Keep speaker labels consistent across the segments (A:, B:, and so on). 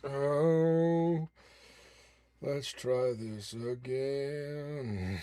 A: Oh, let's try this again.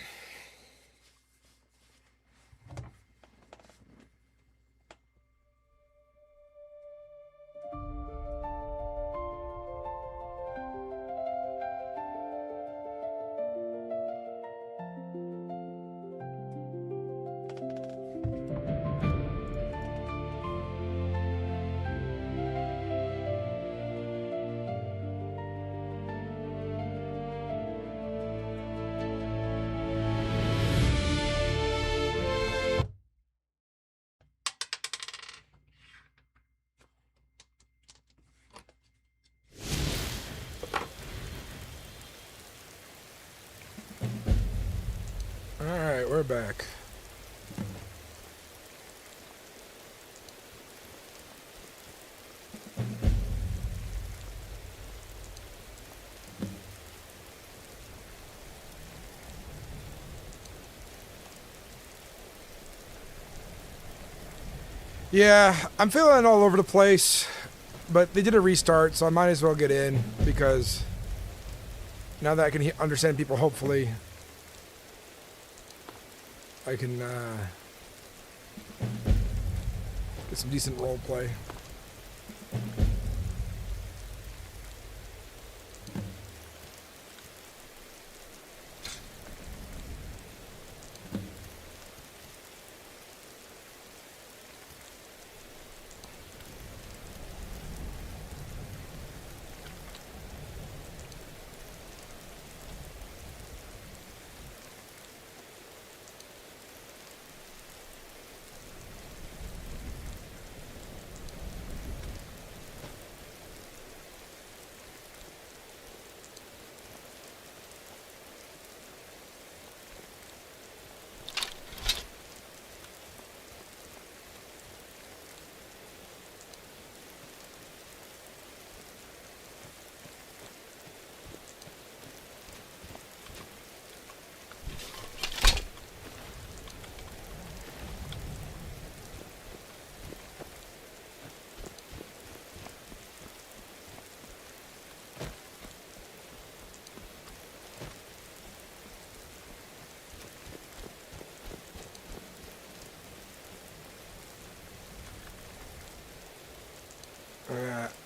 A: Alright, we're back. Yeah, I'm feeling all over the place, but they did a restart, so I might as well get in, because now that I can understand people, hopefully I can get some decent role play.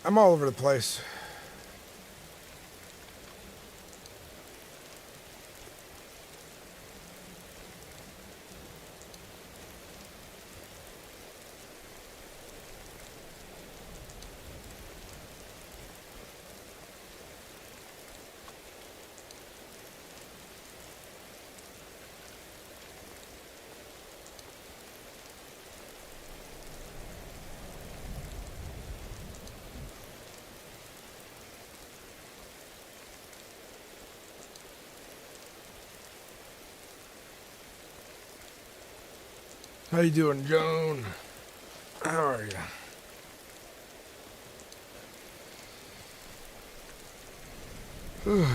A: I'm all over the place. How you doing, Joan? How are you?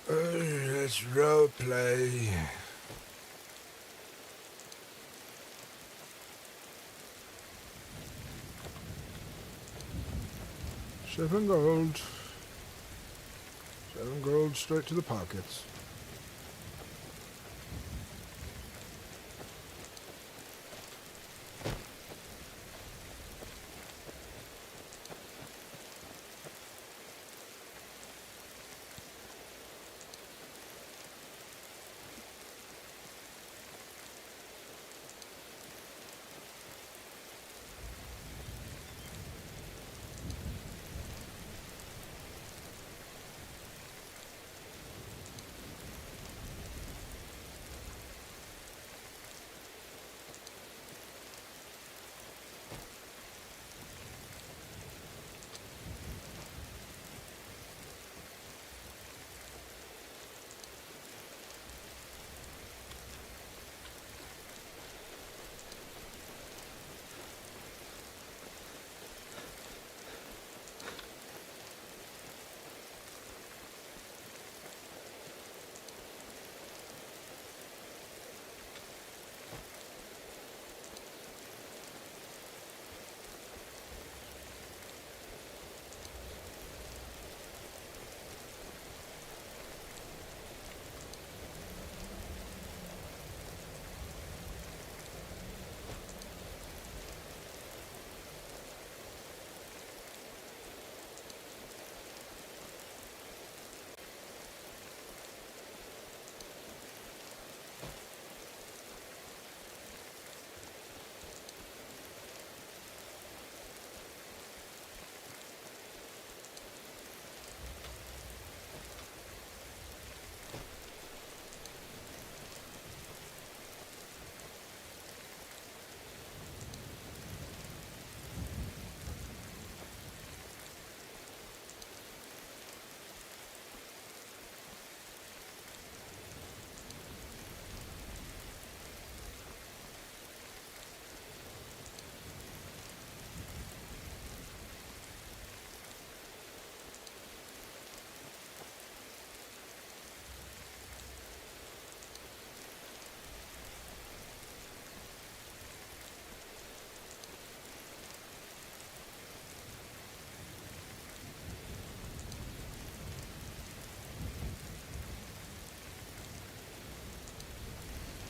A: Let's roleplay. Seven gold. 7 gold straight to the pockets.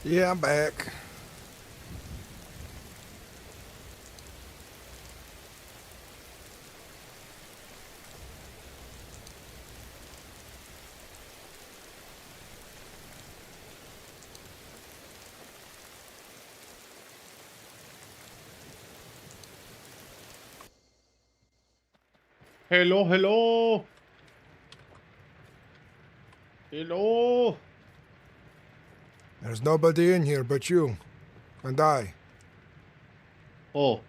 A: Yeah, I'm back.
B: Hello, hello. Hello.
A: There's nobody in here but you and I.
B: Oh.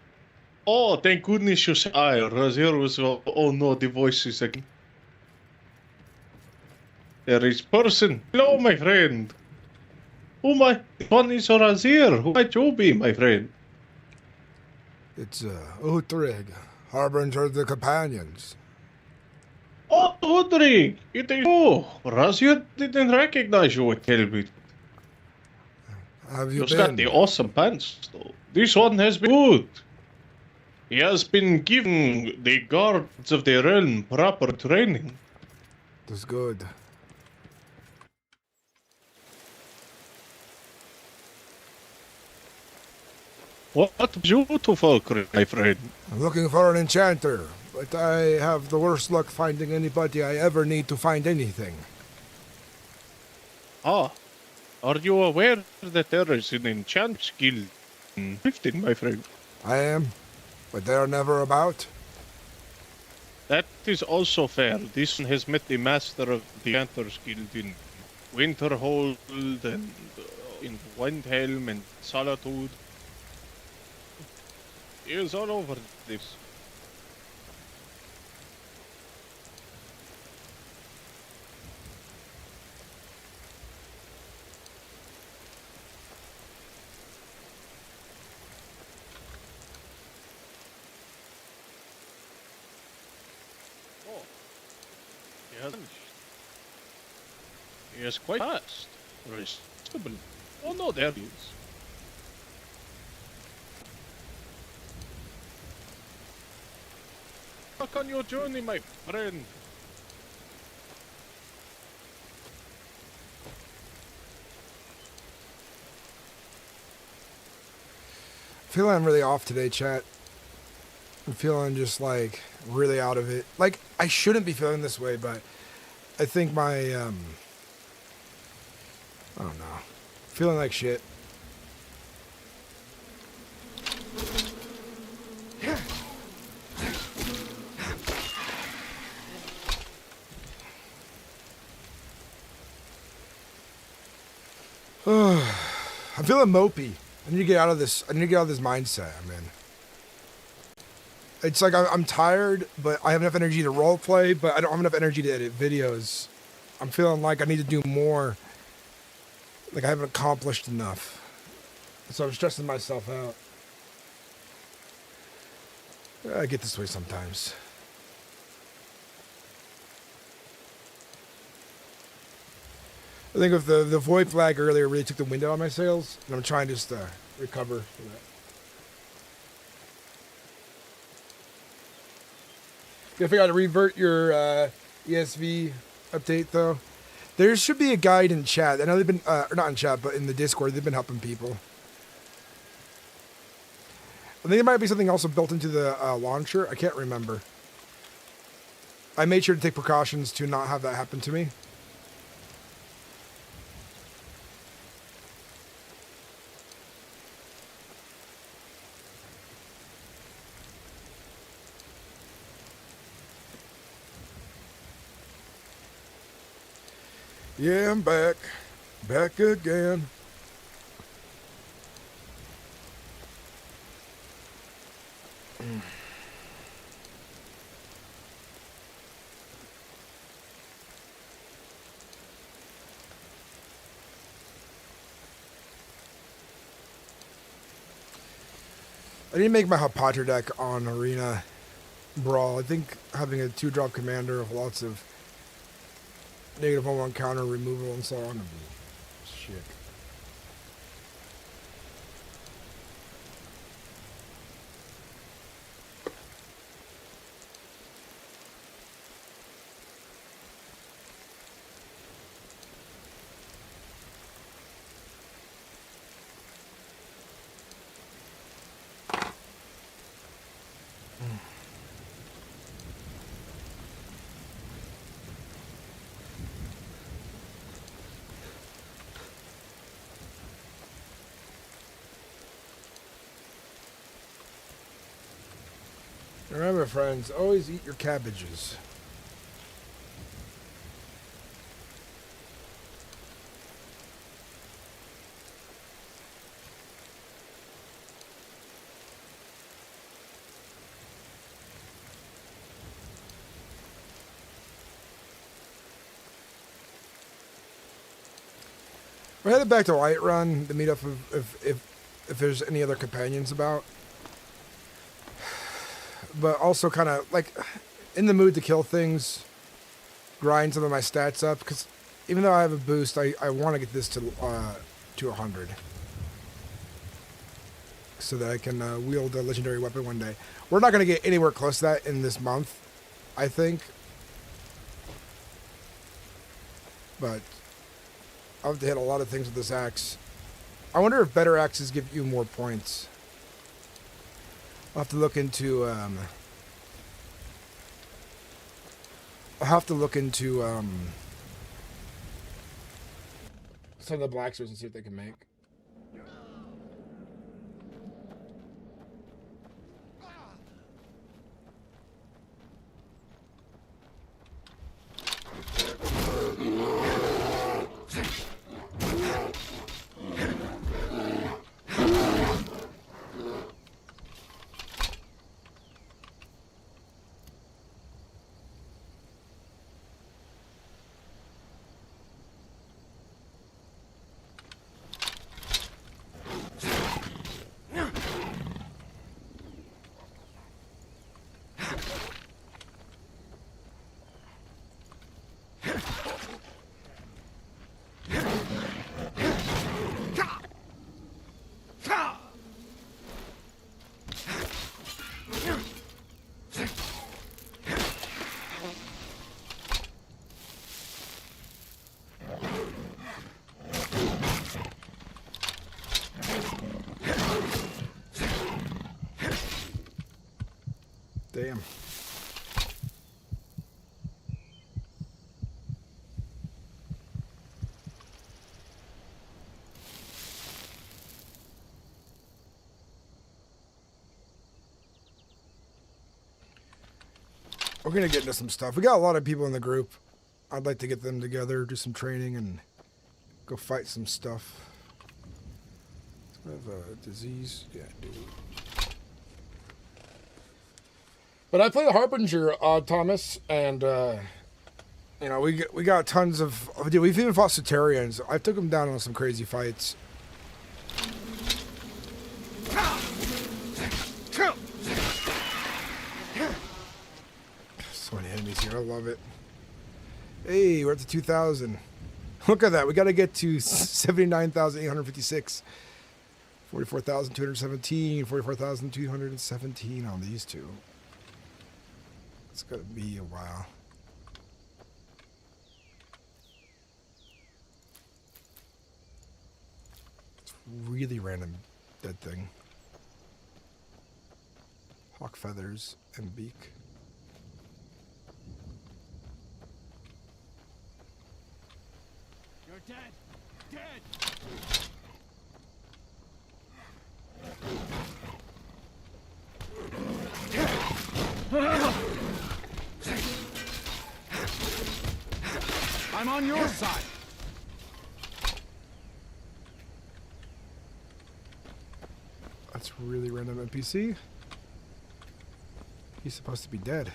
B: Oh, thank goodness you said I. Razir was, oh no, the voices again. There is person. Hello, my friend. Who might, one is Razir. Who might you be, my friend?
A: It's Uhtrig, Harbinger of the Companions.
B: Oh, Udrik. It is you. Razir didn't recognize you, tell me.
A: Have you
B: You've got the
A: been?
B: awesome pants, though. This one has been good. He has been giving the guards of the realm proper training.
A: That's good.
B: What beautiful, my friend.
A: I'm looking for an enchanter, but I have the worst luck finding anybody I ever need to find anything.
B: Ah, are you aware that there is an enchant skill in 15, my friend?
A: I am, but they're never about.
B: That is also fair. This one has met the master of the Enchanter's Guild in Winterhold and in Windhelm and Solitude. He is all over this. Oh, he has vanished. He is quite fast. Reasonable. Oh no, there he is. Back on your journey, my friend.
A: Feeling I'm really off today, chat. I'm feeling just like really out of it. Like I shouldn't be feeling this way, but I think my I don't know. Feeling like shit. I'm feeling mopey. I need to get out of this. I need to get out of this mindset I'm in. It's like I'm tired, but I have enough energy to roleplay, but I don't have enough energy to edit videos. I'm feeling like I need to do more. Like I haven't accomplished enough. So I'm stressing myself out. I get this way sometimes. I think if the VoIP lag earlier really took the wind out of my sails, and I'm trying just to recover from that. You gotta figure out how to revert your ESV update though. There should be a guide in chat. I know they've been, or not in chat, but in the Discord, they've been helping people. I think there might be something also built into the launcher. I can't remember. I made sure to take precautions to not have that happen to me. Yeah, I'm back. Back again. I need to make my Hapater deck on Arena Brawl. I think having a 2-drop commander of lots of -1/1 counter removal and so on would be shit. Remember, friends, always eat your cabbages. We're headed back to Whiterun to meet up if there's any other companions about. But also kind of like in the mood to kill things, grind some of my stats up, because even though I have a boost, I want to get this to 100 so that I can wield a legendary weapon one day. We're not going to get anywhere close to that in this month, I think. But I'll have to hit a lot of things with this axe. I wonder if better axes give you more points. I'll have to look into some of the blacksmiths and see what they can make. Damn. We're gonna get into some stuff. We got a lot of people in the group. I'd like to get them together, do some training, and go fight some stuff. Do I have a disease? Yeah, I do. But I play the Harbinger, Thomas, and you know we got tons of. Dude, we've even fought Cetarians. I took them down on some crazy fights. So many enemies here. I love it. Hey, we're at the 2,000. Look at that. We got to get to 79,856. 44,217. 44,217 on these two. It's going to be a while. It's really random, dead thing. Hawk feathers and beak.
C: You're dead! Dead! I'm on your side!
A: That's really random NPC. He's supposed to be dead.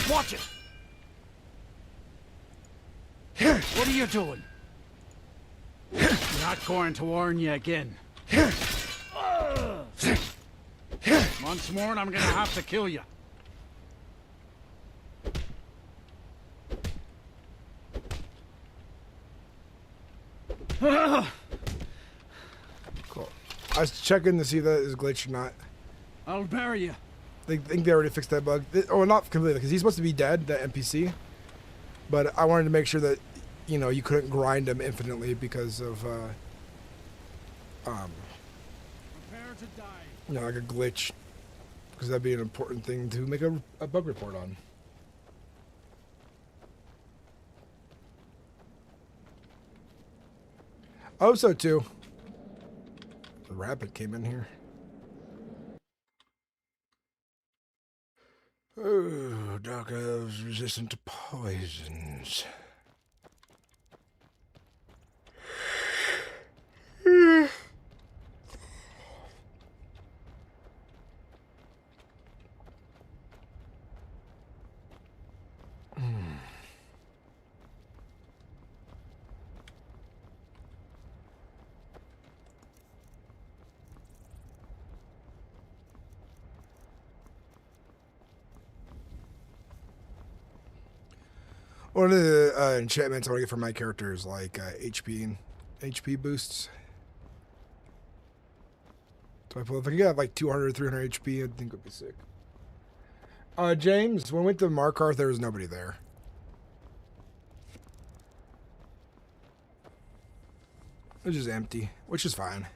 C: Watch it! What are you doing? Not going to warn you again. Once more and I'm gonna have to kill you.
A: Cool. I was checking to see if that is glitched or not.
C: I'll bury you.
A: They think they already fixed that bug. Oh, not completely, because he's supposed to be dead, that NPC. But I wanted to make sure that, you know, you couldn't grind him infinitely because of,
C: Prepare to die.
A: you know, like a glitch. Because that'd be an important thing to make a bug report on. Oh, so too. The rabbit came in here. Oh, dark elves resistant to poisons. One of the enchantments I want to get for my character is like HP and HP boosts. Do I pull if I can get like 200 or 300 HP, I think it would be sick. James, when we went to Markarth, there was nobody there. It was just empty, which is fine.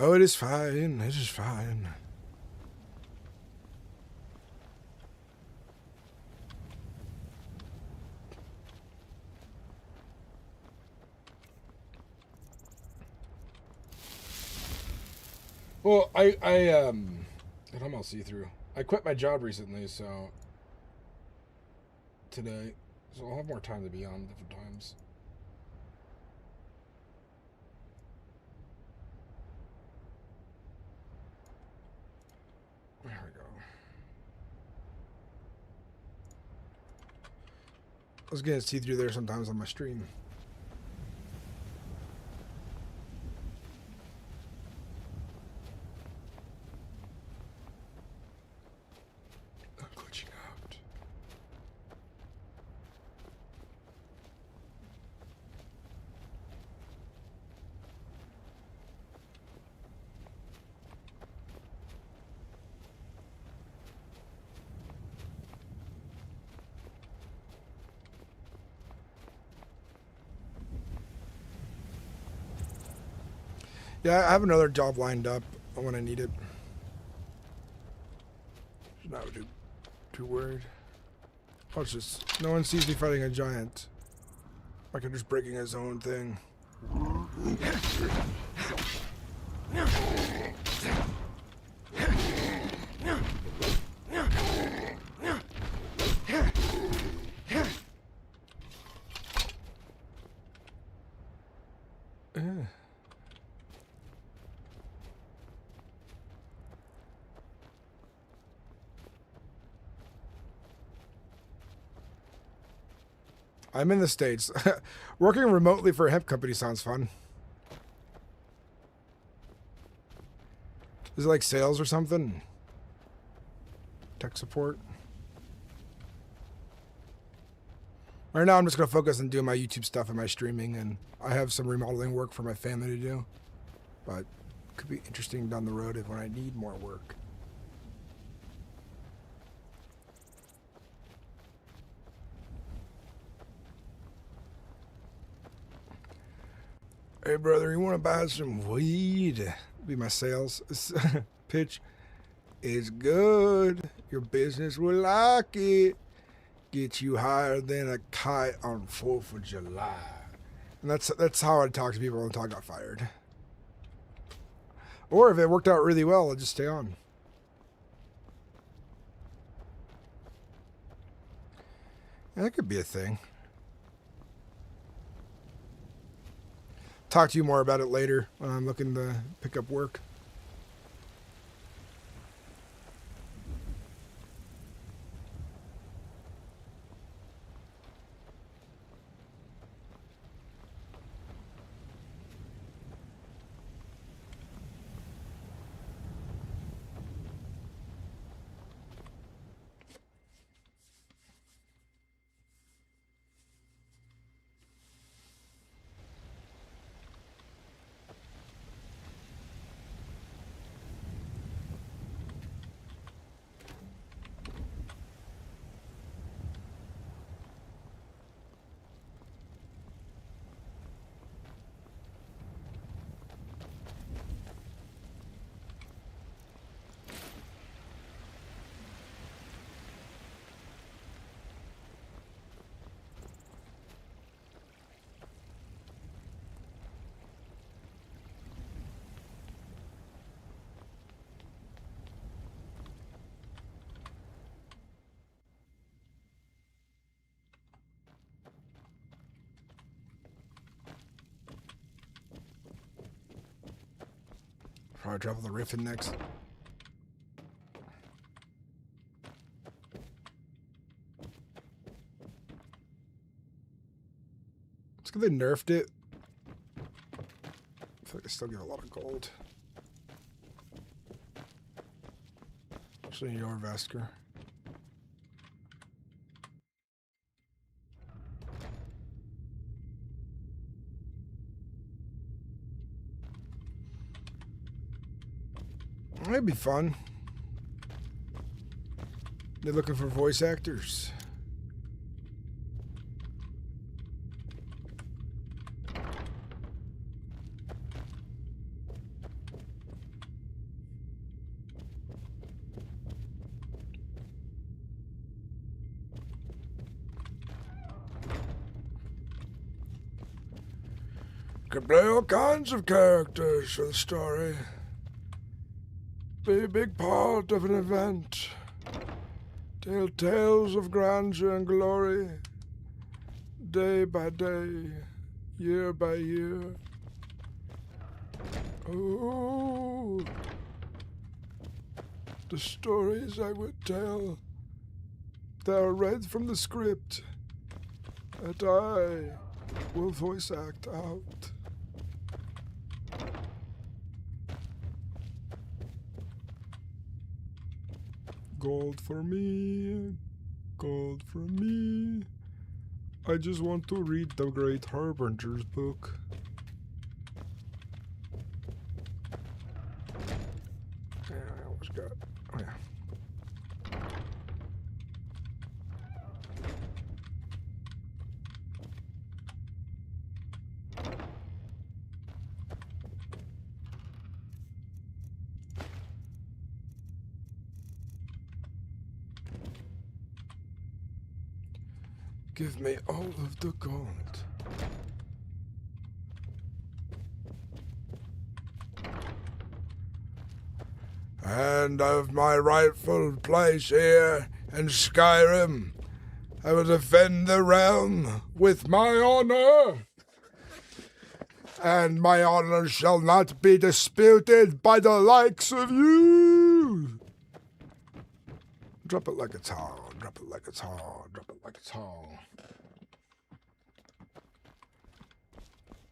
A: Oh, it is fine. It is fine. Well, I almost see through. I quit my job recently, so today, so I'll have more time to be on different times. There we go. I was getting see through there sometimes on my stream. Yeah, I have another job lined up when I need it. Not too worried. Watch this. No one sees me fighting a giant. Like I'm just breaking his own thing. I'm in the States. Working remotely for a hemp company sounds fun. Is it like sales or something? Tech support? Right now I'm just going to focus on doing my YouTube stuff and my streaming, and I have some remodeling work for my family to do. But it could be interesting down the road when I need more work. Hey brother, you want to buy some weed? Be my sales pitch. It's good. Your business will like it. Get you higher than a kite on 4th of July. And that's how I talk to people until I got fired. Or if it worked out really well, I'll just stay on. Yeah, that could be a thing. Talk to you more about it later when I'm looking to pick up work. Probably travel the Riffin next. It's good they nerfed it. I feel like they still give a lot of gold. Especially in your Vesker. That'd be fun. They're looking for voice actors. Could play all kinds of characters for the story. Be a big part of an event. Tell tales of grandeur and glory. Day by day, year by year. Oh, the stories I would tell. They are read from the script that I will voice act out. Gold for me, gold for me. I just want to read the great Harbinger's book. Yeah, I almost got. Oh yeah. Give me all of the gold. And of my rightful place here in Skyrim, I will defend the realm with my honor. And my honor shall not be disputed by the likes of you. Drop it like it's hot, drop it like it's hot, drop it like it's hot.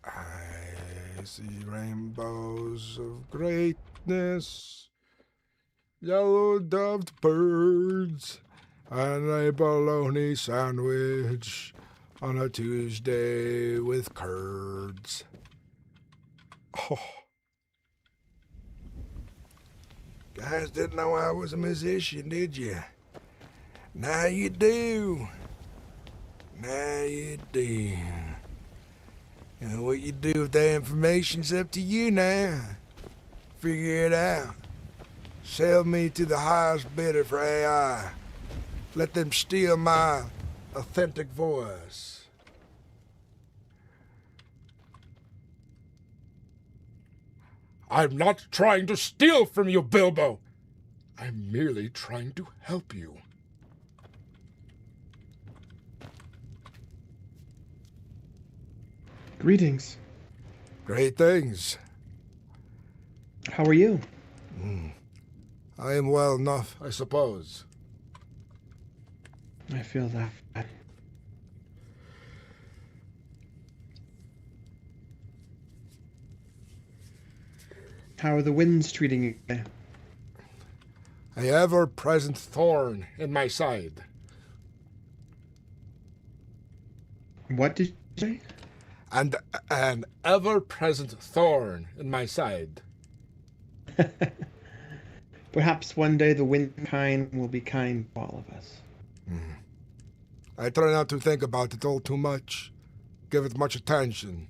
A: I see rainbows of greatness, yellow-doved birds, and a bologna sandwich on a Tuesday with curds. Oh. Guys didn't know I was a musician, did you? Now you do. Now you do. And what you do with that information's up to you now. Figure it out. Sell me to the highest bidder for AI. Let them steal my authentic voice. I'm not trying to steal from you, Bilbo. I'm merely trying to help you.
D: Greetings.
A: Great things.
D: How are you?
A: I am well enough, I suppose.
D: I feel that. How are the winds treating you?
A: A ever-present thorn in my side.
D: What did you say?
A: And an ever-present thorn in my side.
D: Perhaps one day the wind kind will be kind to all of us.
A: I try not to think about it all too much. Give it much attention.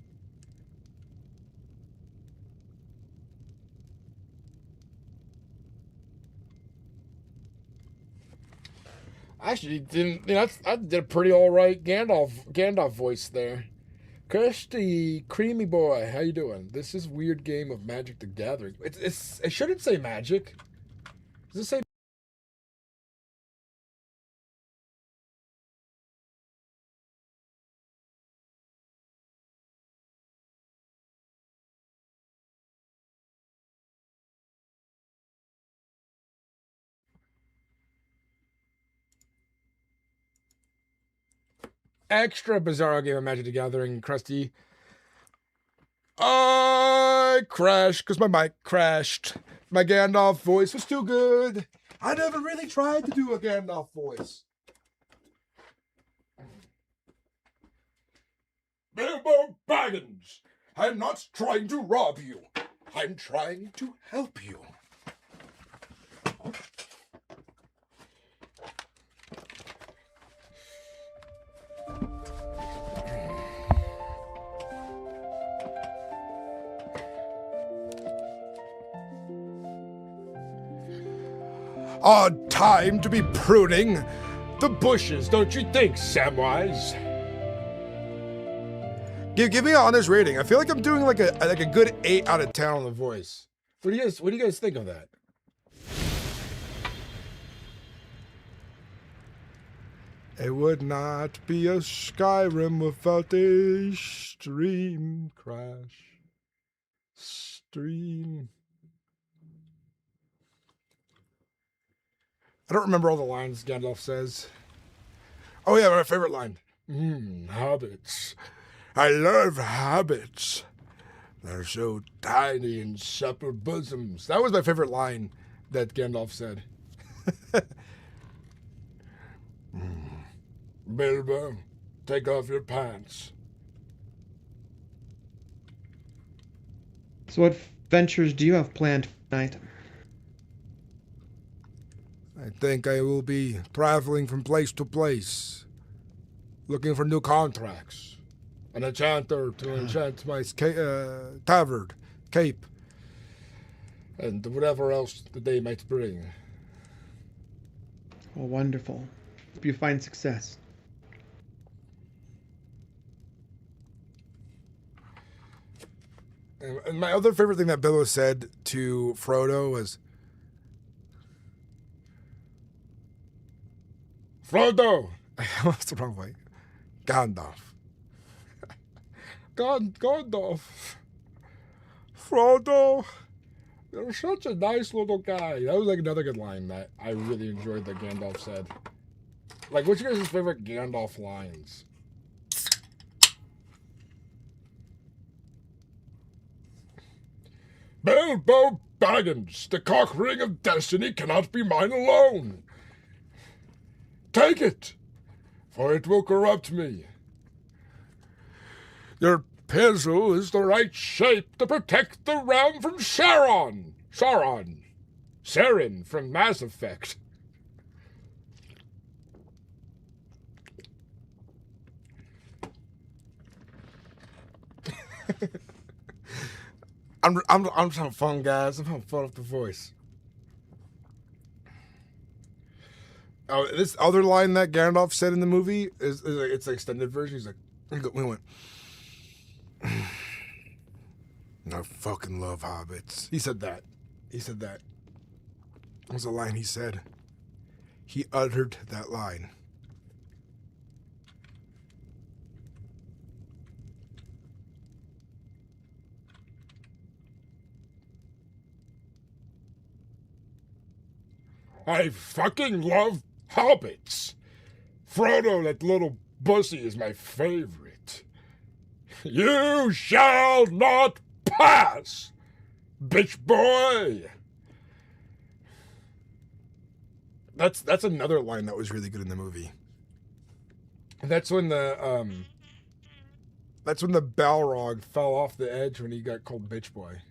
A: Actually, I did a pretty all right Gandalf voice there. Kirsty, creamy boy, how you doing? This is weird game of Magic the Gathering. It shouldn't say Magic. Does it say? Extra bizarre game of Magic the Gathering, Krusty. I crashed because my mic crashed. My Gandalf voice was too good. I never really tried to do a Gandalf voice. Bilbo Baggins, I'm not trying to rob you. I'm trying to help you. Odd time to be pruning the bushes, don't you think, Samwise? Give me an honest rating. I feel like I'm doing like a good 8 out of 10 on the voice. What do you guys think of that? It would not be a Skyrim without a stream crash. Stream. I don't remember all the lines Gandalf says. Oh yeah, my favorite line. Hobbits. I love hobbits. They're so tiny in supple bosoms. That was my favorite line that Gandalf said. Bilbo, take off your pants.
D: So what ventures do you have planned tonight?
A: I think I will be traveling from place to place, looking for new contracts. An enchanter to enchant my tavern, cape, and whatever else the day might bring.
D: Oh, wonderful. Hope you find success.
A: And my other favorite thing that Bilbo said to Frodo was, Frodo! What's the wrong way? Gandalf. Gandalf. Frodo, you're such a nice little guy. That was like another good line that I really enjoyed that Gandalf said. Like, what's your guys' favorite Gandalf lines? Bilbo Baggins, the cock ring of destiny cannot be mine alone. Take it, for it will corrupt me. Your pencil is the right shape to protect the realm from Sauron from Mass Effect. I'm having fun, guys. I'm having fun with the voice. Oh, this other line that Gandalf said in the movie is like, it's the extended version. He's like, we went, I fucking love hobbits. He said that. That was a line he said. He uttered that line. I fucking love hobbits. Frodo, that little bussy, is my favorite. You shall not pass, bitch boy. That's another line that was really good in the movie. That's when the Balrog fell off the edge when he got called bitch boy.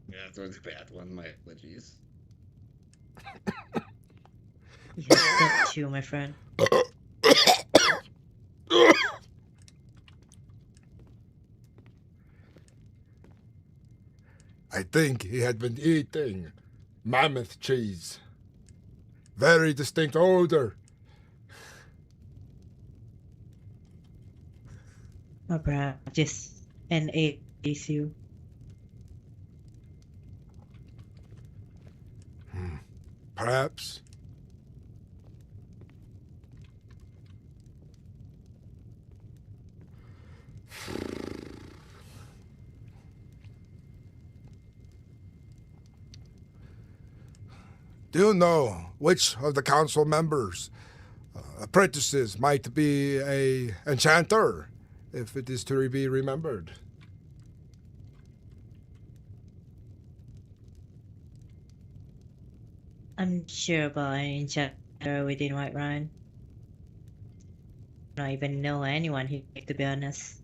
E: Yeah, that was a bad one. My apologies.
F: Yeah, that too, my friend.
A: I think he had been eating mammoth cheese. Very distinct odor.
F: Or perhaps just an issue.
A: Perhaps. Do you know which of the council members' apprentices might be a enchanter, if it is to be remembered?
F: I'm sure about an enchanter within Whiterun. I don't even know anyone here, to be honest.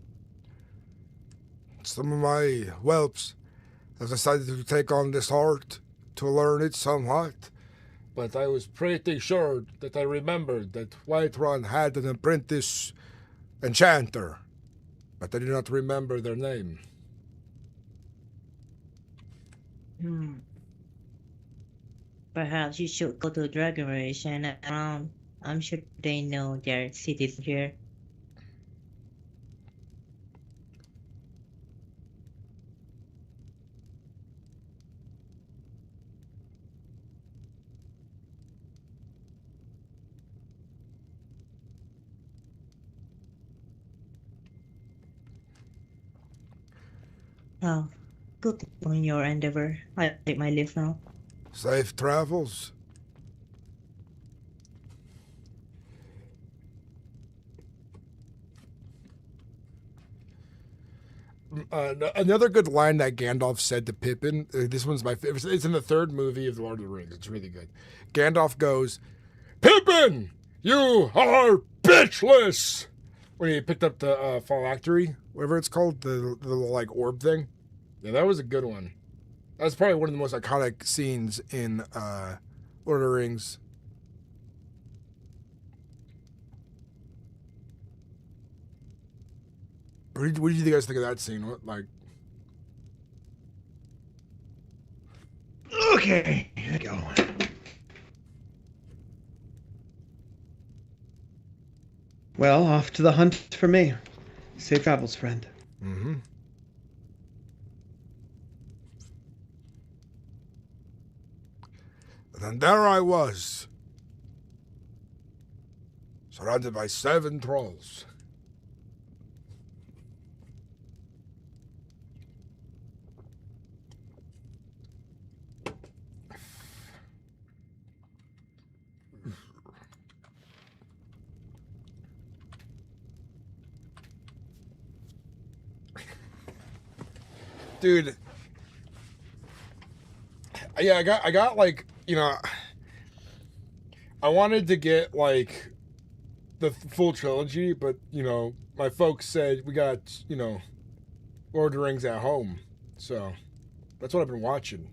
A: Some of my whelps have decided to take on this art to learn it somewhat. But I was pretty sure that I remembered that Whiterun had an apprentice enchanter. But I do not remember their name.
F: Perhaps you should go to Dragon Rage and I'm sure they know their cities here. Oh, good on your endeavor. I'll take my leave now.
A: Safe travels. Another good line that Gandalf said to Pippin, this one's my favorite. It's in the third movie of The Lord of the Rings. It's really good. Gandalf goes, Pippin, you are bitchless! When he picked up the phylactery, whatever it's called, the little like orb thing. Yeah, that was a good one. That's probably one of the most iconic scenes in Lord of the Rings. What did you guys think of that scene? What, like...
D: Okay, here we go. Well, off to the hunt for me. Safe travels, friend.
A: Mm-hmm. And there I was, surrounded by 7 trolls. Dude, yeah, I got like, you know, I wanted to get like the full trilogy, but you know, my folks said we got, you know, Lord of the Rings at home, so that's what I've been watching.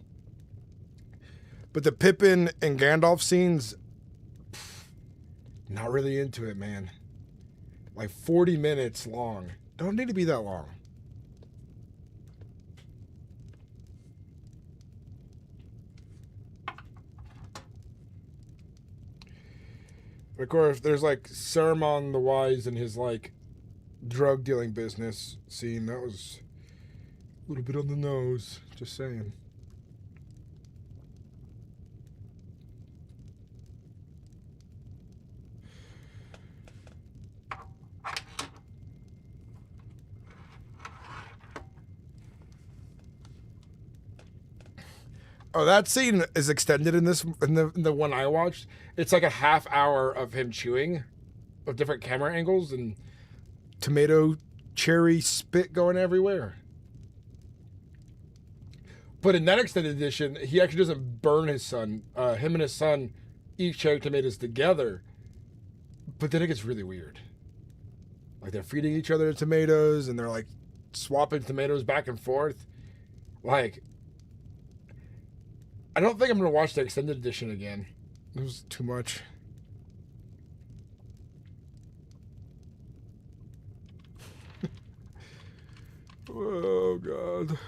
A: But the Pippin and Gandalf scenes, not really into it, man. Like 40 minutes long. Don't need to be that long. Of course, there's like Saruman the Wise and his like drug dealing business scene. That was a little bit on the nose. Just saying. Oh, that scene is extended in this in the one I watched. It's like a half hour of him chewing, of different camera angles and tomato cherry spit going everywhere. But in that extended edition, he actually doesn't burn his son. Him and his son eat cherry tomatoes together. But then it gets really weird. Like they're feeding each other tomatoes and they're like swapping tomatoes back and forth. Like, I don't think I'm going to watch the extended edition again. It was too much. Oh, God.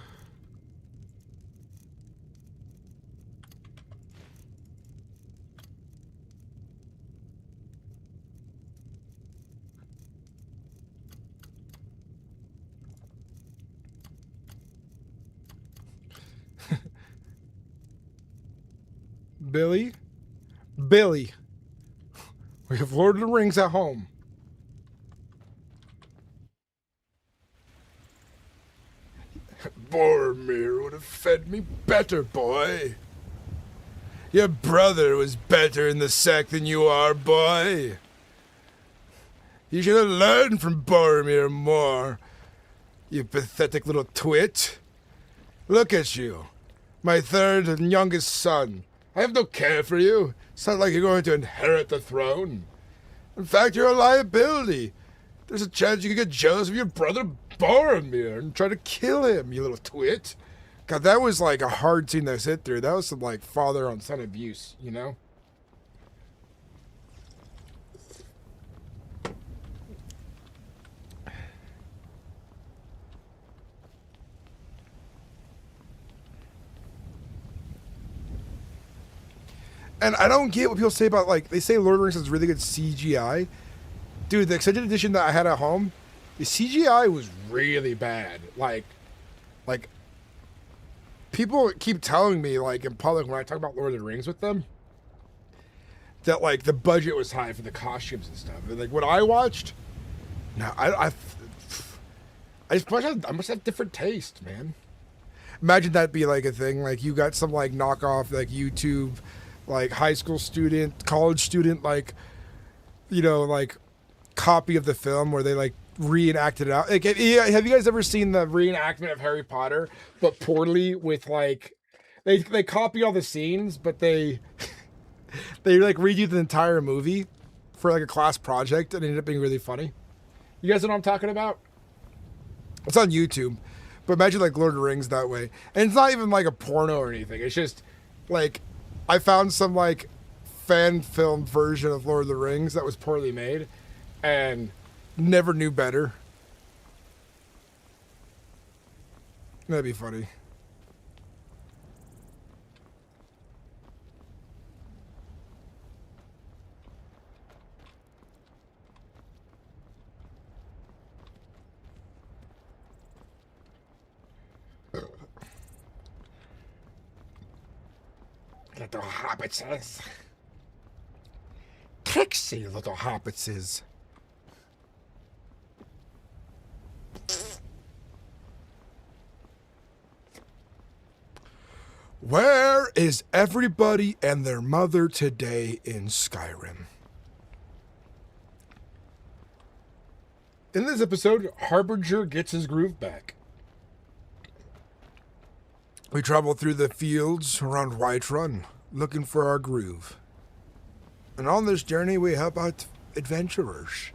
A: Billy? Billy. We have Lord of the Rings at home. Boromir would have fed me better, boy. Your brother was better in the sack than you are, boy. You should have learned from Boromir more, you pathetic little twit. Look at you, my third and youngest son. I have no care for you. It's not like you're going to inherit the throne. In fact, you're a liability. There's a chance you could get jealous of your brother Boromir and try to kill him, you little twit. God, that was like a hard scene to sit through. That was some like father on son abuse, you know? And I don't get what people say about, like, they say Lord of the Rings has really good CGI. Dude, the extended edition that I had at home, the CGI was really bad. Like, people keep telling me, like, in public when I talk about Lord of the Rings with them, that, like, the budget was high for the costumes and stuff. And, like, what I watched, no, I must have different taste, man. Imagine that be, like, a thing. Like, you got some, like, knockoff, like, YouTube, like, high school student, college student, like, you know, like, copy of the film where they, like, reenacted it out. Like, have you guys ever seen the reenactment of Harry Potter, but poorly with, like, they copy all the scenes, but they like redo the entire movie for like a class project, and it ended up being really funny. You guys know what I'm talking about? It's on YouTube, but imagine like Lord of the Rings that way. And it's not even like a porno or anything. It's just like I found some like fan film version of Lord of the Rings that was poorly made and never knew better. That'd be funny. Little hobbitses. Tricksy little hobbitses. Where is everybody and their mother today in Skyrim? In this episode, Harbinger gets his groove back. We travel through the fields around Whiterun, looking for our groove. And on this journey, we help out adventurers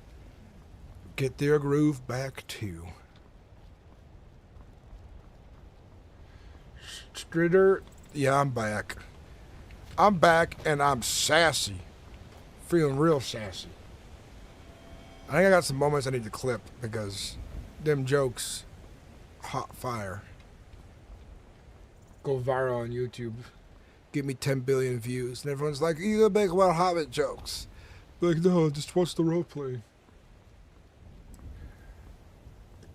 A: get their groove back too. Strider, yeah, I'm back. I'm back and I'm sassy. Feeling real sassy. I think I got some moments I need to clip because them jokes, hot fire. Go viral on YouTube. Get me 10 billion views. And everyone's like, you gonna make about Hobbit jokes. Like, no, just watch the roleplay.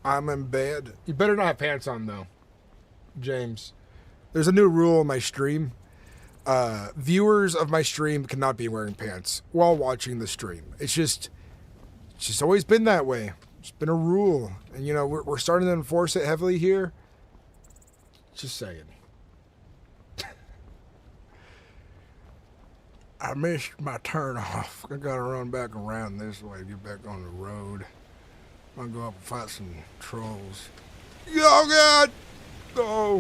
A: I'm in bed. You better not have pants on though, James. There's a new rule in my stream. Viewers of my stream cannot be wearing pants while watching the stream. It's just always been that way. It's been a rule. And, you know, we're starting to enforce it heavily here. Just saying. I missed my turn off. I gotta run back around this way, get back on the road. I'm gonna go up and fight some trolls. Oh, God! Oh.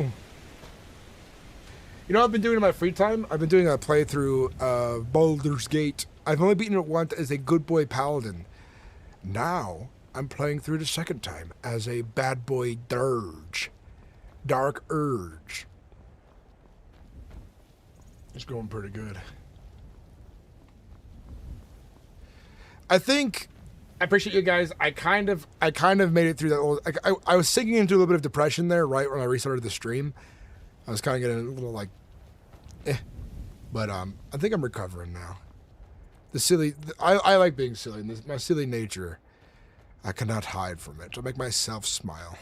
A: You know what I've been doing in my free time? I've been doing a playthrough of Baldur's Gate. I've only beaten it once as a good boy paladin. Now, I'm playing through the second time as a bad boy dirge. Dark Urge. It's going pretty good. I appreciate you guys. I kind of made it through that little, I was sinking into a little bit of depression there, right when I restarted the stream. I was kind of getting a little like, but I think I'm recovering now. I like being silly, and my silly nature, I cannot hide from it. To make myself smile.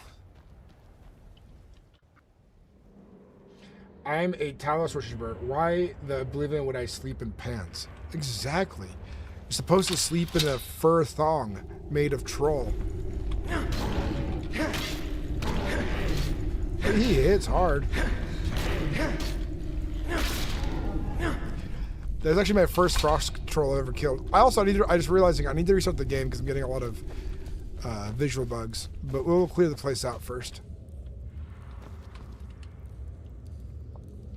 A: I'm a Talos worshiper. Why the oblivion would I sleep in pants? Exactly. You're supposed to sleep in a fur thong made of troll. He hits hard. That's actually my first frost troll I've ever killed. I just realizing I need to restart the game because I'm getting a lot of visual bugs. But we'll clear the place out first.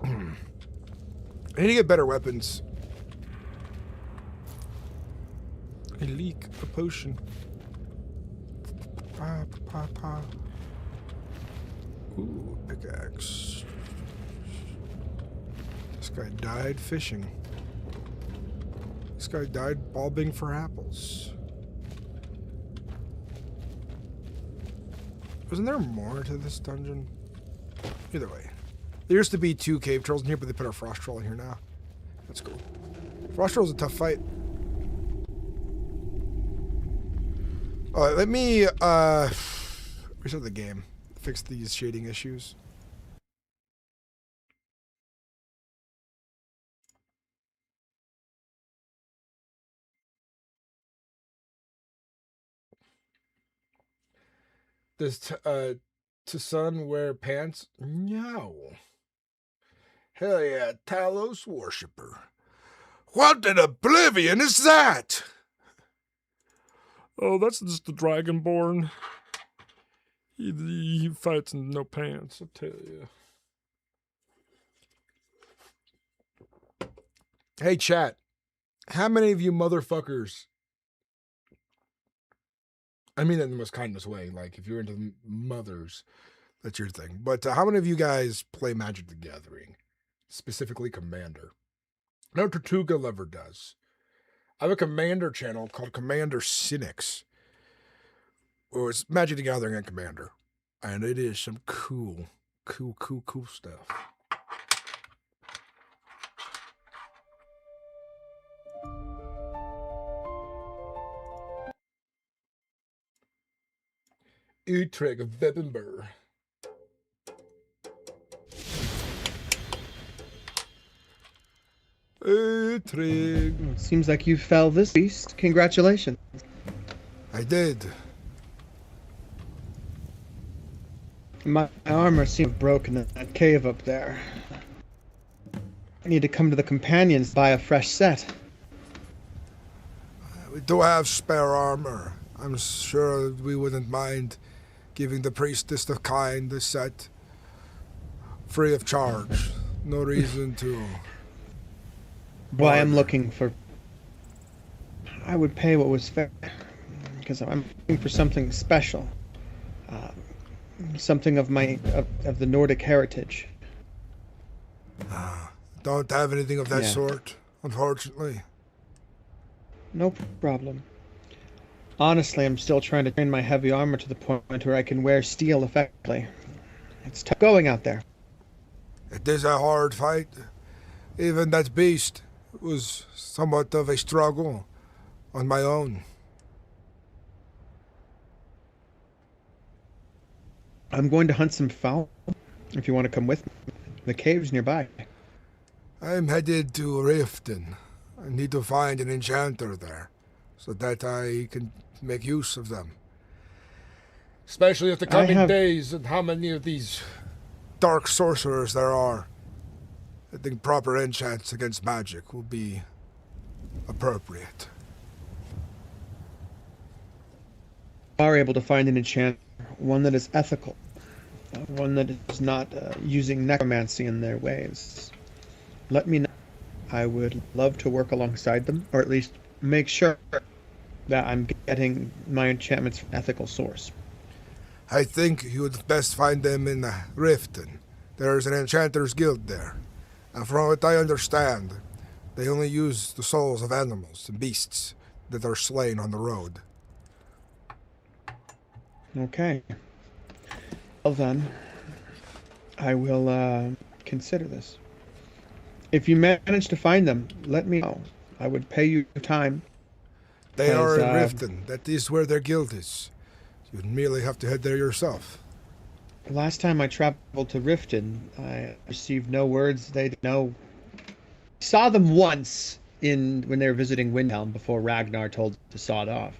A: I need to get better weapons. A leak, a potion. Ooh, pickaxe. This guy died fishing. This guy died bulbing for apples. Wasn't there more to this dungeon? Either way. There used to be 2 cave trolls in here, but they put a frost troll in here now. That's cool. Frost troll's a tough fight. Alright, let me restart the game. Fix these shading issues. Does Tsun wear pants? No. Hell yeah, Talos worshiper. What in oblivion is that? Oh, that's just the Dragonborn. He fights in no pants, I tell you. Hey, chat. How many of you motherfuckers... I mean that in the most kindest way. Like, if you're into mothers, that's your thing. But how many of you guys play Magic the Gathering? Specifically Commander. No Tortuga Lover does. I have a Commander channel called Commander Sinnix. Or it's Magic the Gathering and Commander. And it is some cool stuff. Utrecht of Webenberg. Trig.
D: It seems like you fell this beast. Congratulations.
A: I did.
D: My armor seemed broken in that cave up there. I need to come to the companions to buy a fresh set.
A: We do have spare armor. I'm sure we wouldn't mind giving the priestess of kind a set. Free of charge. No reason to.
D: Why I'm looking for... I would pay what was fair. Because I'm looking for something special. Something of of the Nordic heritage.
A: Don't have anything of that
D: Yeah.
A: sort, unfortunately.
D: No problem. Honestly, I'm still trying to train my heavy armor to the point where I can wear steel effectively. It's tough going out there.
A: It is a hard fight. Even that beast was somewhat of a struggle on my own.
D: I'm going to hunt some fowl, if you want to come with me. The cave's nearby.
A: I'm headed to Riften. I need to find an enchanter there, so that I can make use of them. Especially of the coming days and how many of these dark sorcerers there are. I think proper enchants against magic will be appropriate.
D: Are able to find an enchanter, one that is ethical, one that is not using necromancy in their ways. Let me know. I would love to work alongside them, or at least make sure that I'm getting my enchantments from an ethical source.
A: I think you would best find them in Riften. There's an enchanter's guild there. And from what I understand, they only use the souls of animals and beasts that are slain on the road.
D: Okay. Well then, I will consider this. If you manage to find them, let me know. I would pay you time.
A: They are in Riften. That is where their guild is. You'd merely have to head there yourself.
D: Last time I traveled to Riften, I received no words. They didn't know. I saw them once when they were visiting Windhelm before Ragnar told to sod off.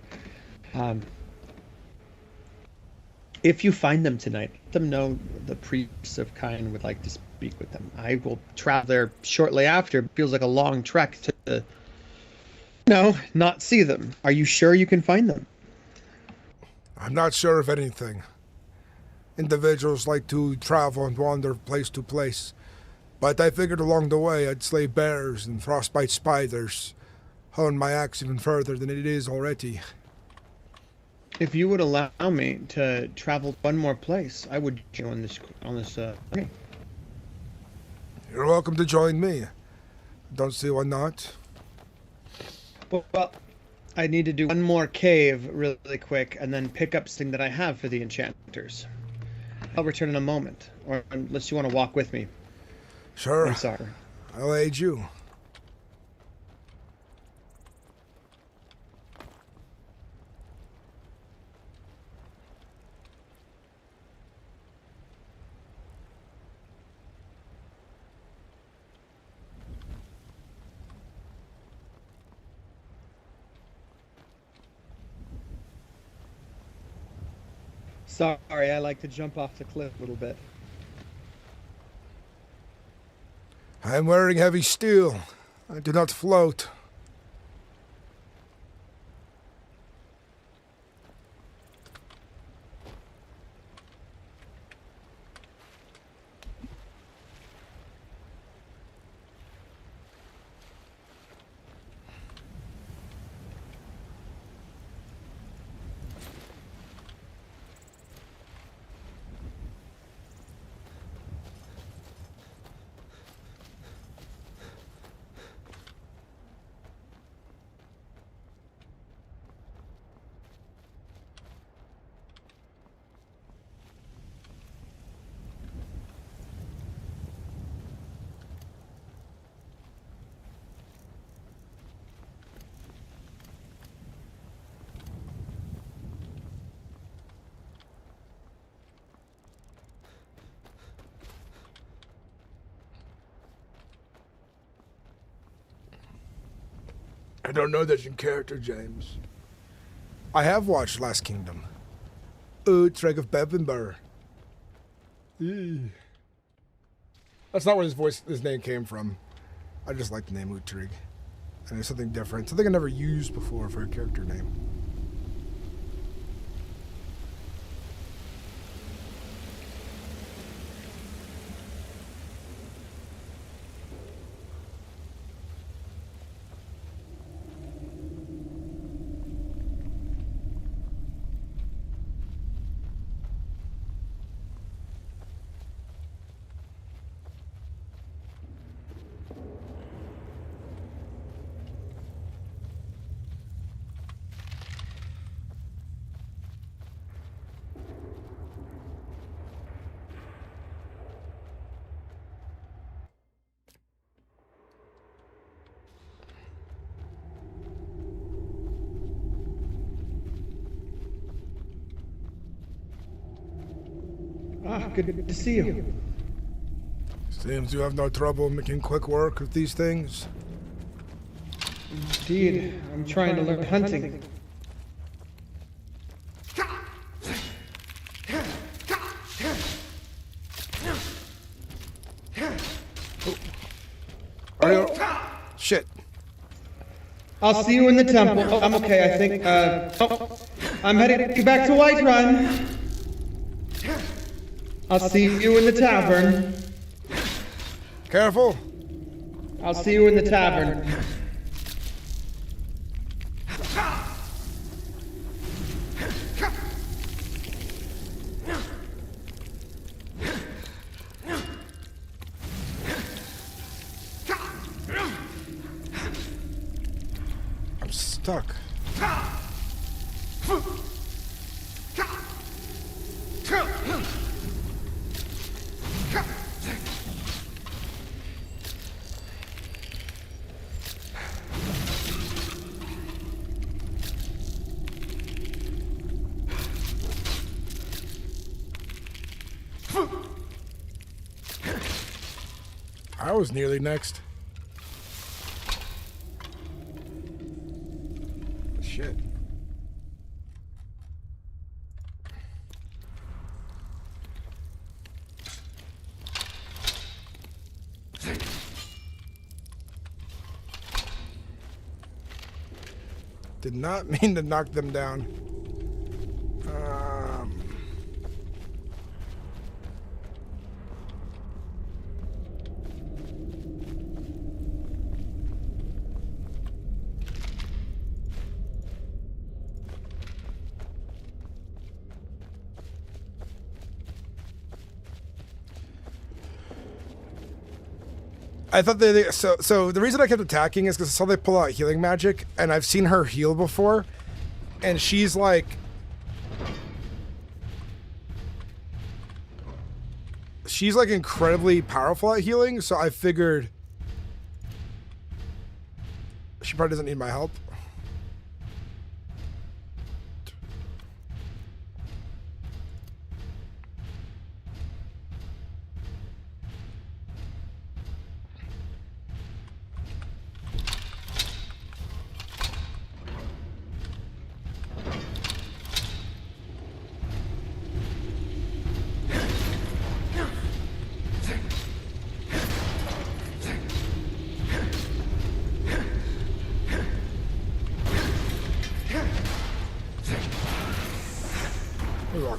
D: If you find them tonight, let them know the priests of Kine would like to speak with them. I will travel there shortly after. It feels like a long trek to, not see them. Are you sure you can find them?
A: I'm not sure of anything. Individuals like to travel and wander place to place. But I figured along the way I'd slay bears and frostbite spiders, hone my axe even further than it is already.
D: If you would allow me to travel one more place, I would join on this.
A: You're welcome to join me. Don't see why not.
D: Well, I need to do one more cave really quick and then pick up something that I have for the enchanters. I'll return in a moment, or unless you want to walk with me.
A: Sure.
D: I'm sorry.
A: I'll aid you.
D: Sorry, I like to jump off the cliff a little bit.
A: I'm wearing heavy steel. I do not float. I don't know that's in character, James. I have watched Last Kingdom. Utrecht of Bebbenburg. That's not where his name came from. I just like the name Utrecht. And it's something different. Something I never used before for a character name.
D: Ah, good to see you.
A: Seems you have no trouble making quick work of these things.
D: Indeed, I'm trying to learn hunting.
A: Are you? Shit.
D: I'll see you in the temple. Oh, I'm okay, I think. I'm heading back to Whiterun. I'll see you in the tavern.
A: Careful.
D: I'll see you in the tavern.
A: I'm stuck. I was nearly next. Shit. Did not mean to knock them down. I thought so the reason I kept attacking is because I saw they pull out healing magic, and I've seen her heal before, and she's like incredibly powerful at healing, so I figured she probably doesn't need my help.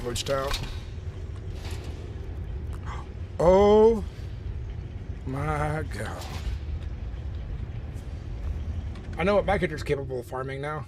A: Glitched out. Oh my god. I know what my character's capable of farming now.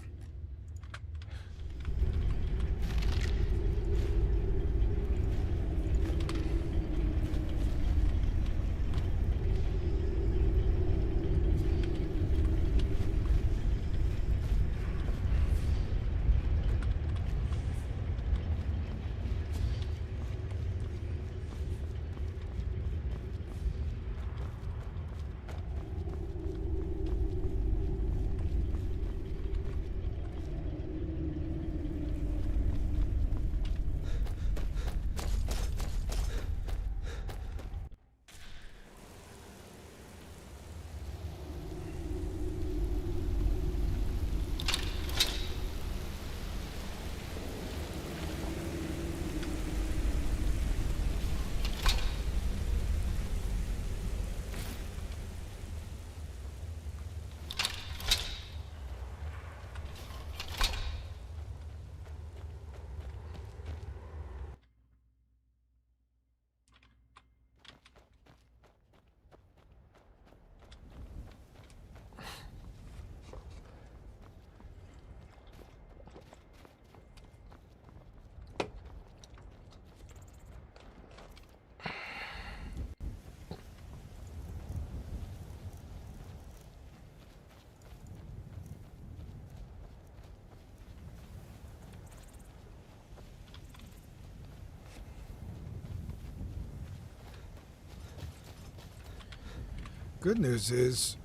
A: Good news is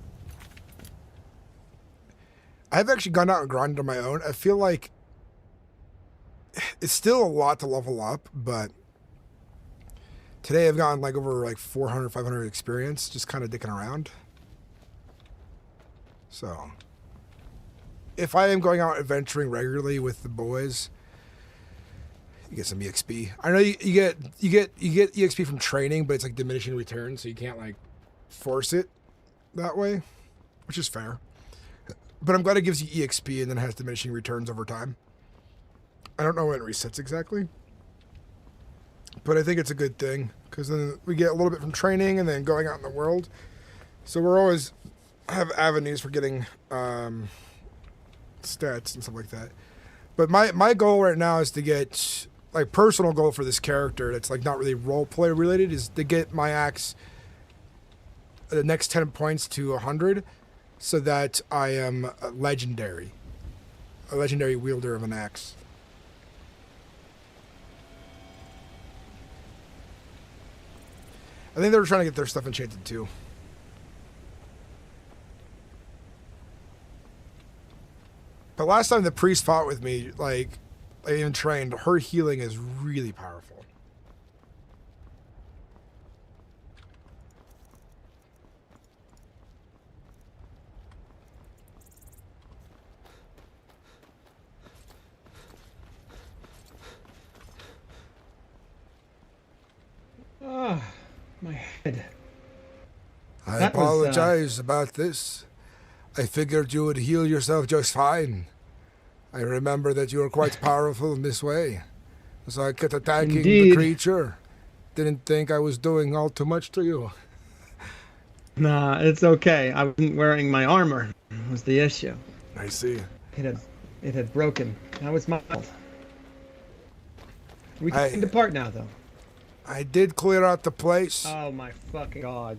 A: I've actually gone out and grinded on my own. I feel like it's still a lot to level up, but today I've gotten like over like 400, 500 experience just kind of dicking around. So if I am going out adventuring regularly with the boys, you get some EXP. I know you get EXP from training, but it's like diminishing returns, so you can't like force it that way, which is fair. But I'm glad it gives you EXP and then has diminishing returns over time. I don't know when it resets exactly, but I think it's a good thing because then we get a little bit from training and then going out in the world. So we're always have avenues for getting stats and stuff like that. But my goal right now is to get, like, personal goal for this character that's like not really roleplay related, is to get my axe the next 10 points to 100 so that I am a legendary wielder of an axe. I think they were trying to get their stuff enchanted too. But last time the priest fought with me, like, I even trained, her healing is really powerful.
D: Ah, my head.
A: I
D: That was,
A: apologize about this. I figured you would heal yourself just fine. I remember that you were quite powerful in this way. So I kept attacking the
D: Indeed.
A: creature. Didn't think I was doing all too much to you.
D: Nah, it's okay. I wasn't wearing my armor. Was the issue.
A: I see.
D: It had broken. That was my fault. We can depart now, though.
A: I did clear out the place.
D: Oh my fucking god.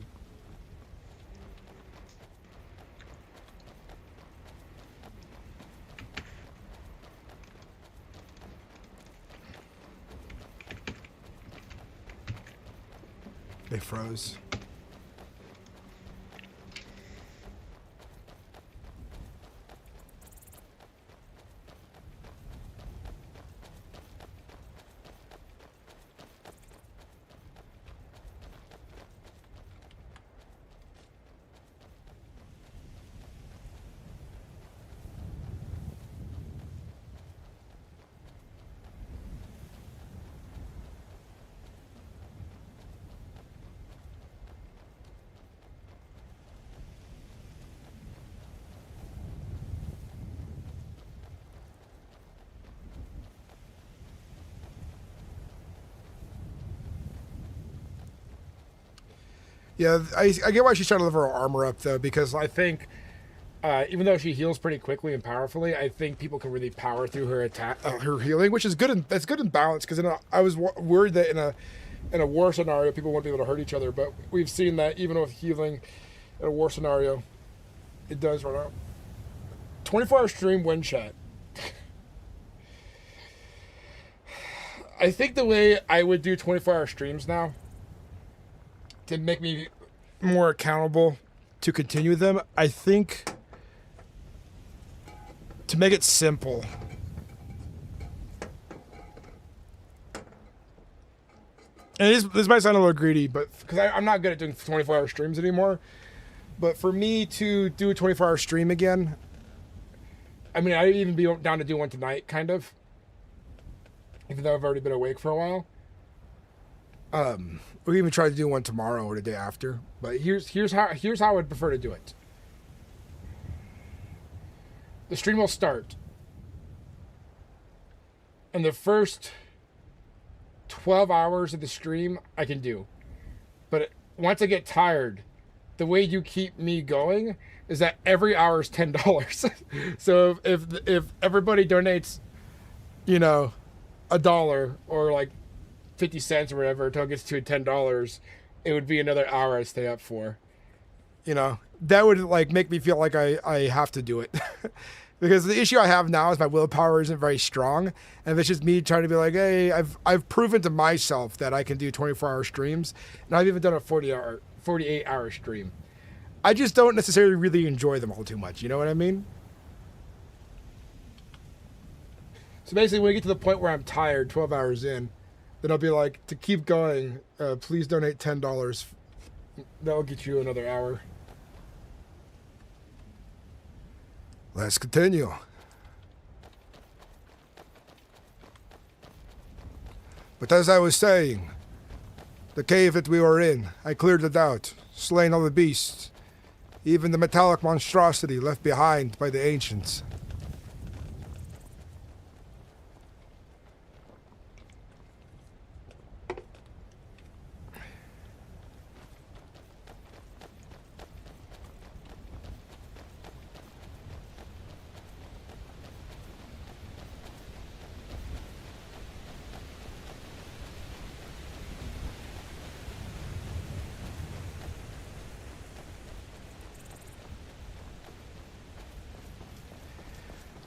A: They froze. Yeah, I get why she's trying to level her armor up, though, because I think, even though she heals pretty quickly and powerfully, I think people can really power through her attack, her healing, which is good. That's good in balance. Because I was worried that in a war scenario, people wouldn't be able to hurt each other. But we've seen that even with healing in a war scenario, it does run out. 24-hour stream win chat. I think the way I would do 24-hour streams now, to make me more accountable to continue them, I think to make it simple, and this might sound a little greedy, but because I'm not good at doing 24-hour streams anymore, but for me to do a 24-hour stream again, I mean, I'd even be down to do one tonight, kind of, even though I've already been awake for a while. We can even try to do one tomorrow or the day after. But here's how I would prefer to do it. The stream will start, and the first 12 hours of the stream I can do. But once I get tired, the way you keep me going is that every hour is $10. So if everybody donates, $1 or like 50 cents or whatever until it gets to $10, it would be another hour I stay up for. That would like make me feel like I have to do it. Because the issue I have now is my willpower isn't very strong, and if it's just me trying to be like, hey, I've proven to myself that I can do 24-hour streams, and I've even done a 48-hour stream. I just don't necessarily really enjoy them all too much. You know what I mean? So basically, when we get to the point where I'm tired, 12 hours in, then I'll be like, to keep going, please donate $10. That'll get you another hour. Let's continue. But as I was saying, the cave that we were in, I cleared it out, slain all the beasts, even the metallic monstrosity left behind by the ancients.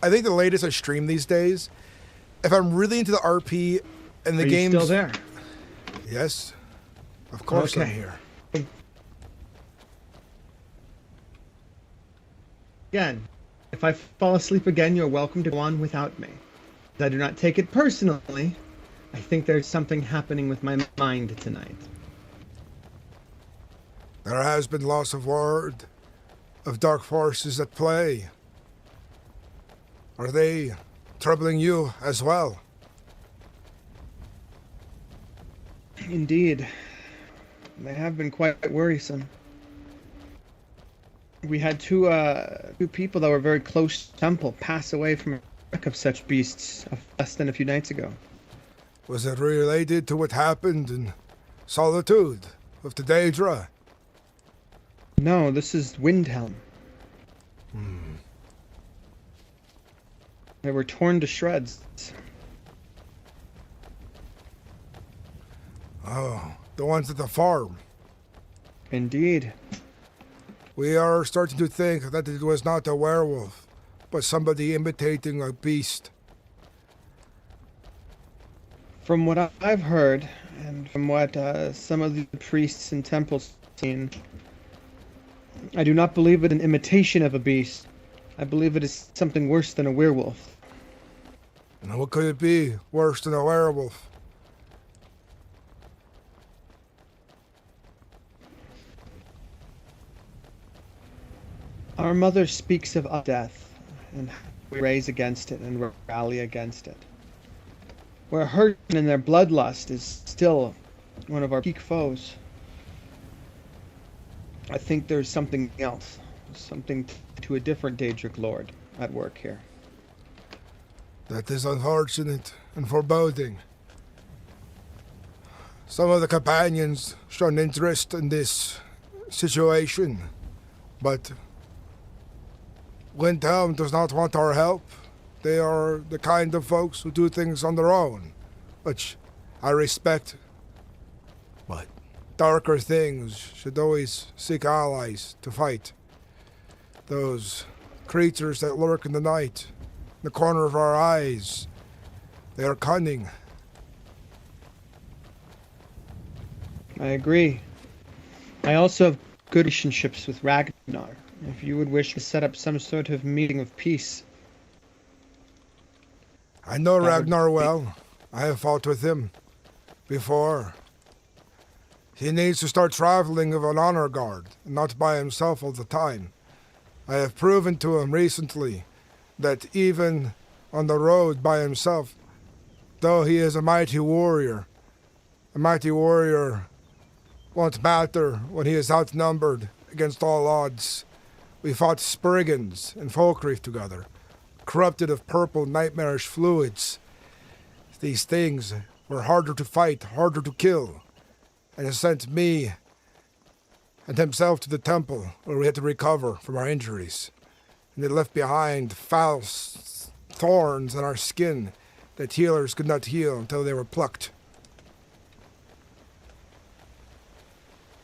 A: I think the latest I stream these days, if I'm really into the RP and the game's
D: still there?
A: Yes. Of course I'm
D: Okay.
A: here.
D: Again, if I fall asleep again, you're welcome to go on without me. I do not take it personally. I think there's something happening with my mind tonight.
A: There has been loss of word of dark forces at play. Are they troubling you as well?
D: Indeed. They have been quite worrisome. We had two people that were very close to the temple pass away from a wreck of such beasts less than a few nights ago.
A: Was it related to what happened in Solitude of the Daedra?
D: No, this is Windhelm. They were torn to shreds.
A: Oh, the ones at the farm.
D: Indeed.
A: We are starting to think that it was not a werewolf, but somebody imitating a beast.
D: From what I've heard, and from what some of the priests and temples have seen, I do not believe it an imitation of a beast. I believe it is something worse than a werewolf.
A: Now, what could it be worse than a werewolf?
D: Our mother speaks of death, and how we raise against it and rally against it. Where hurt and their bloodlust is still one of our peak foes. I think there's something else, something to a different Daedric Lord at work here.
A: That is unfortunate and foreboding. Some of the companions shown interest in this situation, but Windhelm does not want our help. They are the kind of folks who do things on their own, which I respect. But darker things should always seek allies to fight. Those creatures that lurk in the night, in the corner of our eyes, they are cunning.
D: I agree. I also have good relationships with Ragnar. If you would wish to set up some sort of meeting of peace.
A: I know
D: That would
A: Ragnar
D: be-
A: well. I have fought with him before. He needs to start traveling with an honor guard, and not by himself all the time. I have proven to him recently that even on the road by himself, though he is a mighty warrior won't matter when he is outnumbered against all odds. We fought Spriggans and Folkreef together, corrupted of purple nightmarish fluids. These things were harder to fight, harder to kill, and it sent me and himself to the temple where we had to recover from our injuries. And they left behind foul thorns on our skin that healers could not heal until they were plucked.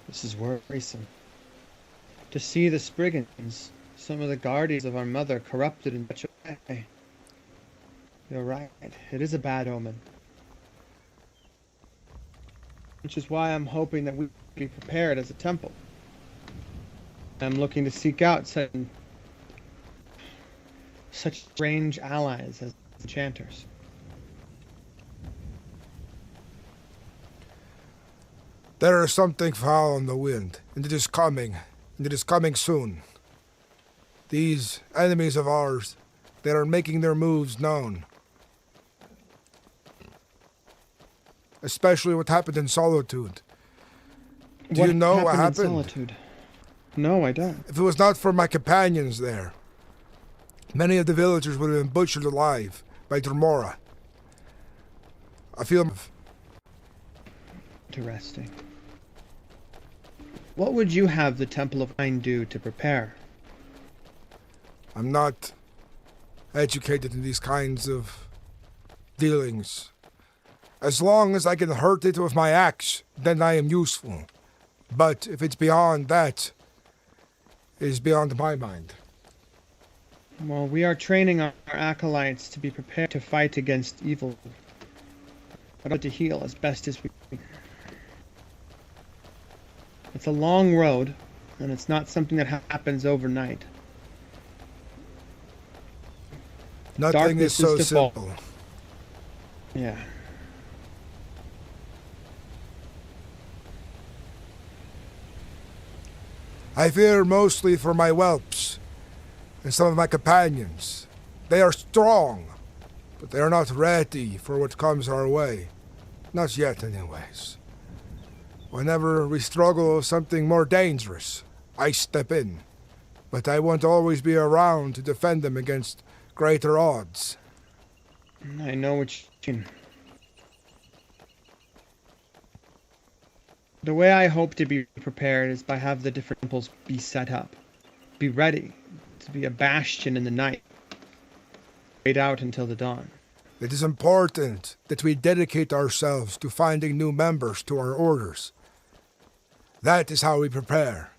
D: This is worrisome. To see the Spriggans, some of the guardians of our mother, corrupted in such a way. You're right. It is a bad omen. Which is why I'm hoping that we be prepared as a temple. I'm looking to seek out such strange allies as enchanters.
A: There is something foul in the wind, and it is coming soon. These enemies of ours, they are making their moves known. Especially what happened in Solitude. Do you know what happened?
D: In Solitude? No, I don't.
A: If it was not for my companions there, many of the villagers would have been butchered alive by Dremora. I feel...
D: Interesting. What would you have the Temple of Nine do to prepare?
A: I'm not educated in these kinds of dealings. As long as I can hurt it with my axe, then I am useful. But if it's beyond that, it is beyond my mind.
D: Well, we are training our acolytes to be prepared to fight against evil, but to heal as best as we can. It's a long road, and it's not something that happens overnight.
A: Nothing is so simple.
D: Yeah.
A: I fear mostly for my whelps and some of my companions. They are strong, but they are not ready for what comes our way. Not yet, anyways. Whenever we struggle with something more dangerous, I step in. But I won't always be around to defend them against greater odds.
D: I know what you mean. The way I hope to be prepared is by have the different temples be set up. Be ready to be a bastion in the night. Wait out until the dawn.
A: It is important that we dedicate ourselves to finding new members to our orders. That is how we prepare.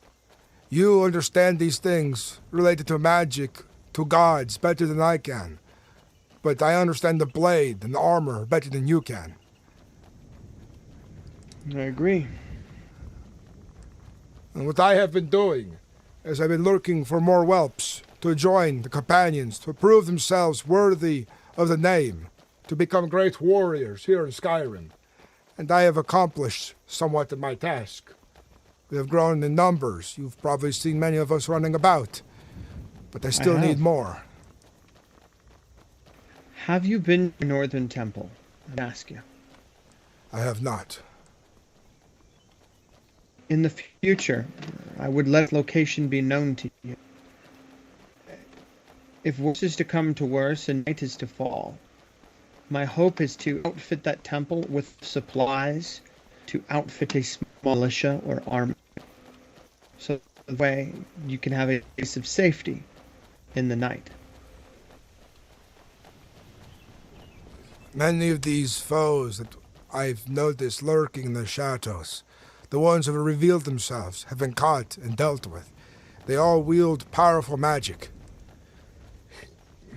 A: You understand these things related to magic, to gods, better than I can. But I understand the blade and the armor better than you can.
D: I agree.
A: And what I have been doing is I've been looking for more whelps to join the companions, to prove themselves worthy of the name, to become great warriors here in Skyrim. And I have accomplished somewhat of my task. We have grown in numbers. You've probably seen many of us running about. But I still need more.
D: Have you been to Northern Temple? I'd ask you.
A: I have not.
D: In the future, I would let location be known to you. If worse is to come to worse and night is to fall, my hope is to outfit that temple with supplies to outfit a small militia or army. So that way you can have a place of safety in the night.
A: Many of these foes that I've noticed lurking in the shadows, the ones who have revealed themselves, have been caught and dealt with. They all wield powerful magic.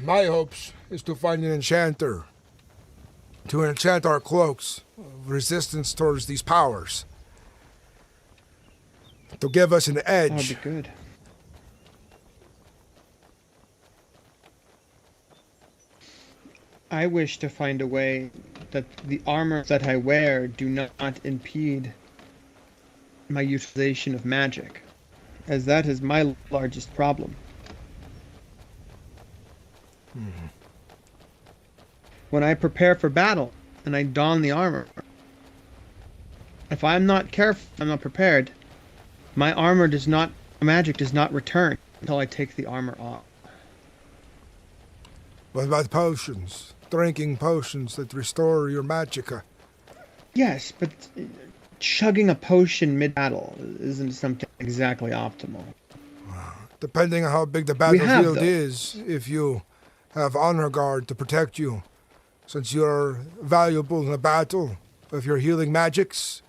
A: My hopes is to find an enchanter, to enchant our cloaks of resistance towards these powers, to give us an edge.
D: That would be good. I wish to find a way that the armor that I wear do not impede my utilization of magic, as that is my largest problem. When I prepare for battle and I don the armor, if I'm not careful, I'm not prepared, my magic does not return until I take the armor off.
A: What about potions? Drinking potions that restore your magicka?
D: Yes, but chugging a potion mid-battle isn't something exactly optimal.
A: Depending on how big the battlefield is, if you have honor guard to protect you, since you're valuable in a battle, if you're healing magics.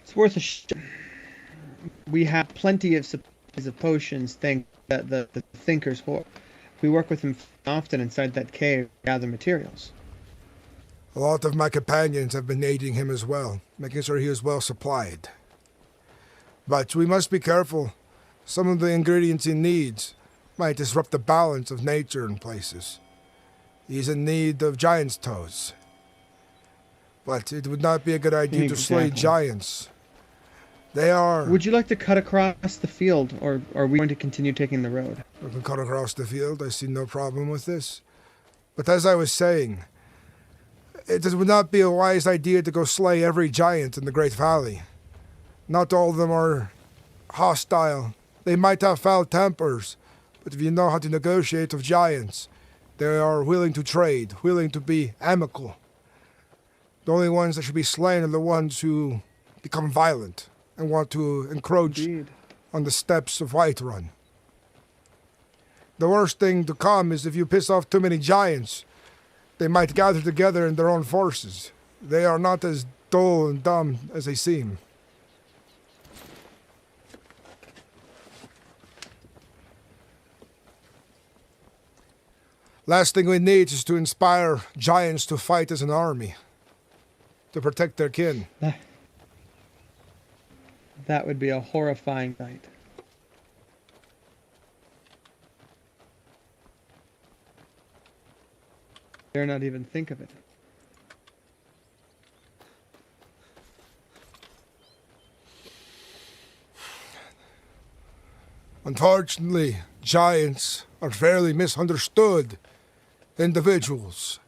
D: It's worth a We have plenty of supplies of potions, thanks to the Thinker's Hoard. We work with him often inside that cave to gather materials.
A: A lot of my companions have been aiding him as well, making sure he is well supplied. But we must be careful. Some of the ingredients he needs might disrupt the balance of nature in places. He's in need of giant's toes. But it would not be a good idea to slay
D: Exactly.
A: giants. They are...
D: Would you like to cut across the field, or are we going to continue taking the road?
A: We can cut across the field. I see no problem with this. But as I was saying, would not be a wise idea to go slay every giant in the Great Valley. Not all of them are hostile. They might have foul tempers, but if you know how to negotiate with giants, they are willing to trade, willing to be amicable. The only ones that should be slain are the ones who become violent and want to encroach
D: Indeed.
A: on the steps of Whiterun. The worst thing to come is if you piss off too many giants, they might gather together in their own forces. They are not as dull and dumb as they seem. Last thing we need is to inspire giants to fight as an army, to protect their kin.
D: That would be a horrifying sight. Dare not even think of it.
A: Unfortunately, giants are fairly misunderstood individuals.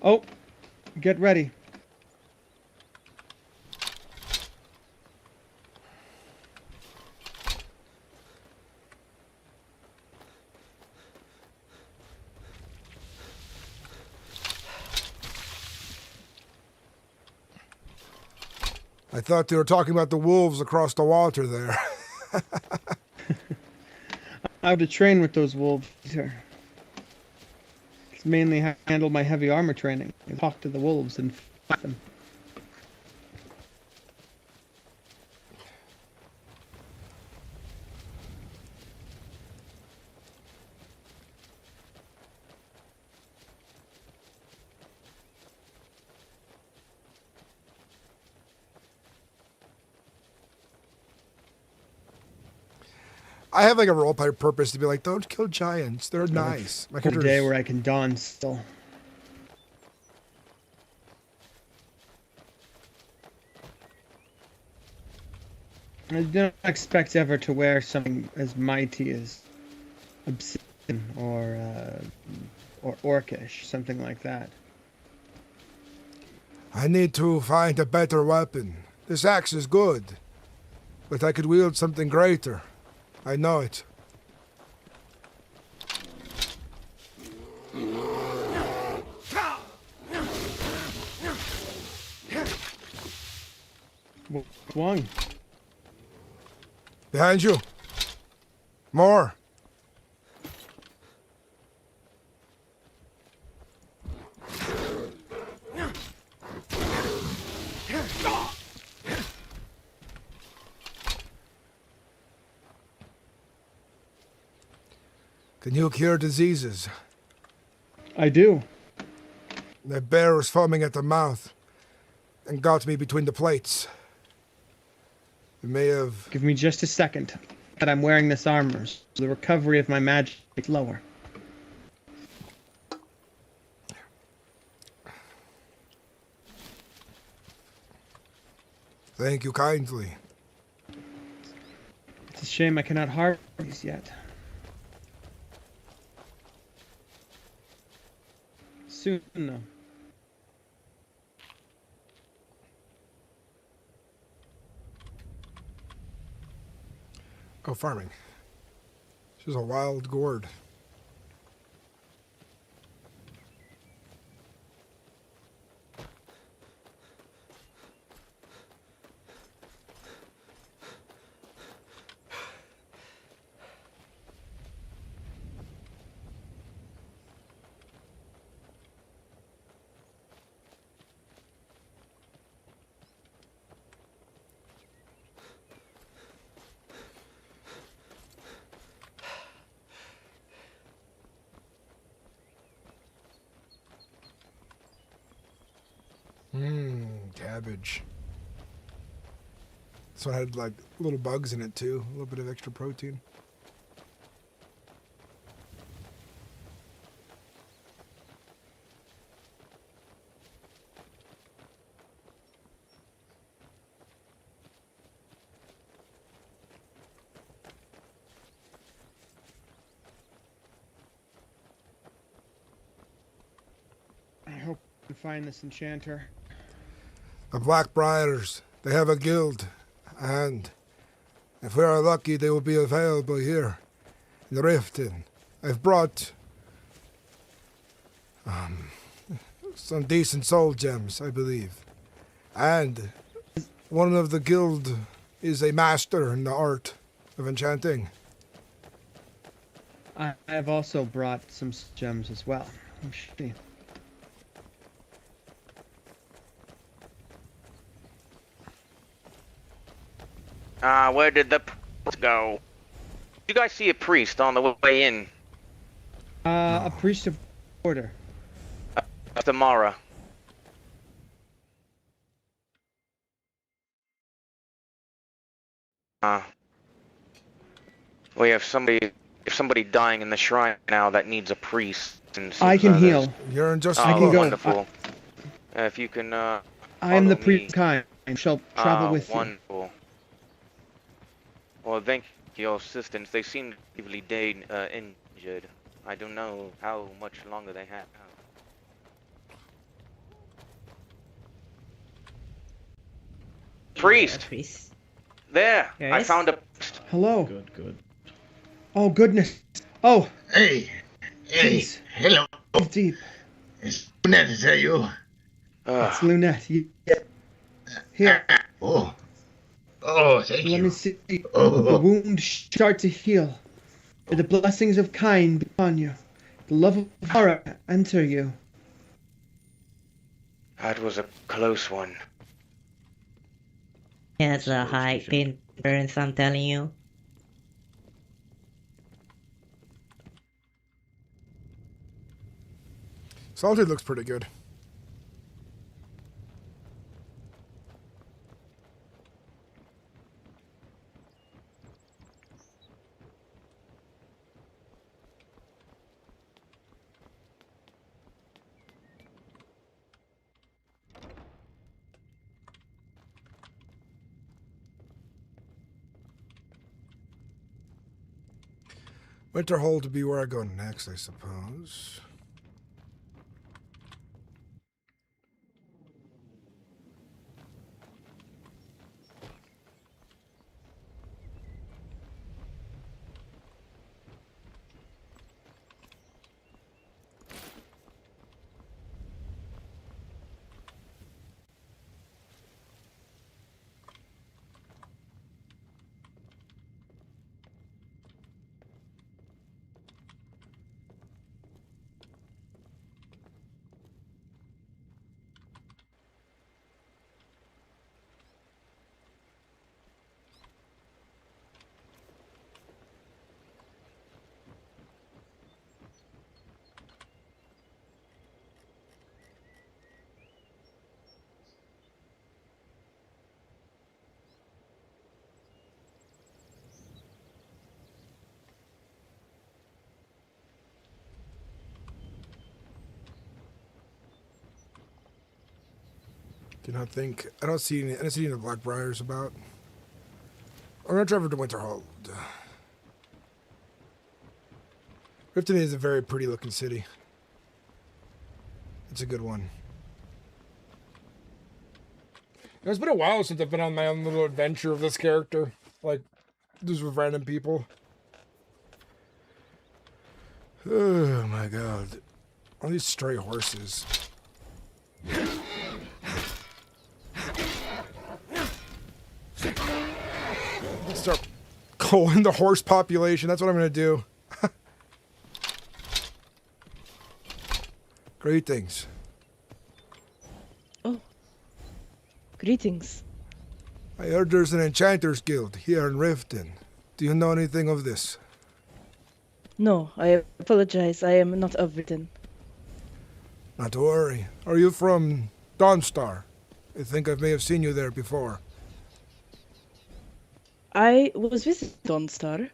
D: Oh, get ready.
A: I thought you were talking about the wolves across the water there.
D: I have to train with those wolves here. It's mainly handle my heavy armor training. And talk to the wolves and fight them.
A: I have like a roleplay purpose to be like, don't kill giants. They're nice. My
D: For a day
A: character's-
D: where I can dawn still. I don't expect ever to wear something as mighty as obsidian or orcish, something like that.
A: I need to find a better weapon. This axe is good, but I could wield something greater. I know it.
D: Which one?
A: Behind you. More. Can you cure diseases?
D: I do.
A: The bear was foaming at the mouth and got me between the plates. It may have...
D: Give me just a second. But I'm wearing this armor, so the recovery of my magic is lower.
A: Thank you kindly.
D: It's a shame I cannot harvest these yet. Soon, though.
A: Oh, farming. She's a wild gourd. Cabbage. This one had like little bugs in it too, a little bit of extra protein.
D: I hope you find this enchanter.
A: The Blackbriars, they have a guild, and if we are lucky, they will be available here in Riften. I've brought some decent soul gems, I believe. And one of the guild is a master in the art of enchanting.
D: I have also brought some gems as well. See.
G: Where did the priest go? Did you guys see a priest on the way in?
D: A priest of order.
G: Tomorrow. We have somebody dying in the shrine now that needs a priest. And
D: I can heal.
A: You're in just
D: I can go.
G: Wonderful. If you can,
D: I am the
G: follow
D: priest
G: me.
D: kind and shall travel with you.
G: Wonderful. Well, thank you for your assistance. They seem to be injured. I don't know how much longer they have. Priest!
F: Priest.
G: There! I
F: Yes?
G: found a...
D: Hello.
C: Good, good.
D: Oh goodness. Oh,
H: Hey,
D: Please.
H: hello.
D: deep.
H: It's Ned, is that you?
D: It's Lunette. Here,
H: Oh, thank
D: let
H: you.
D: me see. The
H: Oh,
D: wound start to heal. May the blessings of kind be upon you. The love of horror enter you.
G: That was a close one.
F: He has a high pain burns, I'm telling you.
A: Salted looks pretty good. Winterhold to be where I go next, I suppose. Do not think. I don't see any of the Blackbriars about. I'm gonna drive over to Winterhold. Riften is a very pretty looking city. It's a good one. It's been a while since I've been on my own little adventure of this character. Like, just with random people. Oh my god. All these stray horses. Start culling the horse population. That's what I'm going to do. Greetings.
I: Greetings.
A: I heard there's an enchanters guild here in Riften. Do you know anything of this?
I: No, I apologize. I am not of Britain.
A: Not to worry. Are you from Dawnstar? I think I may have seen you there before.
I: I was visiting Dawnstar,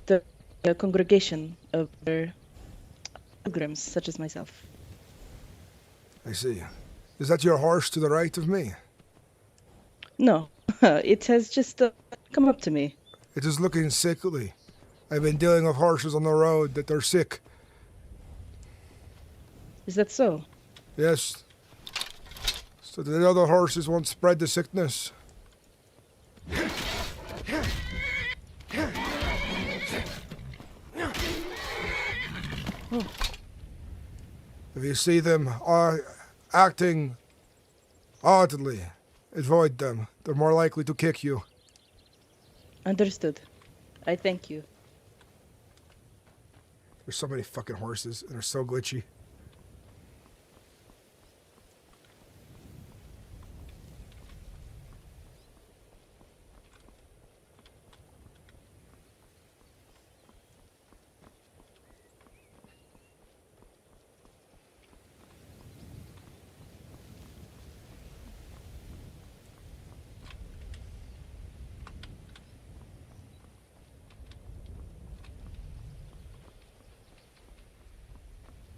I: the congregation of pilgrims such as myself.
A: I see. Is that your horse to the right of me?
I: No, it has just come up to me.
A: It is looking sickly. I've been dealing with horses on the road that are sick.
I: Is that so?
A: Yes. So the other horses won't spread the sickness.
I: Oh.
A: If you see them acting oddly, avoid them. They're more likely to kick you.
I: Understood. I thank you.
A: There's so many fucking horses, and they're so glitchy.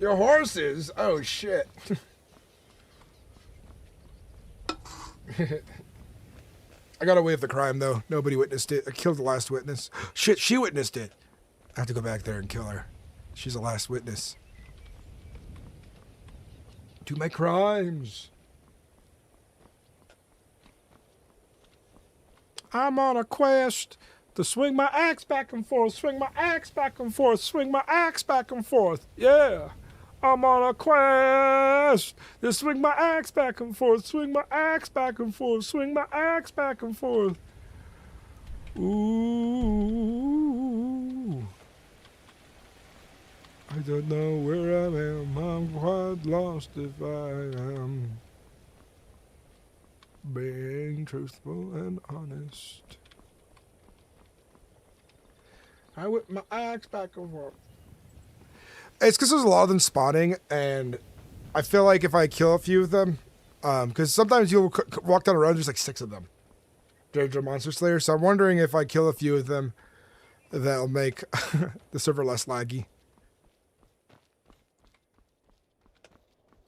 A: Your horses? Oh, shit. I got away with the crime, though. Nobody witnessed it. I killed the last witness. Shit, she witnessed it. I have to go back there and kill her. She's the last witness. To my crimes. I'm on a quest to swing my axe back and forth, swing my axe back and forth, swing my axe back and forth. Yeah. I'm on a quest to swing my axe back and forth, swing my axe back and forth, swing my axe back and forth. Ooh. I don't know where I am. I'm quite lost if I am being truthful and honest. I whip my axe back and forth. It's because there's a lot of them spawning, and I feel like if I kill a few of them, because sometimes you'll walk down a road, there's like 6 of them. They're monster slayers, so I'm wondering if I kill a few of them, that'll make the server less laggy.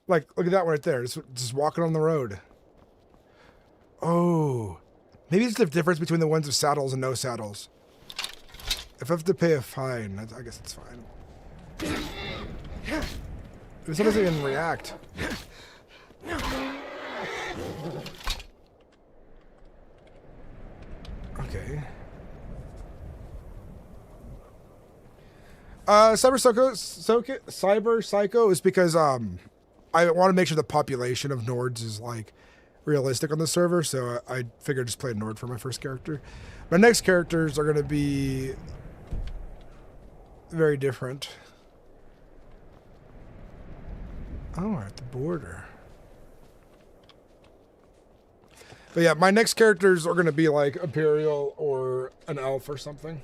A: Like, look at that one right there, just walking on the road. Oh, maybe it's the difference between the ones with saddles and no saddles. If I have to pay a fine, I guess it's fine. This doesn't even react. Okay. Cyber Psycho is because I want to make sure the population of Nords is like realistic on the server, so I figured just play a Nord for my first character. My next characters are going to be very different. Oh, we're at the border. But yeah, my next characters are going to be like Imperial or an elf or something.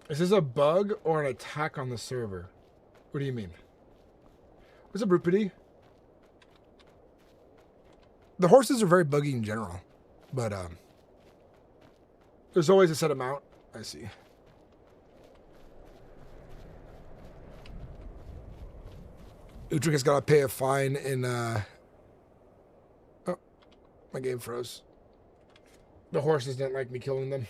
A: Is this a bug or an attack on the server? What do you mean? What's up, Rupity? The horses are very buggy in general, but there's always a set amount. I see. Utrick has got to pay a fine in, oh, my game froze. The horses didn't like me killing them.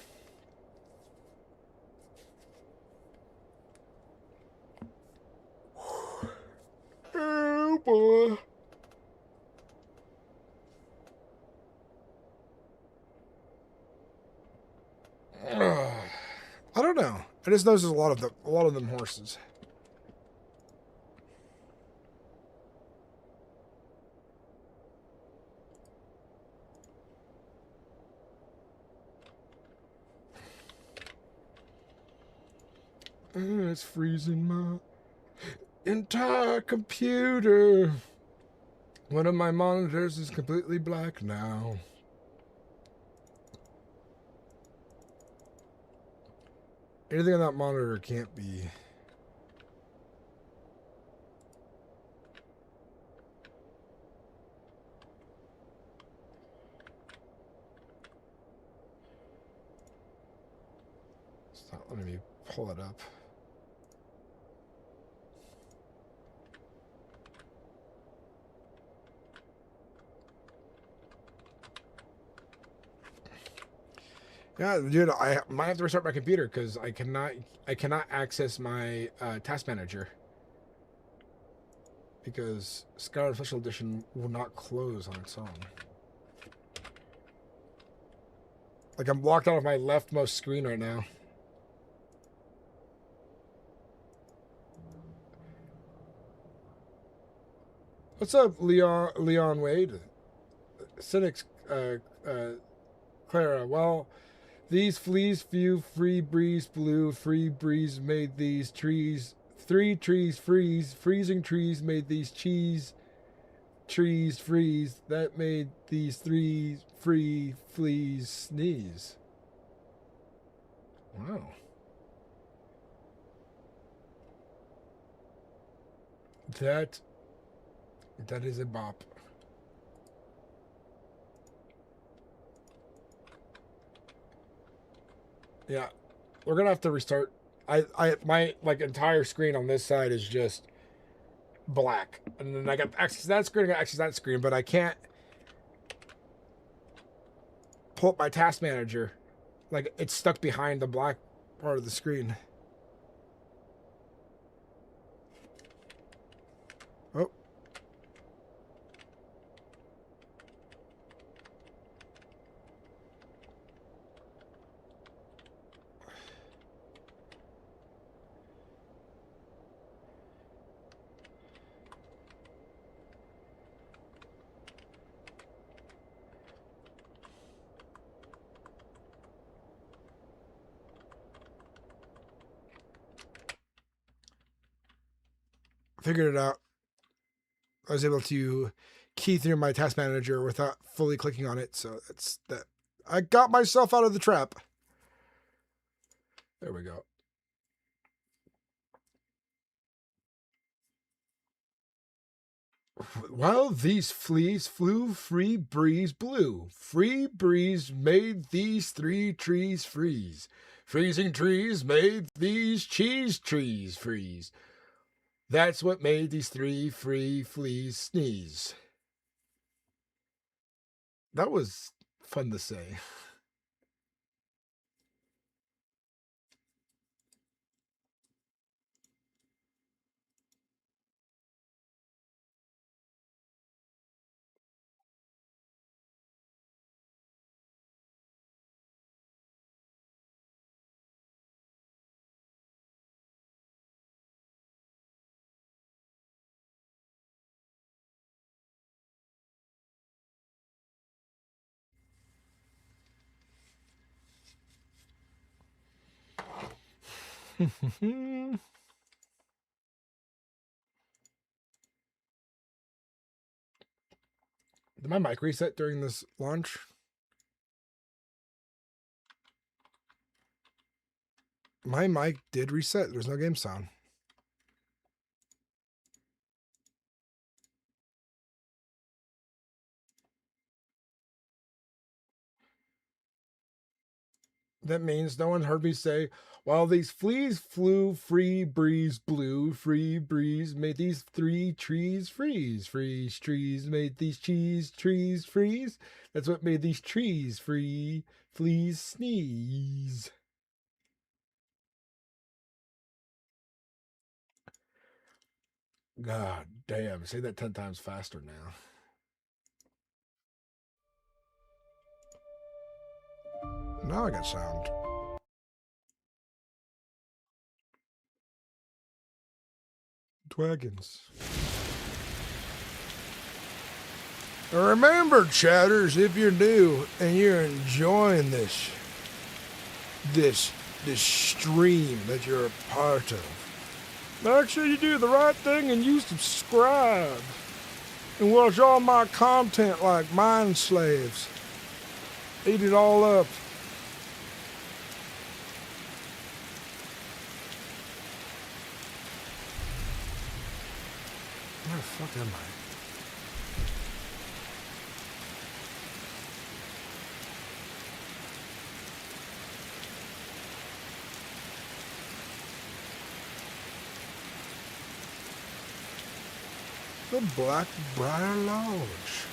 A: Oh, boy. I don't know. I just know there's a lot of them horses. It's freezing my entire computer. One of my monitors is completely black now. Anything on that monitor can't be It's not letting me pull it up. Yeah, dude, I might have to restart my computer because I cannot access my task manager because Skyrim Special Edition will not close on its own. Like, I'm locked out of my leftmost screen right now. What's up, Leon Wade? Sinnix, Clara. Well, these fleas few, free breeze blew, free breeze made these trees, 3 trees freeze, freezing trees made these trees freeze, that made these 3 free fleas sneeze. Wow. That is a bop. Yeah, we're gonna have to restart. My like entire screen on this side is just black, and then I got access to that screen. I got access to that screen, but I can't pull up my task manager. Like, it's stuck behind the black part of the screen. Oh. Figured it out. I was able to key through my task manager without fully clicking on it, so that's that. I got myself out of the trap. There we go. Well, these fleas flew, free breeze blew. Free breeze made these 3 trees freeze. Freezing trees made these cheese trees freeze. That's what made these 3 free fleas sneeze. That was fun to say. Did my mic reset during this launch? My mic did reset. There's no game sound. That means no one heard me say, while these fleas flew, free breeze blew, free breeze made these 3 trees freeze. Freeze trees made these cheese trees freeze. That's what made these trees free fleas sneeze. God damn, say that 10 times faster now. Now I got sound. Dragons. Remember, chatters, if you're new and you're enjoying this stream that you're a part of, make sure you do the right thing and you subscribe and watch all my content like Mind Slaves. Eat it all up. Where the fuck am I? The Black Briar Lodge.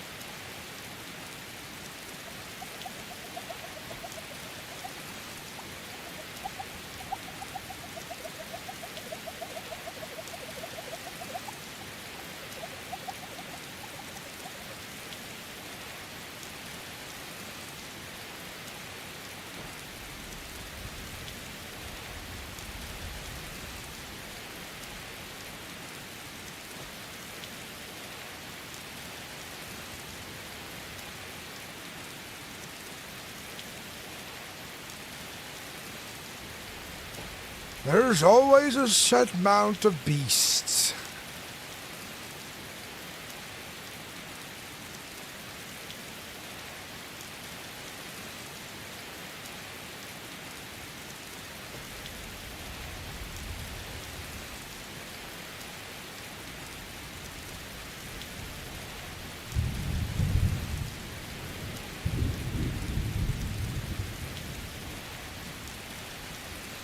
A: There's always a set amount of beasts.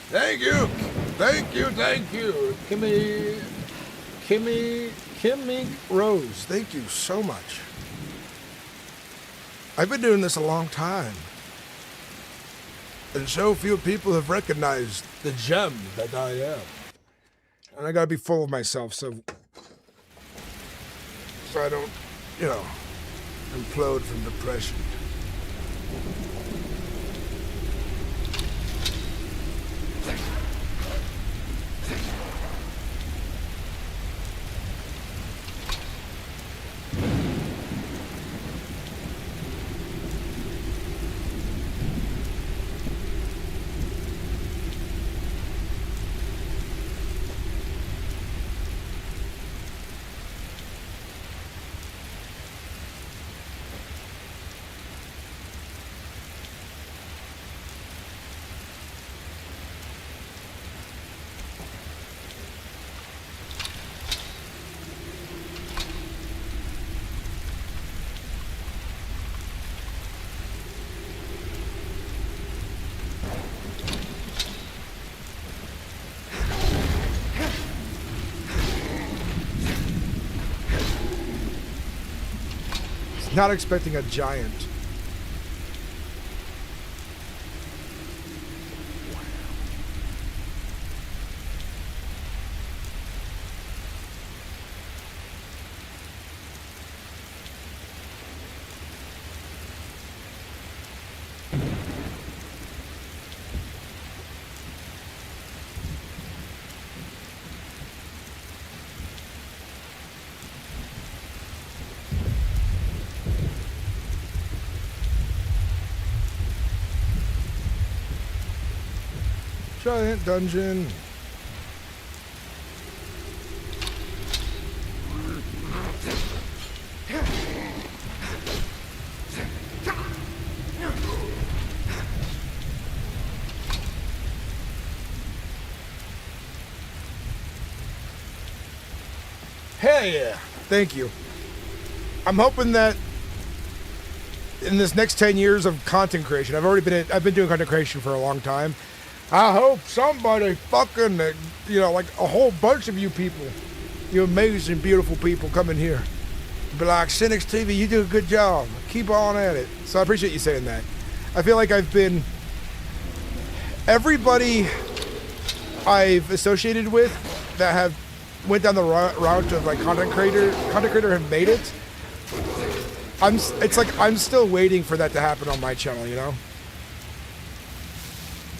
A: Thank you. Thank you. Kimmy Rose, thank you so much. I've been doing this a long time. And so few people have recognized the gem that I am. And I gotta be full of myself so I don't, implode from depression. Not expecting a giant. Giant dungeon. Hell yeah. Thank you. I'm hoping that in this next 10 years of content creation, I've been doing content creation for a long time. I hope somebody fucking, like a whole bunch of you people, you amazing, beautiful people come in here. Be like, Sinnix TV, you do a good job. Keep on at it. So I appreciate you saying that. I feel like everybody I've associated with that have went down the route of like content creator have made it. It's like I'm still waiting for that to happen on my channel,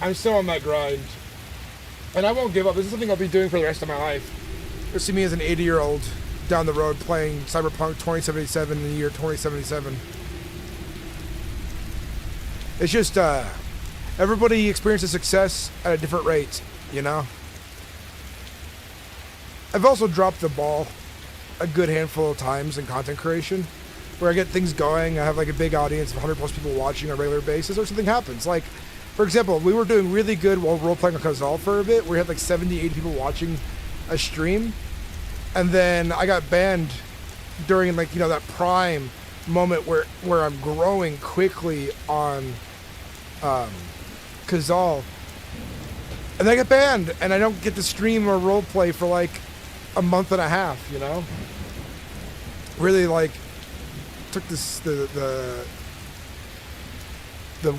A: I'm still on that grind. And I won't give up. This is something I'll be doing for the rest of my life. You'll see me as an 80-year-old down the road playing Cyberpunk 2077 in the year 2077. It's just, everybody experiences success at a different rate, I've also dropped the ball a good handful of times in content creation, where I get things going, I have like a big audience of 100 plus people watching on a regular basis, or something happens. Like, for example, we were doing really good while role-playing on Kazal for a bit. We had like 70, 80 people watching a stream. And then I got banned during like, that prime moment where I'm growing quickly on Kazal. And I get banned and I don't get to stream or roleplay for like a month and a half, really like took the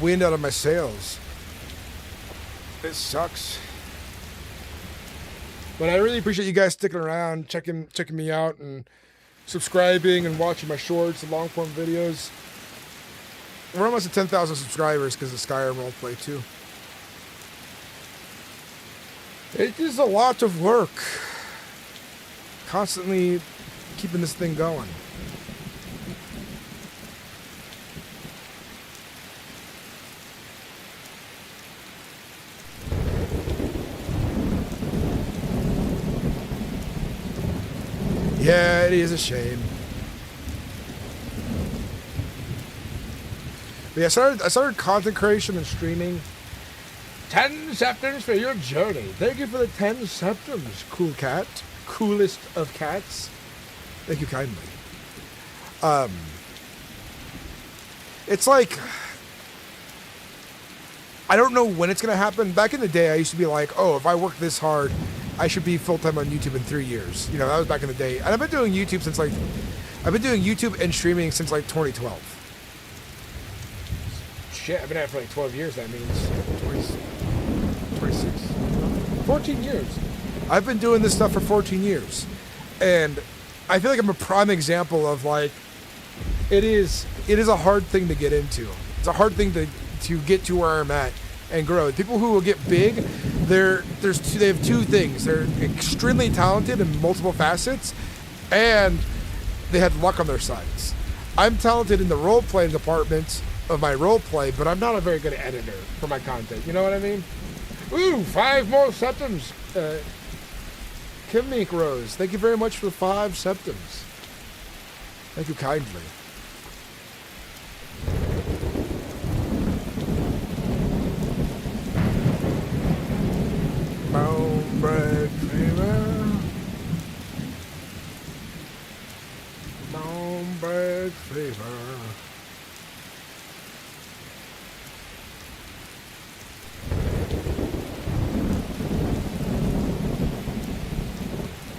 A: wind out of my sails. It sucks. But I really appreciate you guys sticking around, checking me out, and subscribing and watching my shorts and long form videos. We're almost at 10,000 subscribers because of Skyrim Roleplay too. It is a lot of work. Constantly keeping this thing going. Yeah, it is a shame. But yeah, I started content creation and streaming. 10 septims for your journey. Thank you for the 10 septims, cool cat. Coolest of cats. Thank you kindly. It's like, I don't know when it's gonna happen. Back in the day, I used to be like, oh, if I work this hard, I should be full-time on YouTube in 3 years. You know, that was back in the day. And I've been doing YouTube since like, I've been doing YouTube and streaming since like 2012. Shit, I've been at it for like 12 years. That means 26, 14 years. I've been doing this stuff for 14 years. And I feel like I'm a prime example of like, it is a hard thing to get into. It's a hard thing to get to where I'm at and grow. People who will get big, they have two things. They're extremely talented in multiple facets, and they had luck on their sides. I'm talented in the role-playing department of my role-play, but I'm not a very good editor for my content. You know what I mean? Ooh, 5 more septims. Kim Mink Rose, thank you very much for the 5 septims. Thank you kindly. Bone bread fever. Bone bread fever.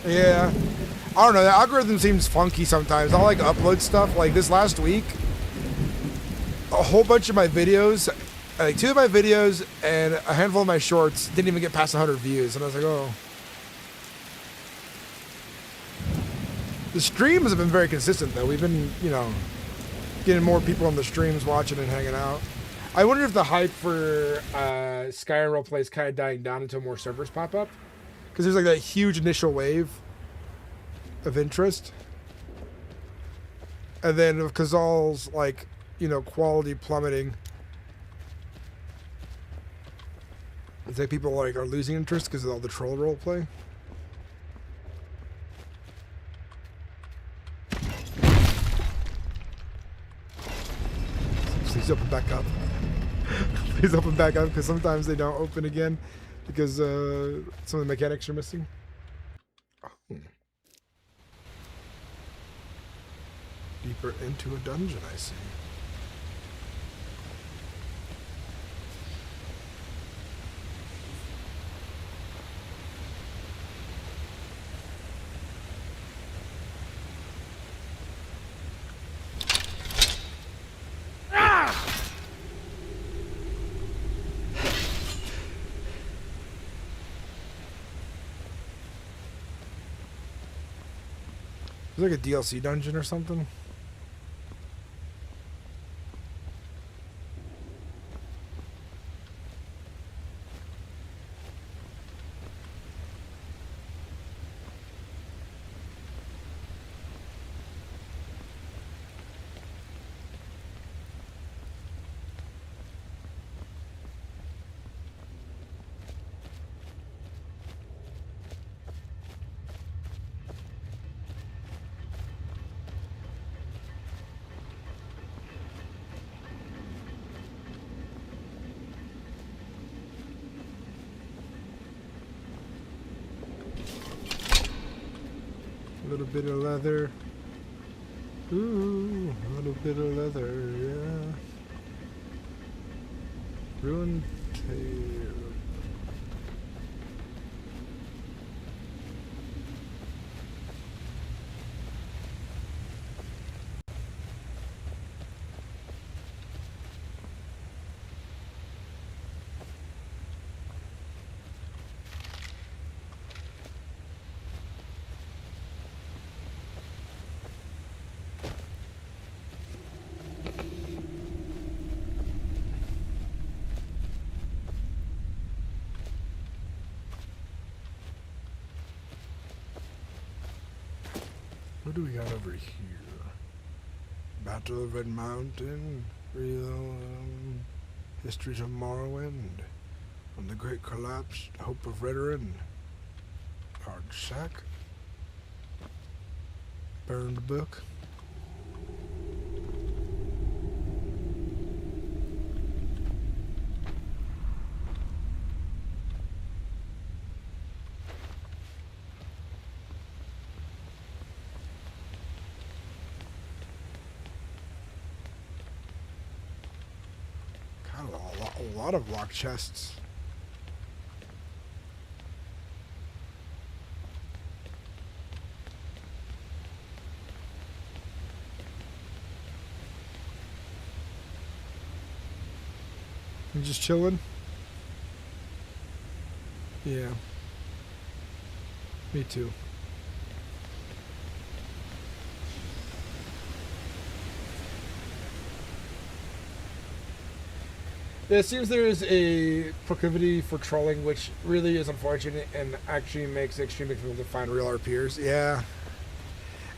A: Yeah, I don't know, the algorithm seems funky sometimes. I'll like upload stuff, like this last week, a whole bunch of my videos, like 2 of my videos and a handful of my shorts didn't even get past 100 views, and I was like, oh. The streams have been very consistent though. We've been, you know, getting more people on the streams watching and hanging out. I wonder if the hype for Skyrim Roleplay is kind of dying down until more servers pop up. Because there's like that huge initial wave of interest. And then of Kazal's, like, you know, quality plummeting. It's like people like are losing interest because of all the troll roleplay. Please open back up. Please open back up, because sometimes they don't open again. Because some of the mechanics are missing. Oh. Deeper into a dungeon, I see. Is it like a DLC dungeon or something? A little bit of leather. Ooh, a little bit of leather, yeah. Ruined tail. What do we got over here? Battle of Red Mountain, real histories of Morrowind, on the Great Collapse, Hope of Veteran, Hard Sack, Burned Book. A lot of locked chests. You just chilling? Yeah. Me too. Yeah, it seems there is a proclivity for trolling, which really is unfortunate and actually makes it extremely difficult to find real RPers. Yeah.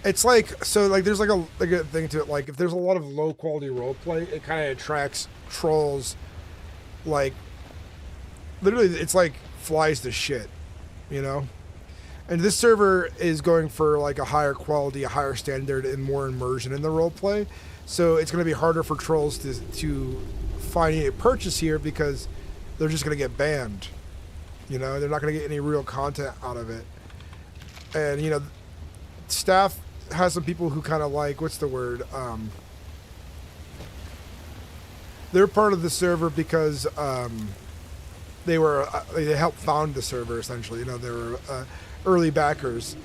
A: It's like, so like there's like a thing to it, like if there's a lot of low quality roleplay, it kind of attracts trolls, like, literally it's like flies to shit, you know? And this server is going for like a higher quality, a higher standard, and more immersion in the roleplay. So it's going to be harder for trolls to find a purchase here because they're just going to get banned. You know, they're not going to get any real content out of it. And, you know, staff has some people who kind of like, what's the word? They're part of the server because they helped found the server, essentially. You know, they were early backers.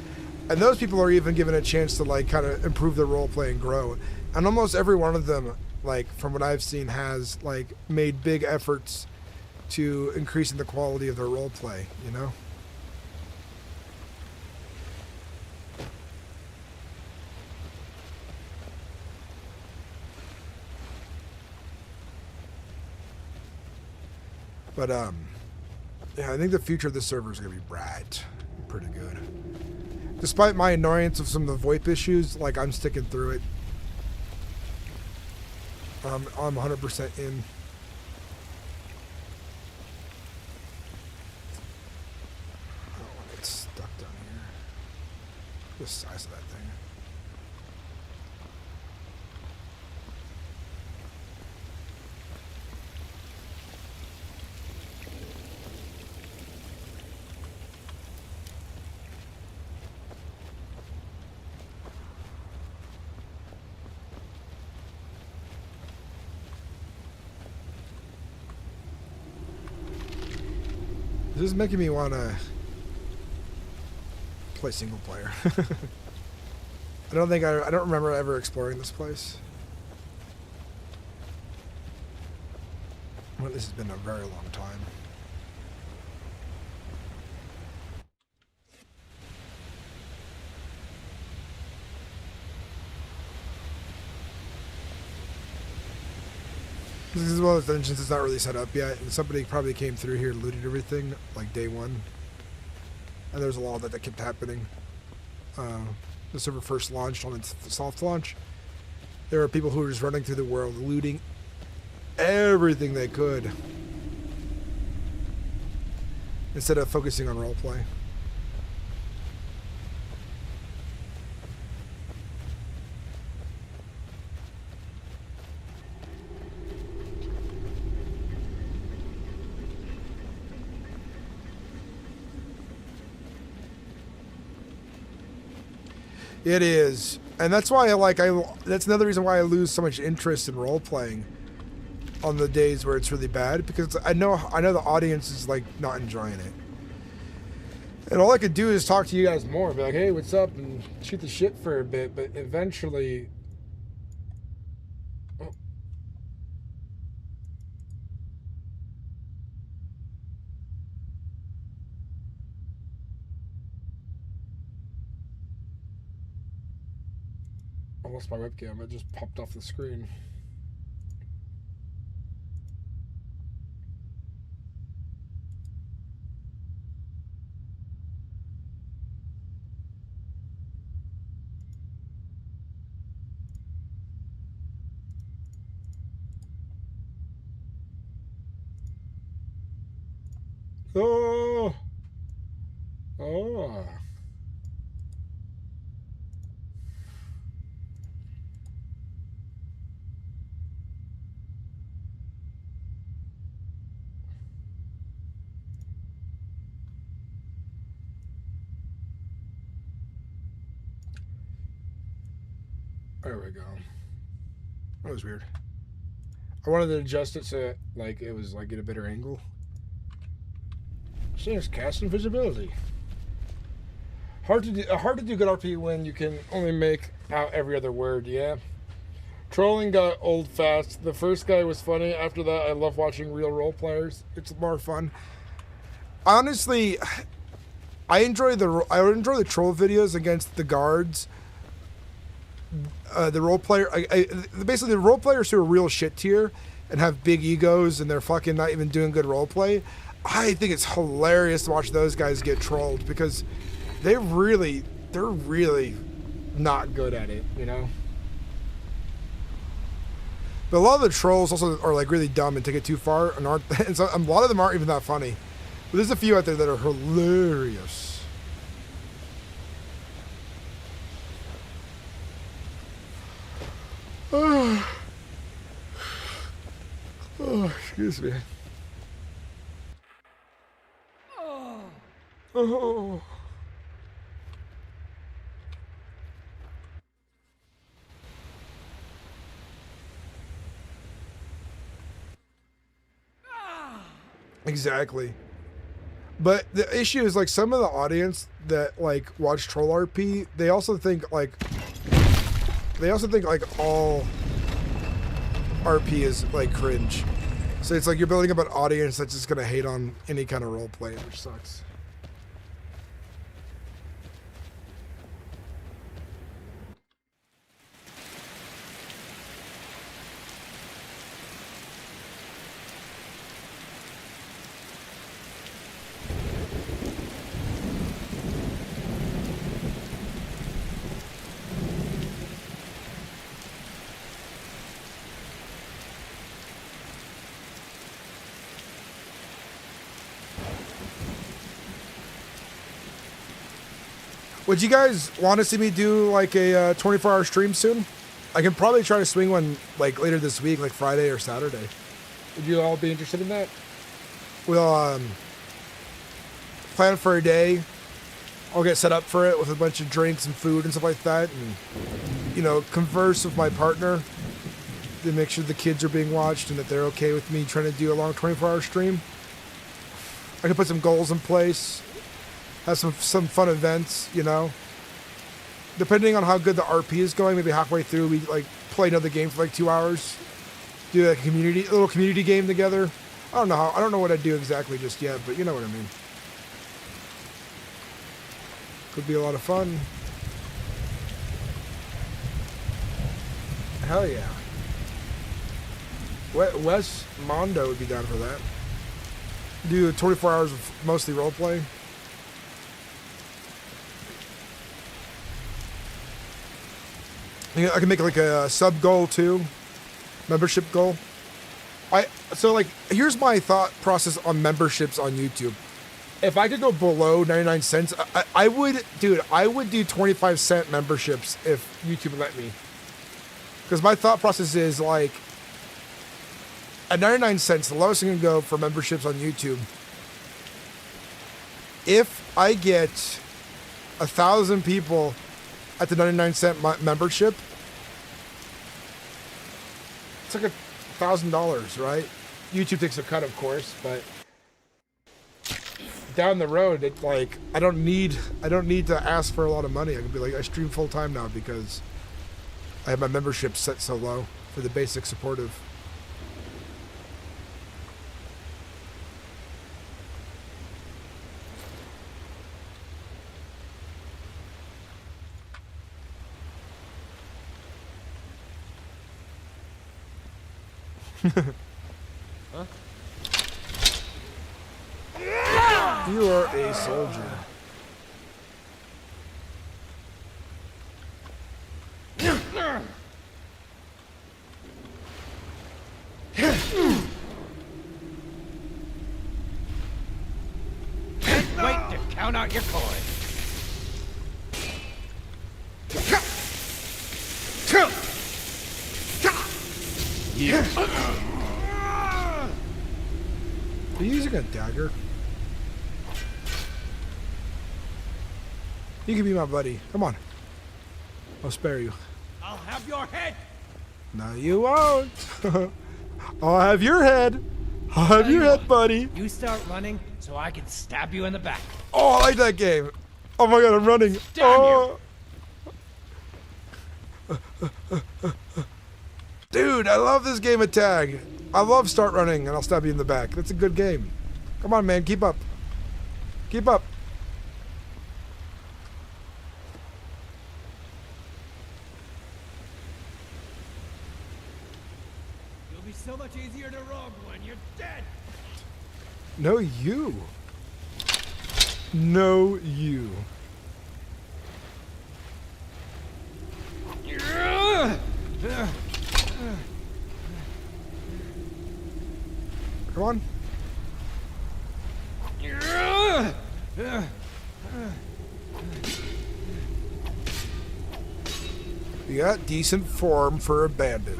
A: And those people are even given a chance to like kind of improve their roleplay and grow. And almost every one of them, like from what I've seen, has like made big efforts to increasing the quality of their roleplay, you know? But yeah, I think the future of the server is gonna be bright, pretty good. Despite my annoyance of some of the VoIP issues, like I'm sticking through it. I'm 100% in. I don't want to get stuck down here. The size of that thing. This is making me want to play single player. I don't remember ever exploring this place. Well, this has been a very long time. This is one of the dungeons that's not really set up yet, and somebody probably came through here and looted everything, like day one. And there's a lot of that kept happening. The server first launched on its soft launch. There were people who were just running through the world, looting everything they could, instead of focusing on roleplay. It is, and that's why that's another reason why I lose so much interest in role playing on the days where it's really bad, because I know the audience is like not enjoying it, and all I could do is talk to you guys more, be like, hey, what's up, and shoot the shit for a bit, but eventually. I lost my webcam. It just popped off the screen. Oh. Oh. There we go. That was weird. I wanted to adjust it so like it was like at a better angle. Sinnix cast invisibility. Hard to do good RP when you can only make out every other word. Yeah. Trolling got old fast. The first guy was funny. After that, I love watching real role players. It's more fun. Honestly, I enjoy the troll videos against the guards. The role player, basically the role players who are real shit tier and have big egos and they're fucking not even doing good role play. I think it's hilarious to watch those guys get trolled because they're really not good at it, you know. But a lot of the trolls also are like really dumb and take it too far and aren't. And so a lot of them aren't even that funny. But there's a few out there that are hilarious. Oh, excuse me. Oh. Exactly. But the issue is like some of the audience that like watch Troll RP, they also think like all RP is like cringe. So it's like you're building up an audience that's just gonna hate on any kind of role play, which sucks. Would you guys want to see me do like a 24-hour stream soon? I can probably try to swing one like later this week, like Friday or Saturday. Would you all be interested in that? We'll plan for a day. I'll get set up for it with a bunch of drinks and food and stuff like that, and you know, converse with my partner to make sure the kids are being watched and that they're okay with me trying to do a long 24-hour stream. I can put some goals in place. Have some fun events, you know. Depending on how good the RP is going, maybe halfway through we like play another game for like 2 hours. Do like a little community game together. I don't know what I'd do exactly just yet, but you know what I mean. Could be a lot of fun. Hell yeah. Wes Mondo would be down for that. Do 24 hours of mostly roleplay. I can make like a sub goal too, membership goal. So like here's my thought process on memberships on YouTube. If I could go below 99 cents, I would do 25-cent memberships if YouTube let me. Because my thought process is like at 99 cents, the lowest I can go for memberships on YouTube. If I get 1,000 people at the 99-cent membership, it's like $1,000, right? YouTube takes a cut, of course, but down the road, it like I don't need to ask for a lot of money. I can be like, I stream full time now because I have my membership set so low for the basic supportive.
B: Huh?
A: You are a soldier.
C: out your coin.
A: Are you using a dagger? You can be my buddy. Come on. I'll spare you.
C: I'll have your head.
A: No, you won't. I'll have your head. I'll have your head, buddy.
C: You start running so I can stab you in the back.
A: Oh, I like that game. Oh my god, I'm running.
C: Damn
A: oh. Dude, I love this game of tag. I love start running and I'll stab you in the back. That's a good game. Come on, man. Keep up. Keep up.
C: You'll be so much easier to rob when you're dead.
A: No, you. No, you. Come on. You got decent form for a bandit.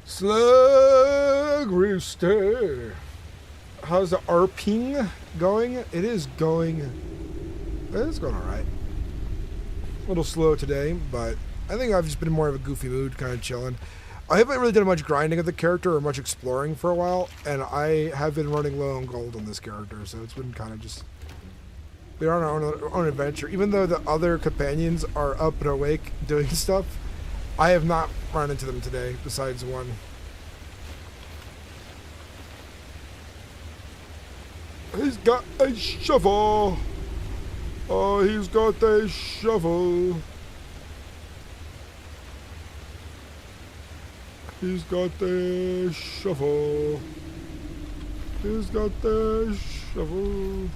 A: Slug Rooster. How's the RPing going? It is going alright. A little slow today, but I think I've just been in more of a goofy mood, kind of chilling. I haven't really done much grinding of the character or much exploring for a while, and I have been running low on gold on this character, so it's been kind of just... We're on our own adventure. Even though the other companions are up and awake doing stuff, I have not run into them today, besides one. He's got a shovel. Oh, he's got a shovel. He's got the shovel. He's got the shovel.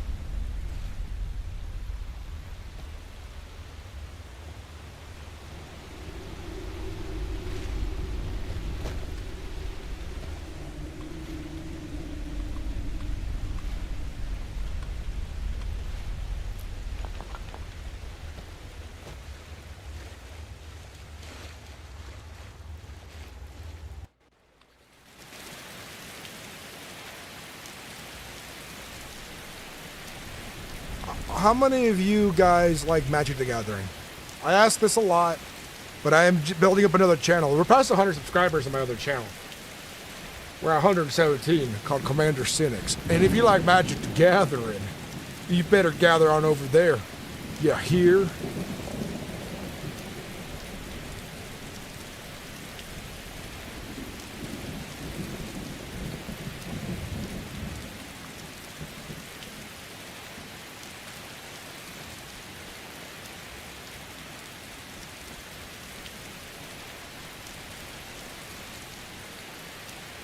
A: How many of you guys like Magic the Gathering? I ask this a lot, but I am building up another channel. We're past 100 subscribers on my other channel. We're at 117, called Commander Sinnix. And if you like Magic the Gathering, you better gather on over there. You hear?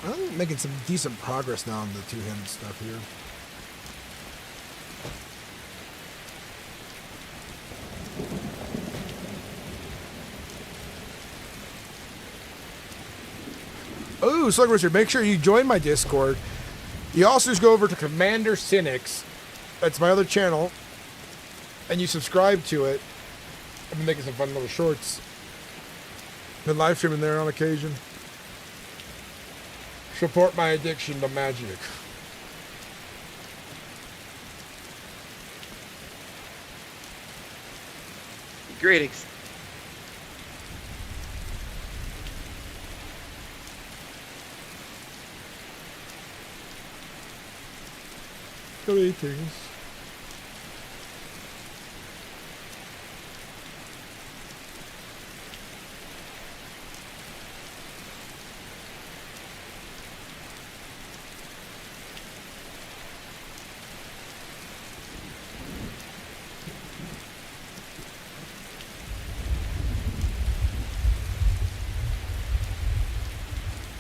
A: I'm making some decent progress now on the two-handed stuff here. Oh, Slug Richard, make sure you join my Discord. You also just go over to Commander Sinnix. That's my other channel. And you subscribe to it. I've been making some fun little shorts. Been live streaming there on occasion. Support my addiction to magic.
J: Greetings.
A: Greetings.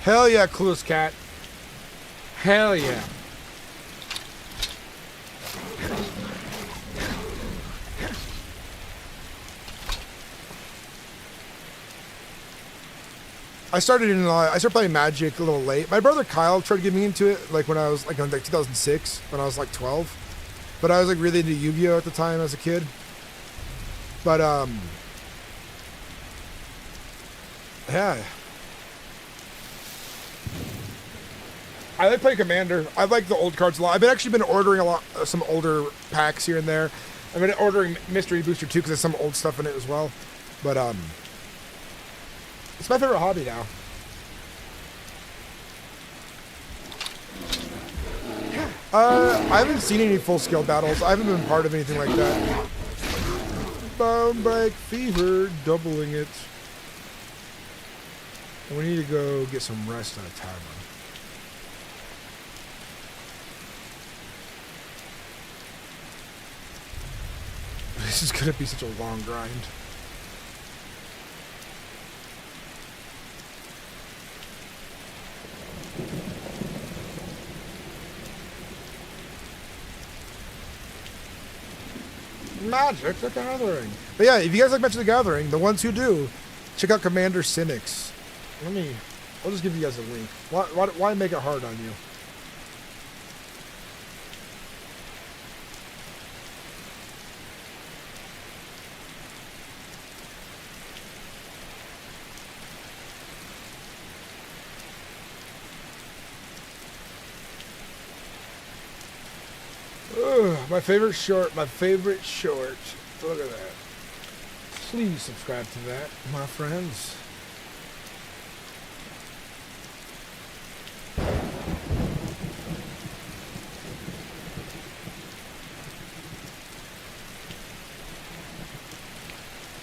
A: Hell yeah, clueless cat. Hell yeah. I started playing Magic a little late. My brother Kyle tried to get me into it, like when I was like in like 2006, when I was like 12. But I was like really into Yu-Gi-Oh at the time as a kid. But yeah. I like playing Commander. I like the old cards a lot. I've actually been ordering a lot, some older packs here and there. I've been ordering Mystery Booster too because there's some old stuff in it as well. But it's my favorite hobby now. I haven't seen any full-scale battles. I haven't been part of anything like that. Bone Break Fever, doubling it. And we need to go get some rest at a tavern. This is gonna be such a long grind. Magic the Gathering. But yeah, if you guys like Magic the Gathering, the ones who do, check out Commander Sinnix. I'll just give you guys a link. Why make it hard on you? My favorite short. Look at that. Please subscribe to that, my friends.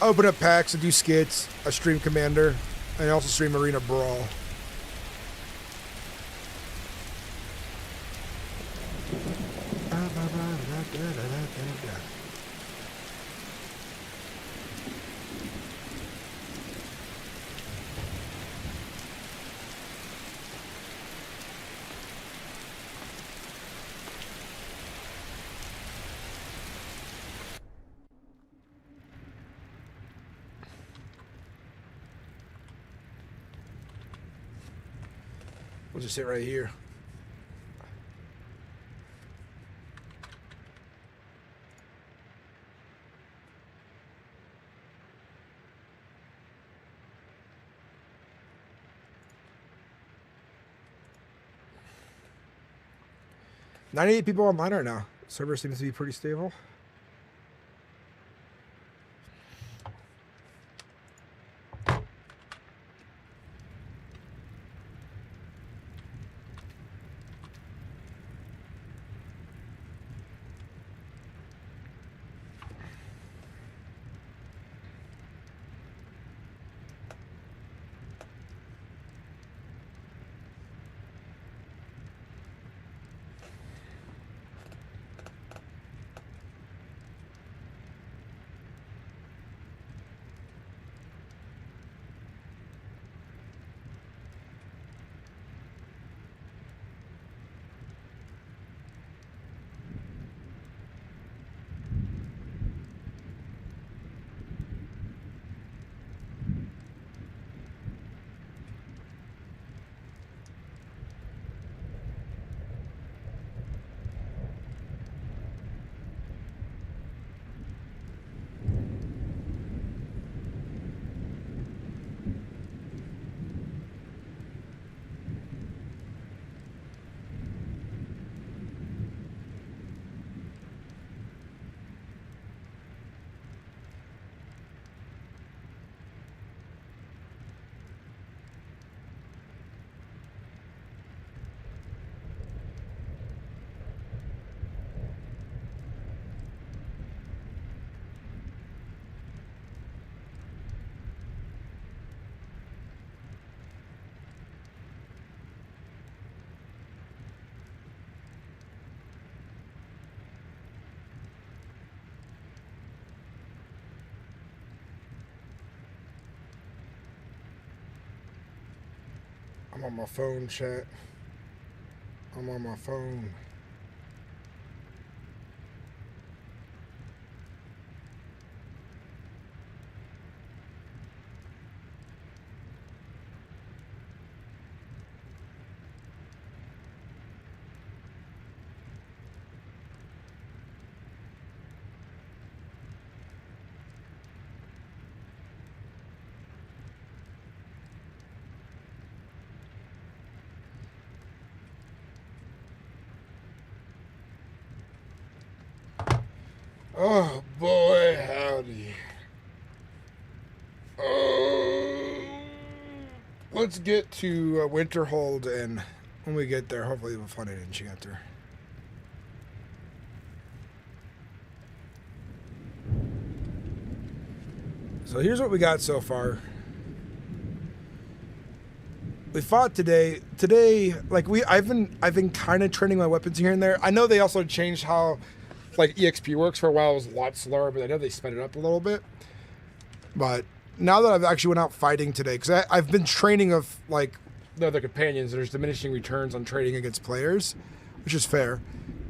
A: I open up packs, I do skits, I stream Commander, and I also stream Arena Brawl. We'll just sit right here. $98 people online right now. Server seems to be pretty stable. I'm on my phone, chat. I'm on my phone. Oh boy, howdy. Oh, let's get to Winterhold, and when we get there, hopefully we'll find an enchanter. So here's what we got so far. We fought today. Like I've been kind of training my weapons here and there. I know they also changed how like EXP works. For a while it was a lot slower, but I know they sped it up a little bit. But now that I've actually went out fighting today, because I've been training of like the other companions, there's diminishing returns on trading against players, which is fair.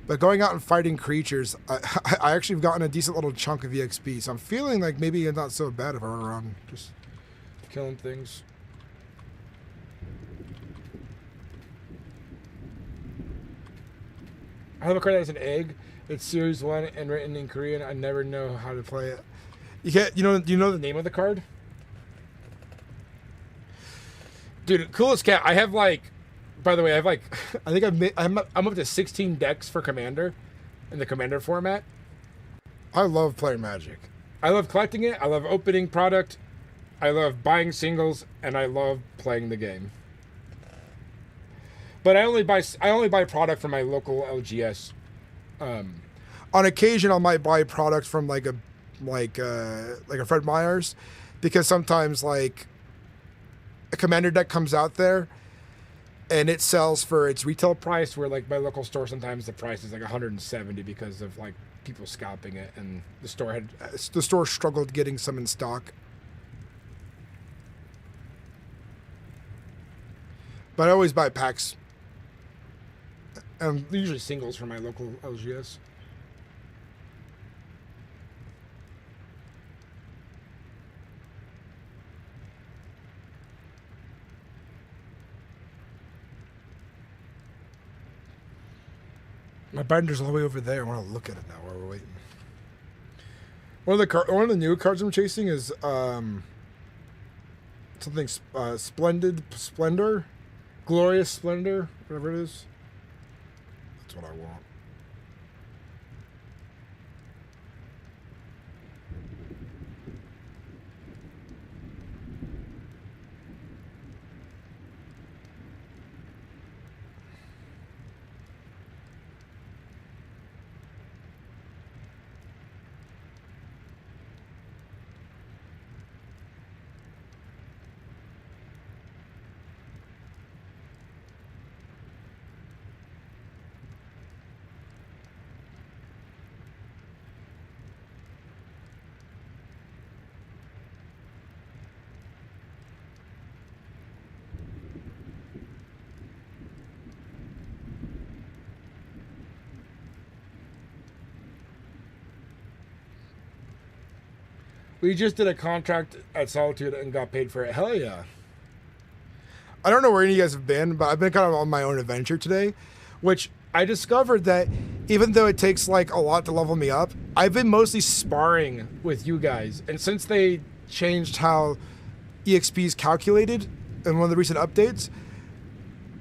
A: But going out and fighting creatures, I actually have gotten a decent little chunk of EXP, so I'm feeling like maybe it's not so bad if I run around just killing things. I have a card that has an egg. It's Series 1 and written in Korean. I never know how to play it. You can't, do you know the name of the card? Dude, coolest cat. I have like, by the way, I have like, I think I'm up to 16 decks for Commander in the Commander format. I love playing Magic. I love collecting it. I love opening product. I love buying singles, and I love playing the game. But I only buy product from my local LGS. On occasion, I might buy product from like a Fred Meyer's, because sometimes like a Commander deck comes out there and it sells for its retail price, where like my local store sometimes the price is like 170 because of like people scalping it, and the store struggled getting some in stock. But I always buy packs. Usually singles for my local LGS. My binder's all the way over there. I want to look at it now while we're waiting. One of the new cards I'm chasing is something Splendor, Glorious Splendor, whatever it is. That's what I want. We just did a contract at Solitude and got paid for it. Hell yeah. I don't know where any of you guys have been, but I've been kind of on my own adventure today, which I discovered that even though it takes like a lot to level me up, I've been mostly sparring with you guys. And since they changed how EXP is calculated in one of the recent updates,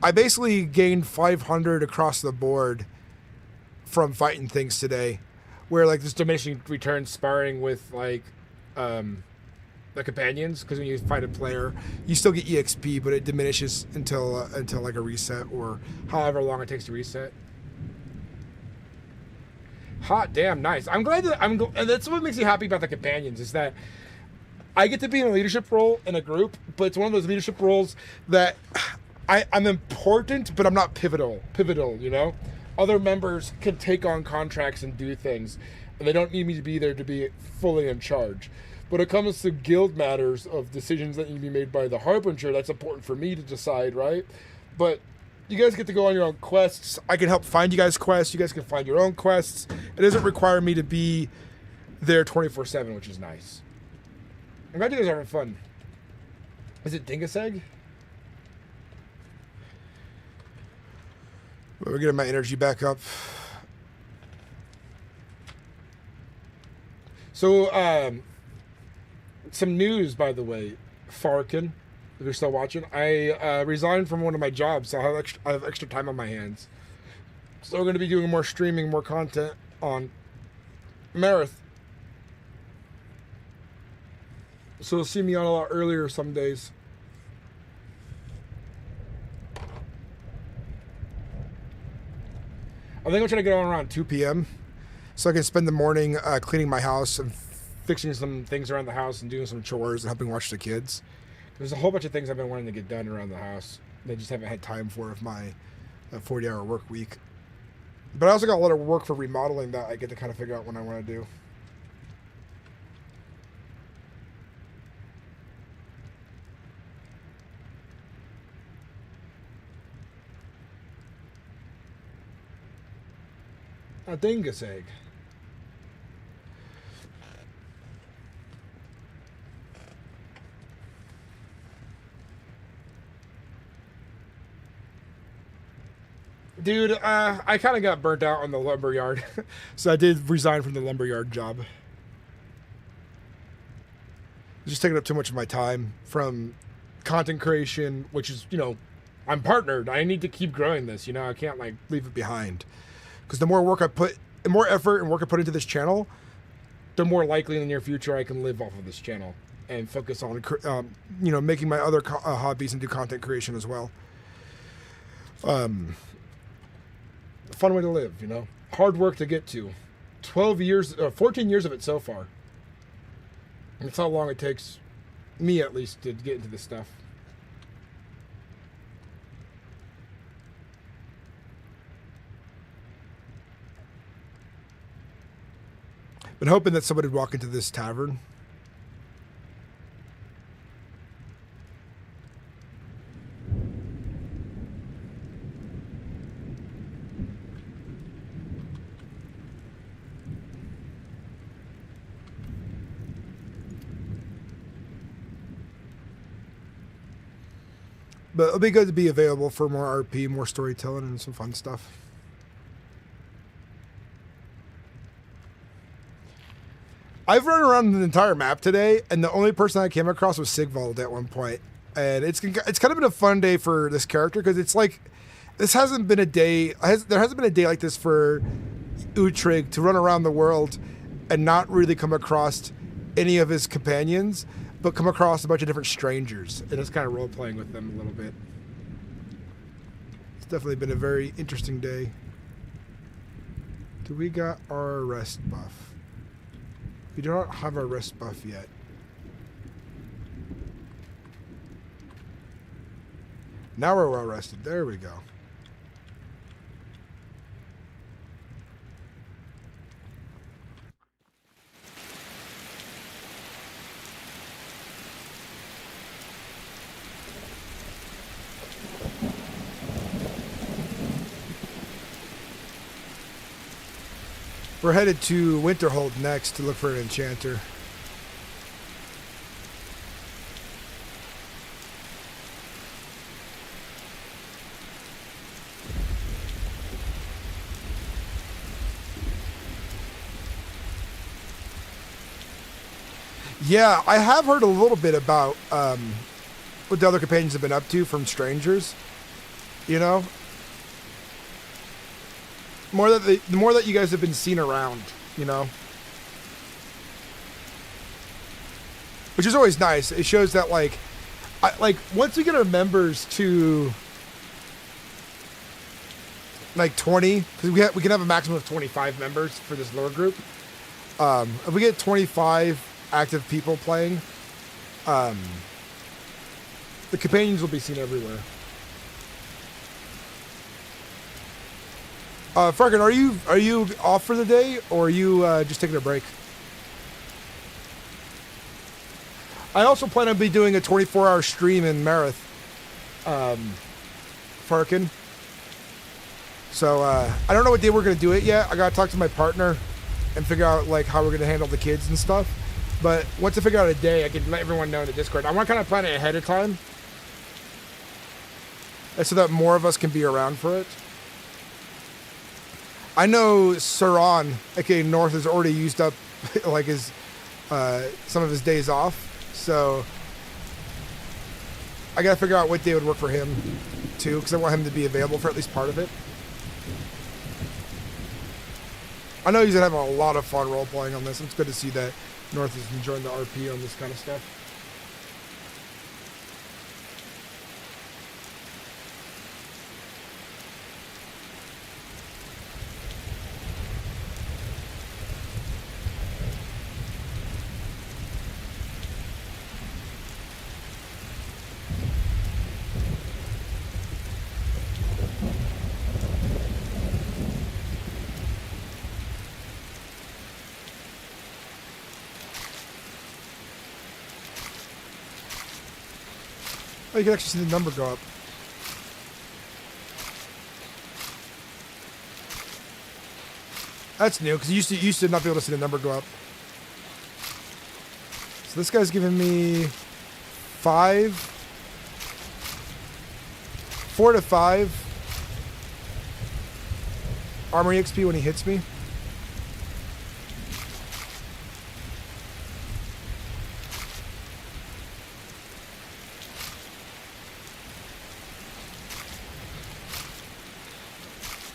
A: I basically gained 500 across the board from fighting things today, where like this diminishing return sparring with like the companions, because when you fight a player you still get EXP, but it diminishes until like a reset, or however long it takes to reset. Hot damn, nice. I'm glad that and that's what makes me happy about the companions, is that I get to be in a leadership role in a group, but it's one of those leadership roles that I'm important, but I'm not pivotal, you know? Other members can take on contracts and do things, and they don't need me to be there to be fully in charge. when it comes to guild matters of decisions that need to be made by the Harbinger, that's important for me to decide, right? But you guys get to go on your own quests. I can help find you guys quests. You guys can find your own quests. It doesn't require me to be there 24/7, which is nice. I'm glad you guys are having fun. Is it Dingus Egg? We're getting my energy back up. So, some news, by the way, Farkin, if you're still watching. I resigned from one of my jobs, so I have extra time on my hands. So we're going to be doing more streaming, more content on Mereth. So you'll see me on a lot earlier some days. I think I'm trying to get on around 2 p.m. so I can spend the morning cleaning my house and fixing some things around the house and doing some chores and helping watch the kids. There's a whole bunch of things I've been wanting to get done around the house that I just haven't had time for of my 40-hour work week. But I also got a lot of work for remodeling that I get to kind of figure out what I want to do. A dingus egg. Dude, I kind of got burnt out on the lumberyard, so I did resign from the lumberyard job. It was just taking up too much of my time from content creation, which is, you know, I'm partnered. I need to keep growing this, you know, I can't, like, leave it behind. Because the more work I put, the more effort and work I put into this channel, the more likely in the near future I can live off of this channel and focus on, you know, making my other hobbies and do content creation as well. Fun way to live, you know. Hard work to get to. 14 years of it so far. That's how long it takes me, at least, to get into this stuff. Been hoping that somebody would walk into this tavern. But it'll be good to be available for more RP, more storytelling, and some fun stuff. I've run around the entire map today, and the only person I came across was Sigvald at one point. And it's kind of been a fun day for this character, because it's like, there hasn't been a day like this for Utrig to run around the world and not really come across any of his companions, but come across a bunch of different strangers, and it's kind of role-playing with them a little bit. It's definitely been a very interesting day. Do we got our rest buff? We do not have our rest buff yet. Now we're well rested. There we go. We're headed to Winterhold next to look for an enchanter. Yeah, I have heard a little bit about what the other companions have been up to from strangers, you know? The more that you guys have been seen around, you know, which is always nice. It shows that like once we get our members to like 20, because we can have a maximum of 25 members for this lower group. If we get 25 active people playing, the companions will be seen everywhere. Farkin, are you off for the day, or are you just taking a break? I also plan on be doing a 24-hour stream in Mereth, Farkin. So I don't know what day we're gonna do it yet. I gotta talk to my partner and figure out like how we're gonna handle the kids and stuff. But once I figure out a day, I can let everyone know in the Discord. I want to kind of plan it ahead of time, so that more of us can be around for it. I know Saran, aka North, has already used up like his some of his days off, so I gotta figure out what day would work for him too, because I want him to be available for at least part of it. I know he's having a lot of fun role playing on this. It's good to see that North is enjoying the RP on this kind of stuff. Oh, you can actually see the number go up. That's new, because you used to not be able to see the number go up. So this guy's giving me 4 to 5 armor XP when he hits me.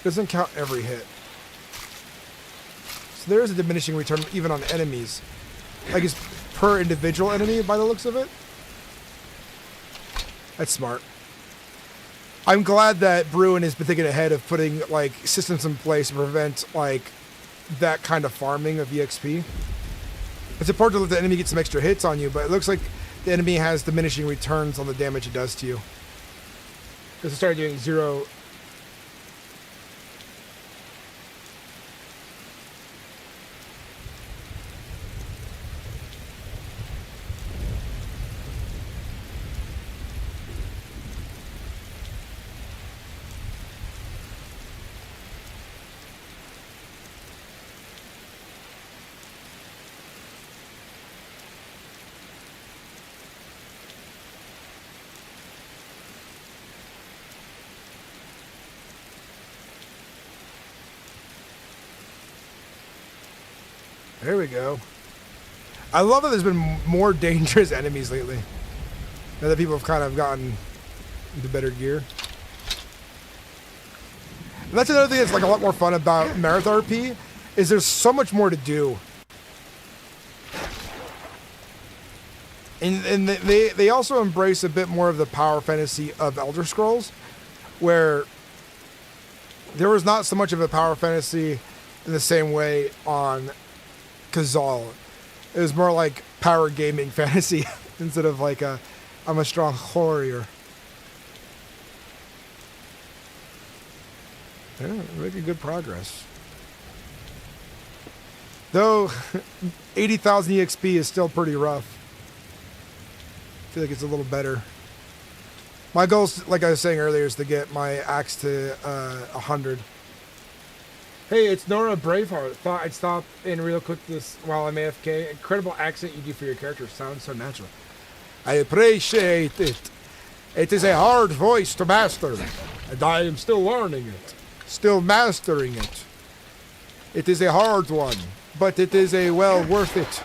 A: Doesn't count every hit. So there is a diminishing return even on enemies. Like it's per individual enemy by the looks of it. That's smart. I'm glad that Bruin has been thinking ahead of putting like systems in place to prevent like that kind of farming of EXP. It's important to let the enemy get some extra hits on you, but it looks like the enemy has diminishing returns on the damage it does to you. Because it started doing 0. There we go. I love that there's been more dangerous enemies lately. Now that people have kind of gotten into better gear. And that's another thing that's like a lot more fun about MerethRP, is there's so much more to do. And they also embrace a bit more of the power fantasy of Elder Scrolls, where there was not so much of a power fantasy in the same way on Kazal. It was more like power gaming fantasy instead of like I'm a strong warrior. Yeah, we're making good progress. Though 80,000 EXP is still pretty rough. I feel like it's a little better. My goal, like I was saying earlier, is to get my axe to 100. Hey, it's Nora Braveheart. Thought I'd stop in real quick this while I'm AFK. Incredible accent you do for your character. Sounds so natural. I appreciate it. It is a hard voice to master, and I am still learning it. Still mastering it. It is a hard one, but it is a well worth it.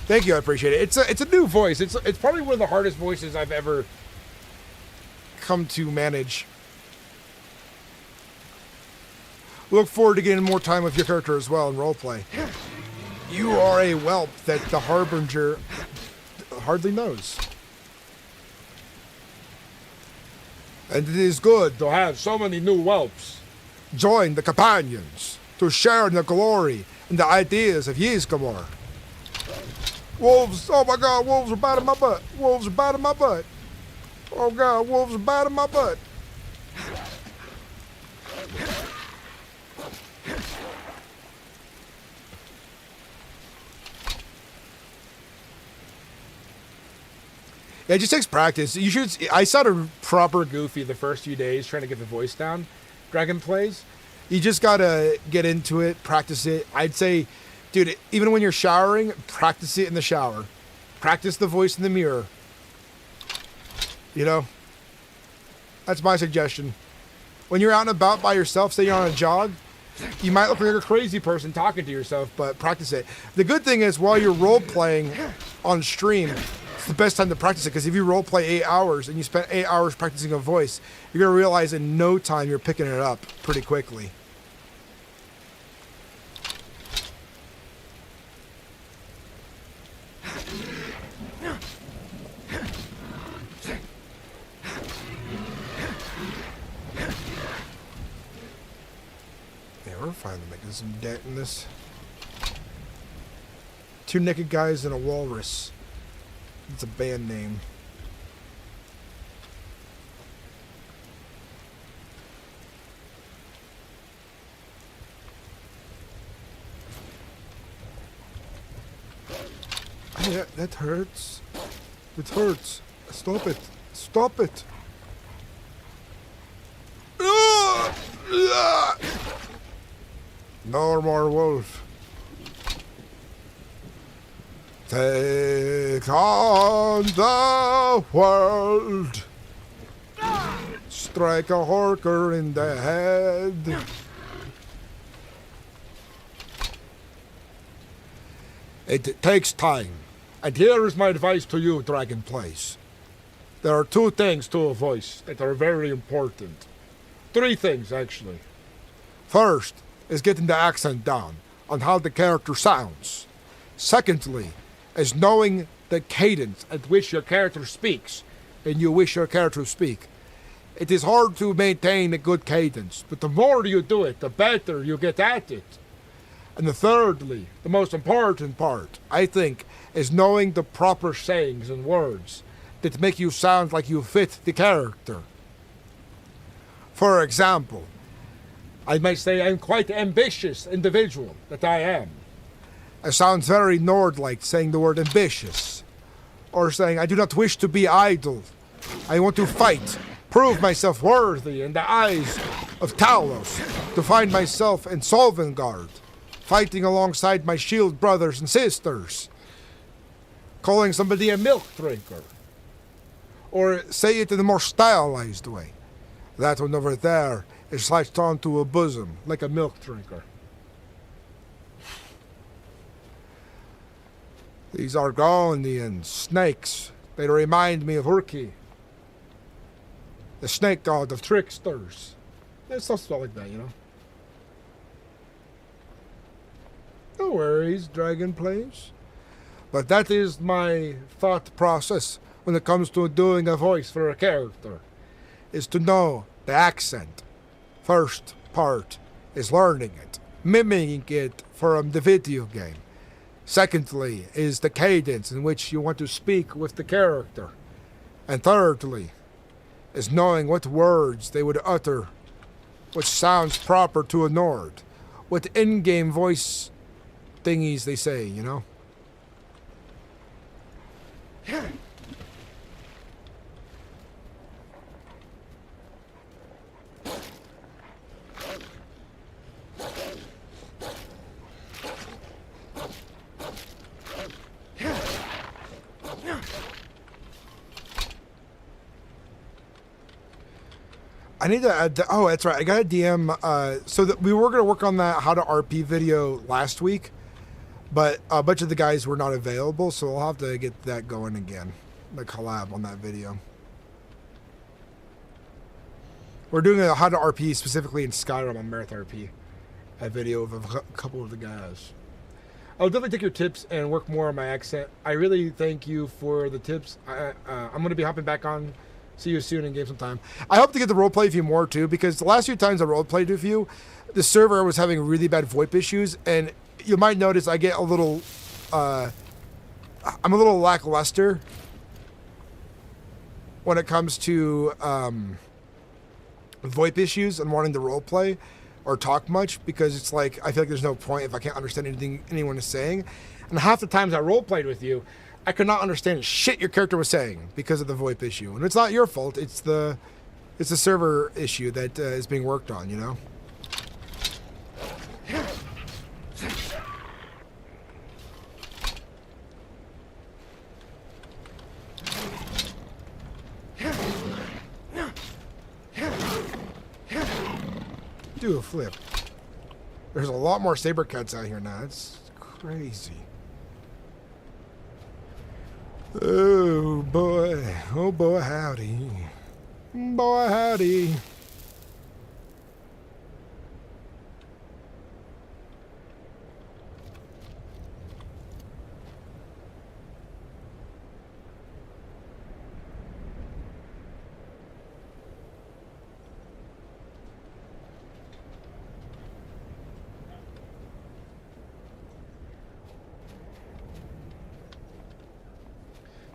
A: Thank you, I appreciate it. It's a new voice. It's probably one of the hardest voices I've ever come to manage. Look forward to getting more time with your character as well in roleplay. You are a whelp that the Harbinger hardly knows. And it is good to have so many new whelps join the companions to share in the glory and the ideas of Yizgamor. Wolves, oh my god, wolves are biting my butt. Wolves are biting my butt. Oh god, wolves are biting my butt. Yeah, it just takes practice. You should. I sounded proper goofy the first few days trying to get the voice down. Dragon plays. You just gotta get into it, practice it. I'd say, dude, even when you're showering, practice it in the shower. Practice the voice in the mirror. You know, that's my suggestion. When you're out and about by yourself, say you're on a jog, you might look like a crazy person talking to yourself, but practice it. The good thing is while you're role playing on stream, it's the best time to practice it, because if you role play 8 hours and you spend 8 hours practicing a voice, you're going to realize in no time you're picking it up pretty quickly. We're finally making some dent in this. 2 naked guys and a walrus. It's a band name. Hey, that hurts. It hurts. Stop it. Stop it. No more wolf. Take on the world. Strike a horker in the head. It takes time. And here is my advice to you, Dragon Plays. There are 2 things to a voice that are very important. 3 things, actually. First is getting the accent down on how the character sounds. Secondly is knowing the cadence at which your character speaks and you wish your character to speak. It is hard to maintain a good cadence, but the more you do it, the better you get at it. And thirdly, the most important part, I think, is knowing the proper sayings and words that make you sound like you fit the character. For example, I might say I'm quite ambitious individual, that I am. It sounds very Nord-like saying the word ambitious. Or saying I do not wish to be idle. I want to fight, prove myself worthy in the eyes of Talos, to find myself in Sovngarde, fighting alongside my shield brothers and sisters. Calling somebody a milk drinker. Or say it in a more stylized way. That one over there is latched onto a bosom, like a milk drinker. These Argonian snakes, they remind me of Urki, the snake god of tricksters. It's stuff like that, you know. No worries, Dragon Plays. But that is my thought process when it comes to doing a voice for a character, is to know the accent. First part is learning it, mimicking it from the video game. Secondly is the cadence in which you want to speak with the character. And thirdly is knowing what words they would utter, which sounds proper to a Nord, what in-game voice thingies they say, you know? I need to add, oh, that's right. I got a DM. So that we were going to work on that how to RP video last week, but a bunch of the guys were not available, so we'll have to get that going again, the collab on that video. We're doing a how to RP specifically in Skyrim on MerethRP, a video of a couple of the guys. I'll definitely take your tips and work more on my accent. I really thank you for the tips. I'm going to be hopping back on. See you soon in game sometime. I hope to get the roleplay with you more too, because the last few times I roleplayed with you, the server was having really bad VoIP issues, and you might notice I get a little, I'm a little lackluster when it comes to VoIP issues and wanting to roleplay or talk much, because it's like I feel like there's no point if I can't understand anything anyone is saying. And half the times I roleplayed with you, I could not understand shit your character was saying because of the VoIP issue. And it's not your fault. It's the server issue that is being worked on, you know? Do a flip. There's a lot more saber cats out here now. It's crazy. Oh boy, howdy. Boy, howdy.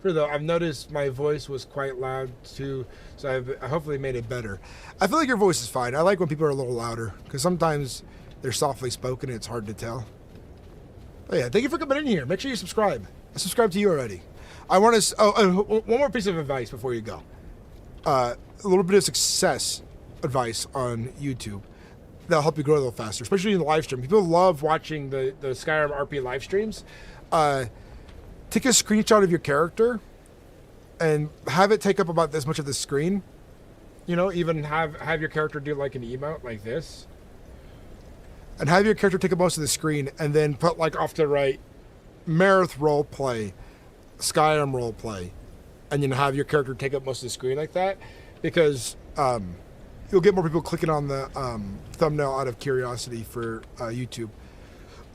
A: Though I've noticed my voice was quite loud too, so I hopefully made it better. I feel like your voice is fine. I like when people are a little louder because sometimes they're softly spoken and it's hard to tell. Oh yeah, thank you for coming in here. Make sure you subscribe. I subscribed to you already. I want to. One more piece of advice before you go. A little bit of success advice on YouTube that'll help you grow a little faster, especially in the live stream. People love watching the SkyrimRP live streams. Take a screenshot of your character and have it take up about this much of the screen. You know, even have your character do like an emote like this. And have your character take up most of the screen and then put like off to the right, MerethRP, Skyrim Roleplay. And you know, have your character take up most of the screen like that. Because you'll get more people clicking on the thumbnail out of curiosity for YouTube.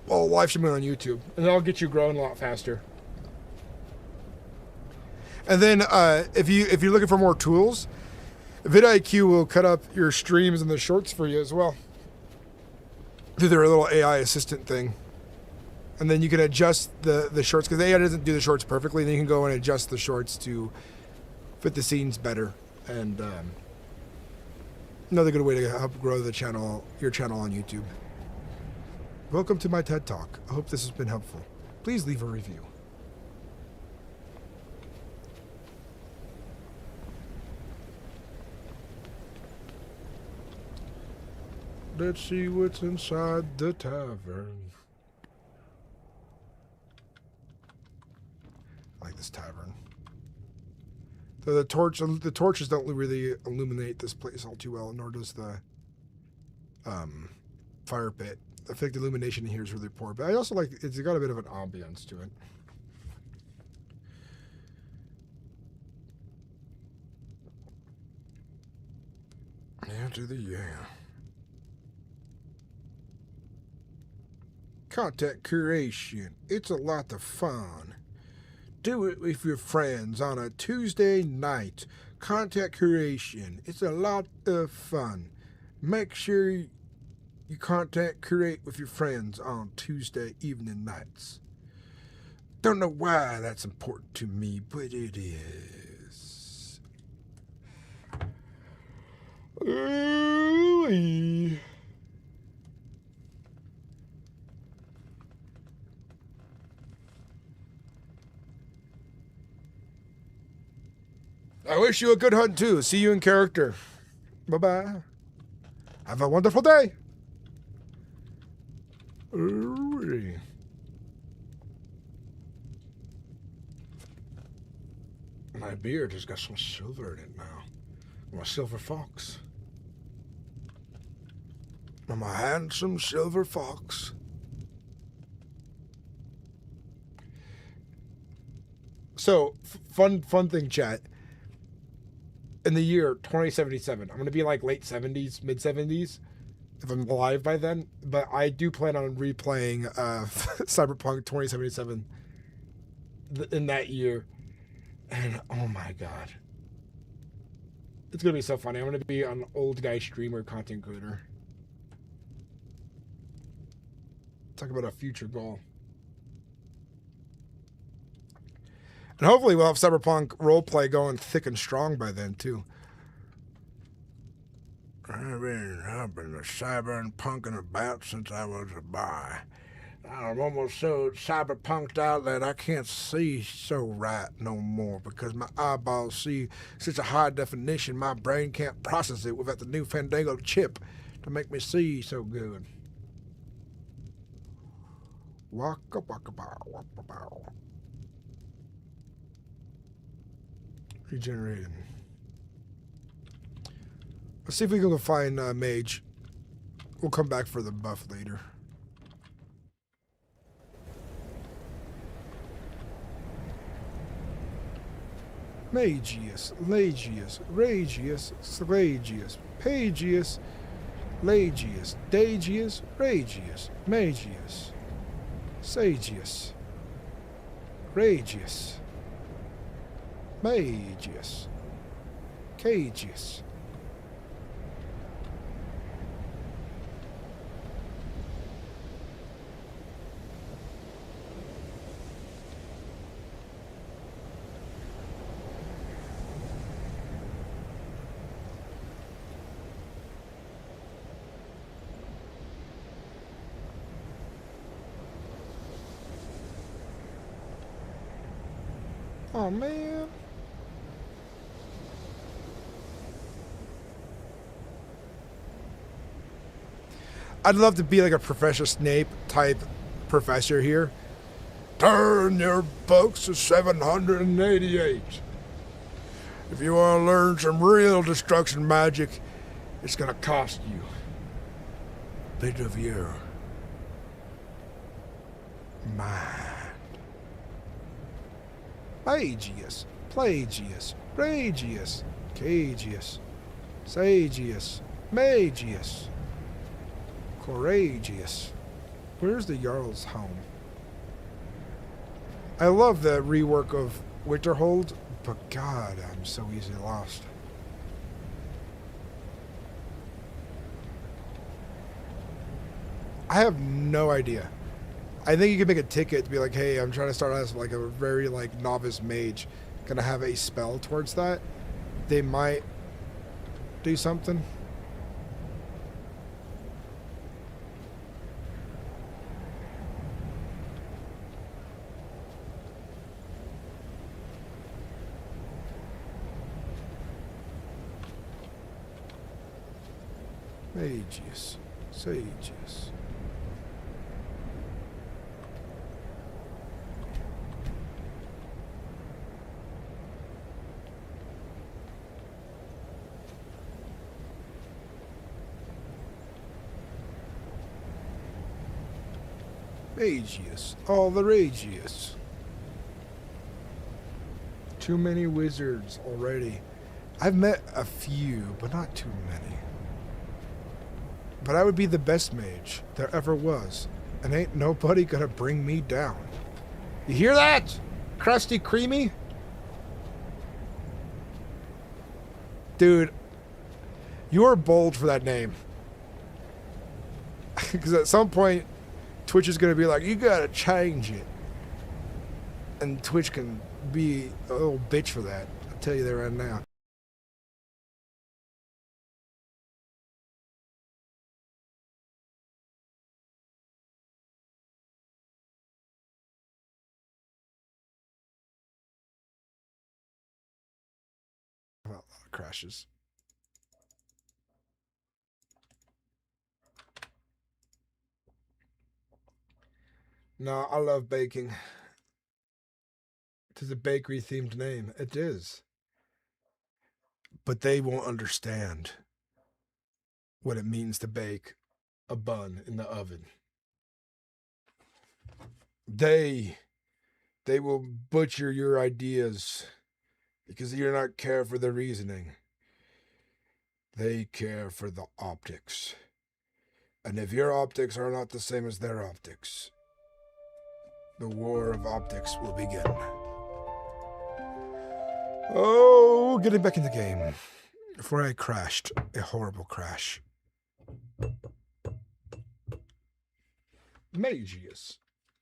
A: Well, live streaming on YouTube. And that'll get you growing a lot faster. And then if you're looking for more tools, vidIQ will cut up your streams and the shorts for you as well through their little AI assistant thing. And then you can adjust the shorts because the AI doesn't do the shorts perfectly. Then you can go and adjust the shorts to fit the scenes better. And another good way to help grow the channel, your channel on YouTube. Welcome to my TED Talk. I hope this has been helpful. Please leave a review. Let's see what's inside the tavern. I like this tavern. So the torches don't really illuminate this place all too well, nor does the fire pit. I think the illumination in here is really poor, but I also like it's got a bit of an ambience to it. Into the Content creation. It's a lot of fun. Do it with your friends on a Tuesday night. Content creation. It's a lot of fun. Make sure you content create with your friends on Tuesday evening nights. Don't know why that's important to me, but it is. Ooh-wee. I wish you a good hunt too. See you in character. Bye-bye. Have a wonderful day. Ooh. My beard has got some silver in it now. I'm a silver fox. I'm a handsome silver fox. So, fun thing, chat. In the year 2077, I'm going to be like late 70s, mid 70s, if I'm alive by then. But I do plan on replaying Cyberpunk 2077 in that year. And oh my god. It's going to be so funny. I'm going to be an old guy streamer, content creator. Talk about a future goal. And hopefully we'll have Cyberpunk roleplay going thick and strong by then, too. I've been cyberpunking about since I was a boy. I'm almost so cyberpunked out that I can't see so right no more because my eyeballs see such a high definition my brain can't process it without the new Fandango chip to make me see so good. Waka waka bow, waka bow. Regenerating. Let's see if we can go find Mage. We'll come back for the buff later. Magius, Lagius, Ragius, Slagius, Pagius, Lagius, Dagius, Ragius, Magius, Sagius, Ragius, Magius, Cagius. Oh man. I'd love to be like a Professor Snape type professor here. Turn your books to 788. If you want to learn some real destruction magic, it's gonna cost you a bit of your mind. Aegius, Plagius, Ragius, Cagius, Sagius, Magius, Courageous. Where's the Jarl's home? I love the rework of Winterhold, but God, I'm so easily lost. I have no idea. I think you can make a ticket to be like, hey, I'm trying to start as like a very like novice mage. Gonna have a spell towards that. They might do something. Magius, Sagius. Magius, all the Ragius. Too many wizards already. I've met a few, but not too many. But I would be the best mage there ever was, and ain't nobody gonna bring me down. You hear that? Krusty Creamy? Dude, you're bold for that name. Because at some point, Twitch is going to be like, you got to change it. And Twitch can be a little bitch for that. I'll tell you that right now. A lot of crashes. No, I love baking. It is a bakery themed name. It is. But they won't understand what it means to bake a bun in the oven. They will butcher your ideas because you do not care for the reasoning. They care for the optics. And if your optics are not the same as their optics, the war of optics will begin. Oh, getting back in the game. Before I crashed. A horrible crash. Magius.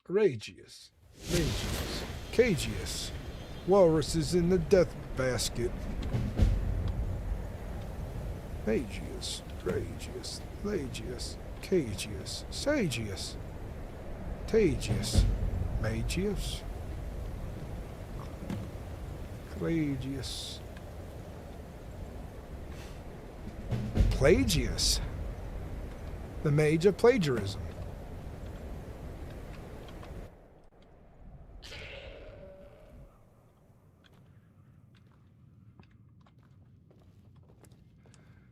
A: Ragius. Magius. Cagius. Walruses in the death basket. Magius. Ragius. Lagius. Cagius. Sagius. Tagius. Magius. Clagius. Plagius. The mage of plagiarism.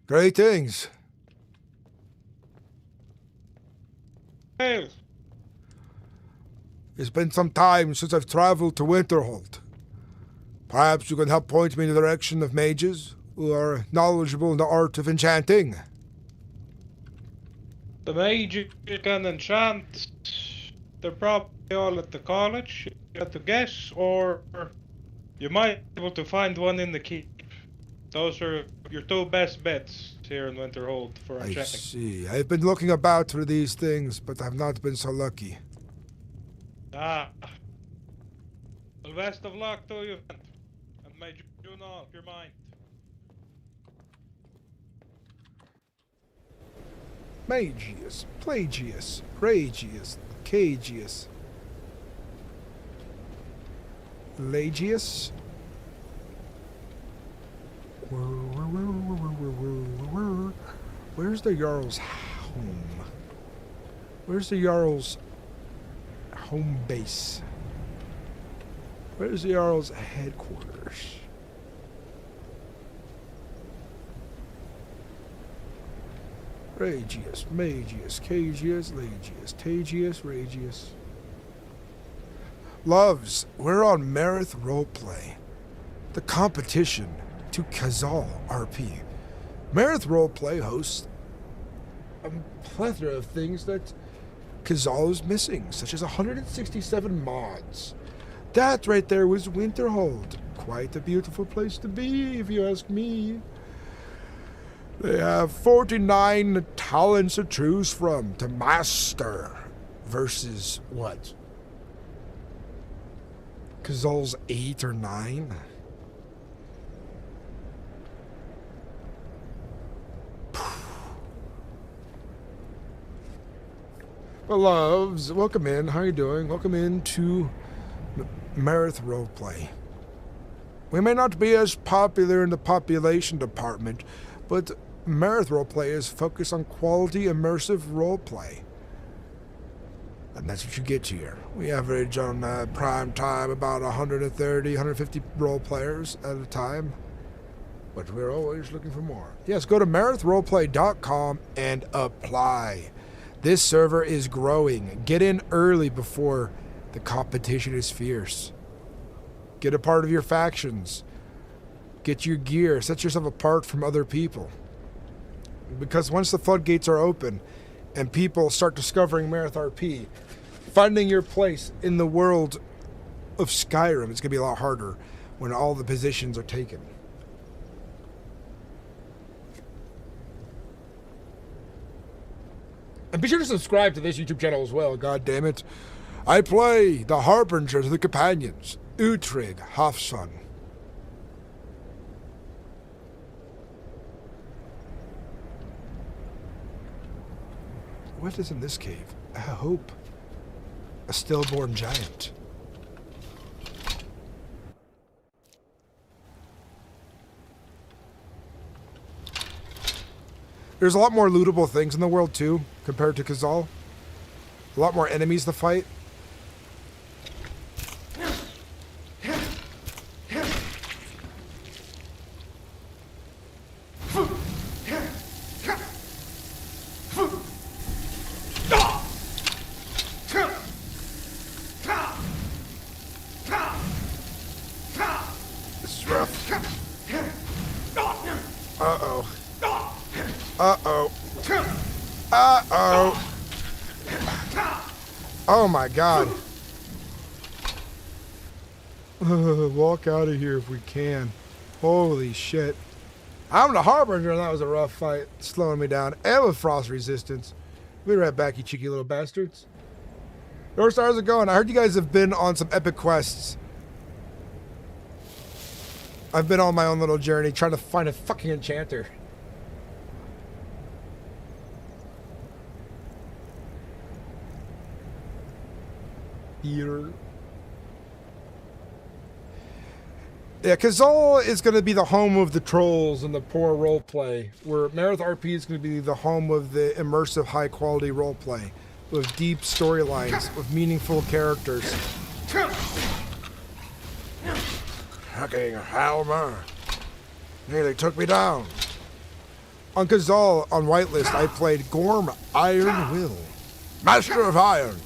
A: Greetings.
B: Hail.
A: It's been some time since I've traveled to Winterhold. Perhaps you can help point me in the direction of mages who are knowledgeable in the art of enchanting.
B: The mages can enchant. They're probably all at the college. You have to guess, or you might be able to find one in the keep. Those are your two best bets here in Winterhold for
A: I
B: enchanting.
A: see. I've been looking about for these things, but I've not been so lucky.
B: Ah. Well, best of luck to you, and may you know your mind.
A: Magius, Plagius, Ragius, Cagius, Lagius. Where's the Jarl's home? Where's the Jarl's home base? Where's the Jarl's headquarters? Ragius, Magius, Cagius, Lagius, Tagius, Ragius. Loves, we're on MerethRP, the competition to SkyrimRP. MerethRP hosts a plethora of things that Kazal is missing, such as 167 mods. That right there was Winterhold. Quite a beautiful place to be, if you ask me. They have 49 talents to choose from to master versus what? Kazal's 8 or 9? Well, loves, welcome in. How you doing? Welcome in to MerethRP. We may not be as popular in the population department, but MerethRP is focused on quality immersive roleplay. And that's what you get here. We average on prime time about 130, 150 role players at a time. But we're always looking for more. Yes, go to MerethRoleplay.com and apply. This server is growing. Get in early before the competition is fierce. Get a part of your factions. Get your gear. Set yourself apart from other people. Because once the floodgates are open and people start discovering MerethRP, finding your place in the world of Skyrim is going to be a lot harder when all the positions are taken. And be sure to subscribe to this YouTube channel as well, god damn it. I play the Harbinger to the Companions, Utrig Hafsun. What is in this cave? A hope. A stillborn giant. There's a lot more lootable things in the world too, compared to Kazal. A lot more enemies to fight. This is rough. Uh-oh. Uh-oh. Uh-oh. Oh my god. Walk out of here if we can. Holy shit. I'm the Harbinger and that was a rough fight. Slowing me down. And with frost resistance. We'll be right back, you cheeky little bastards. North Star, how's it going? I heard you guys have been on some epic quests. I've been on my own little journey trying to find a fucking enchanter. theater. Yeah, Kazal is going to be the home of the trolls and the poor roleplay, where MerethRP is going to be the home of the immersive, high-quality roleplay, with deep storylines, with meaningful characters. Fucking Halmer. Nearly took me down. On Kazal, on Whitelist, I played Gorm Iron Will, Master of Iron,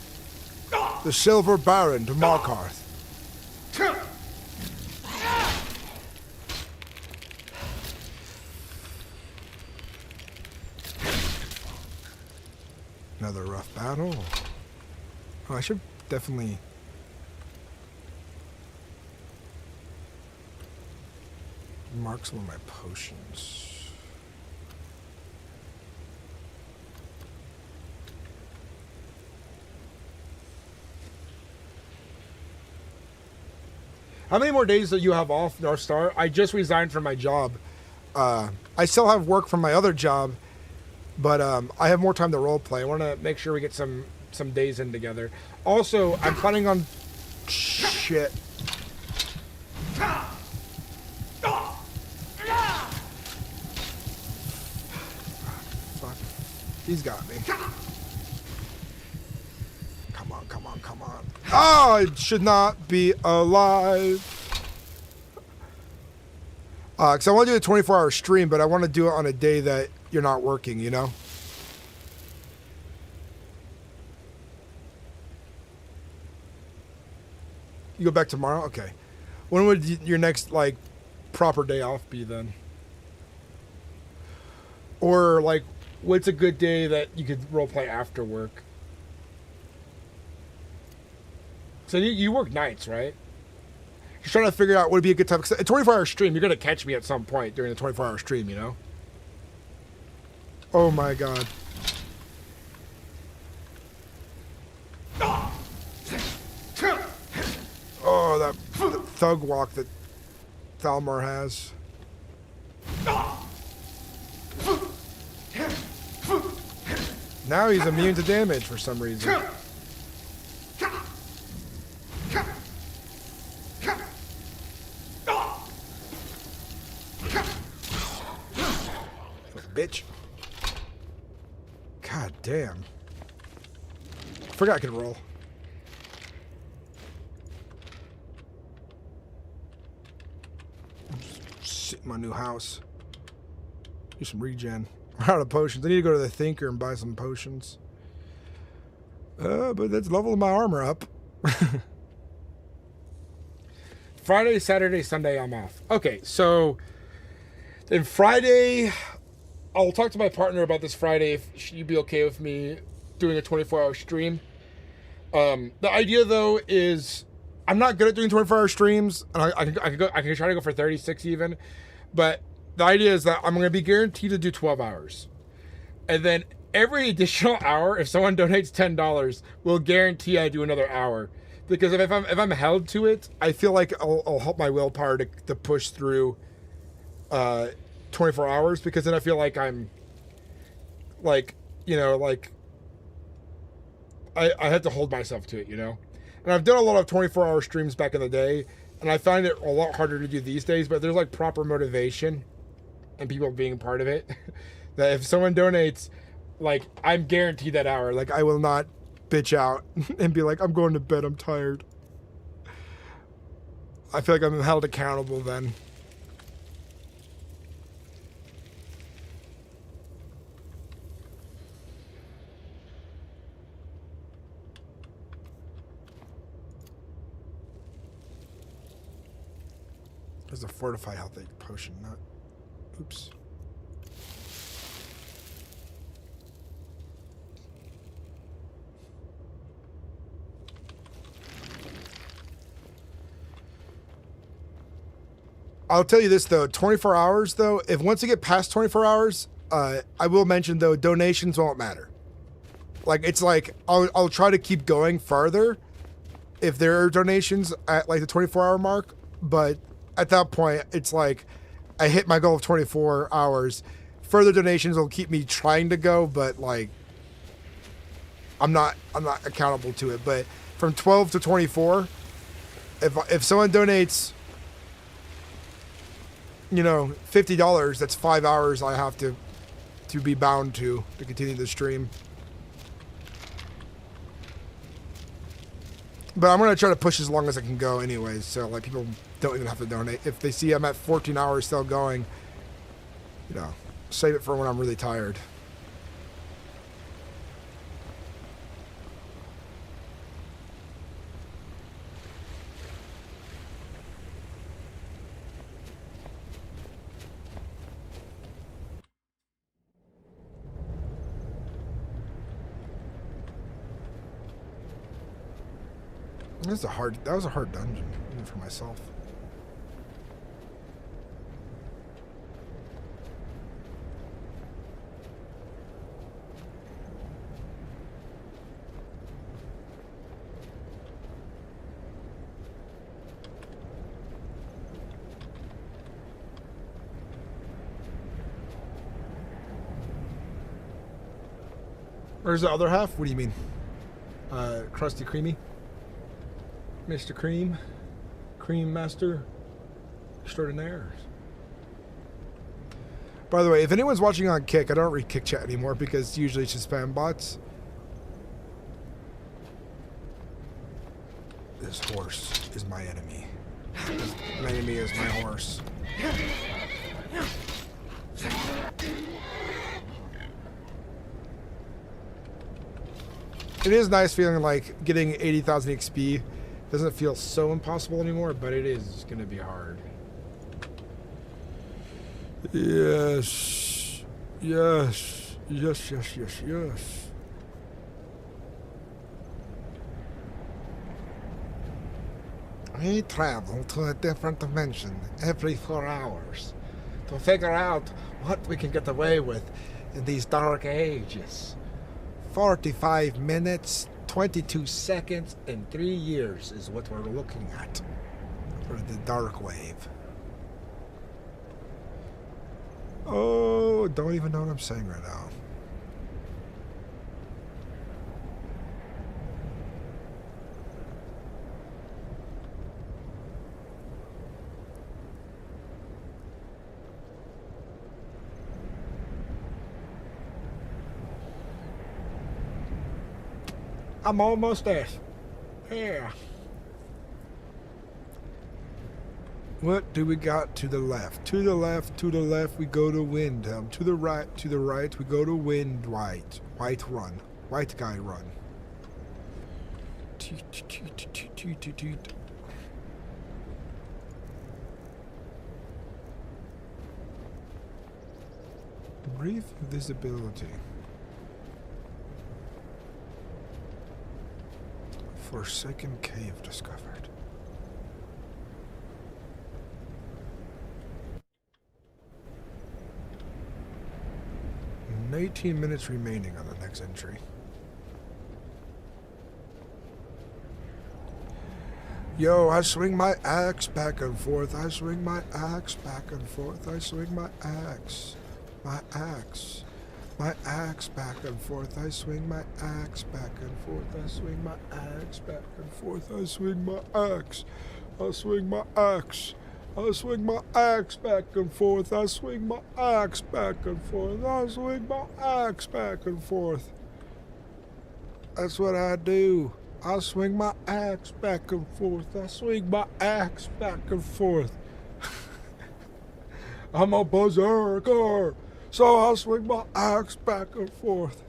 A: the Silver Baron to Markarth. Another rough battle. Oh, I should definitely... mark some of my potions. How many more days do you have off, North Star? I just resigned from my job. I still have work from my other job, but I have more time to roleplay. I want to make sure we get some days in together. Also, I'm planning on... Shit. Fuck. He's got me. Come on, come on, come on. Oh, it should not be alive. Because I want to do a 24-hour stream, but I want to do it on a day that you're not working, you know? You go back tomorrow? Okay. When would your next, like, proper day off be then? Or, like, what's a good day that you could roleplay after work? So you work nights, right? Just trying to figure out what would be a good time. Because a 24-hour stream, you're going to catch me at some point during the 24-hour stream, you know? Oh my god. Oh, that thug walk that Thalmor has. Now he's immune to damage for some reason. Bitch. God damn. Forgot I could roll. Just sit in my new house. Do some regen. We're out of potions. I need to go to the Thinker and buy some potions. But that's leveling my armor up. Friday, Saturday, Sunday, I'm off. Okay, so then Friday, I'll talk to my partner about this Friday if she'd be okay with me doing a 24-hour stream. The idea though is I'm not good at doing 24-hour streams, and I can try to go for 36 even, but the idea is that I'm going to be guaranteed to do 12 hours, and then every additional hour, if someone donates $10, will guarantee I do another hour. Because if I'm held to it, I feel like I'll help my willpower to push through 24 hours, because then I feel like I'm like, you know, like I have to hold myself to it, you know. And I've done a lot of 24-hour streams back in the day, and I find it a lot harder to do these days, but there's like proper motivation and people being part of it. That if someone donates, like, I'm guaranteed that hour. Like, I will not bitch out and be like, I'm going to bed, I'm tired. I feel like I'm held accountable then. There's a fortified health potion, not... Oops. I'll tell you this though, 24 hours though, if once you get past 24 hours, I will mention though, donations won't matter. Like, it's like, I'll try to keep going farther if there are donations at like the 24-hour mark, but at that point, it's like, I hit my goal of 24 hours. Further donations will keep me trying to go, but like, I'm not accountable to it. But from 12 to 24, if someone donates, you know, $50, that's 5 hours I have to be bound to continue the stream. But I'm gonna try to push as long as I can go anyways, so like people don't even have to donate. If they see I'm at 14 hours still going, you know, save it for when I'm really tired. That was a hard dungeon, even for myself. Where's the other half? What do you mean? Crusty Creamy? Mr. Cream? Cream Master? Extraordinaire. By the way, if anyone's watching on Kick, I don't read Kick chat anymore because usually it's just spam bots. This horse is my enemy. My enemy is my horse. It is nice feeling like getting 80,000 XP doesn't feel so impossible anymore, but it is going to be hard. Yes. Yes. Yes, yes, yes, yes. We travel to a different dimension every 4 hours to figure out what we can get away with in these dark ages. 45 minutes, 22 seconds, and 3 years is what we're looking at for the dark wave. Oh, don't even know what I'm saying right now. I'm almost there. Yeah. What do we got to the left? To the left, to the left, we go to Windhelm. To the right, we go to Wind White. White run. White guy run. Toot, toot, toot, toot, toot, toot. Brief visibility. Forsaken cave discovered. And 18 minutes remaining on the next entry. Yo, I swing my axe back and forth. I swing my axe back and forth. I swing my axe. My axe. My axe back and forth. I swing my axe back and forth. I swing my axe back and forth. I swing my axe. I swing my axe. I swing my axe back and forth. I swing my axe back and forth. I swing my axe back and forth. That's what I do. I swing my axe back and forth. I swing my axe back and forth. I'm a berserker. So I'll swing my axe back and forth.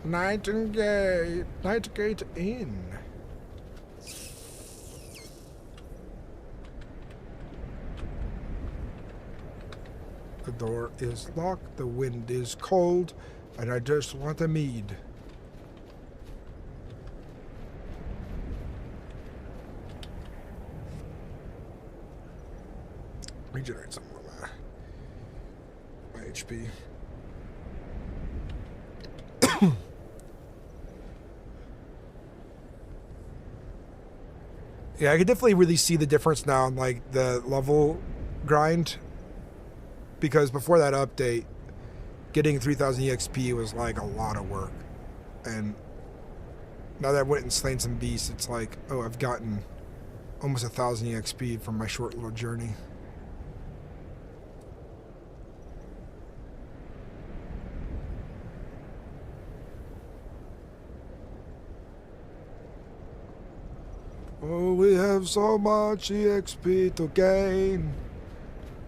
A: Nightingale Inn. The door is locked, the wind is cold, and I just want a mead. Regenerate some of my HP. Yeah, I could definitely really see the difference now in like the level grind, because before that update, getting 3,000 EXP was like a lot of work. And now that I went and slain some beasts, it's like, oh, I've gotten almost 1,000 EXP from my short little journey. Oh, we have so much EXP to gain.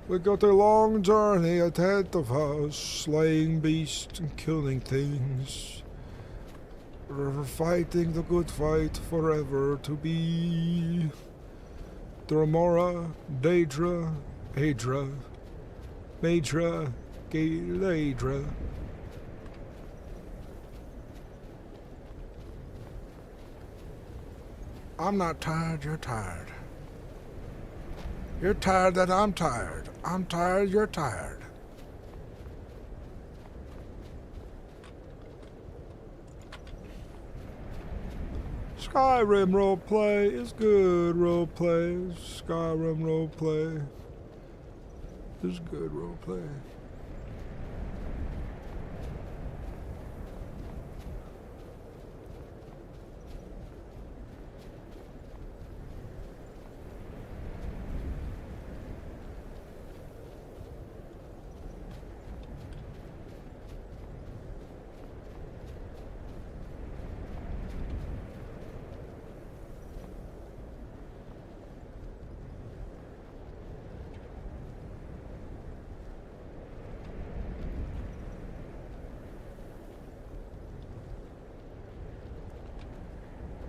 A: We got a long journey ahead of us, slaying beasts and killing things. We're fighting the good fight forever to be. Dromora, Daedra, Aedra, Maedra, Galadra. I'm not tired, you're tired. You're tired that I'm tired. I'm tired, you're tired. Skyrim roleplay is good roleplay. Skyrim roleplay is good roleplay.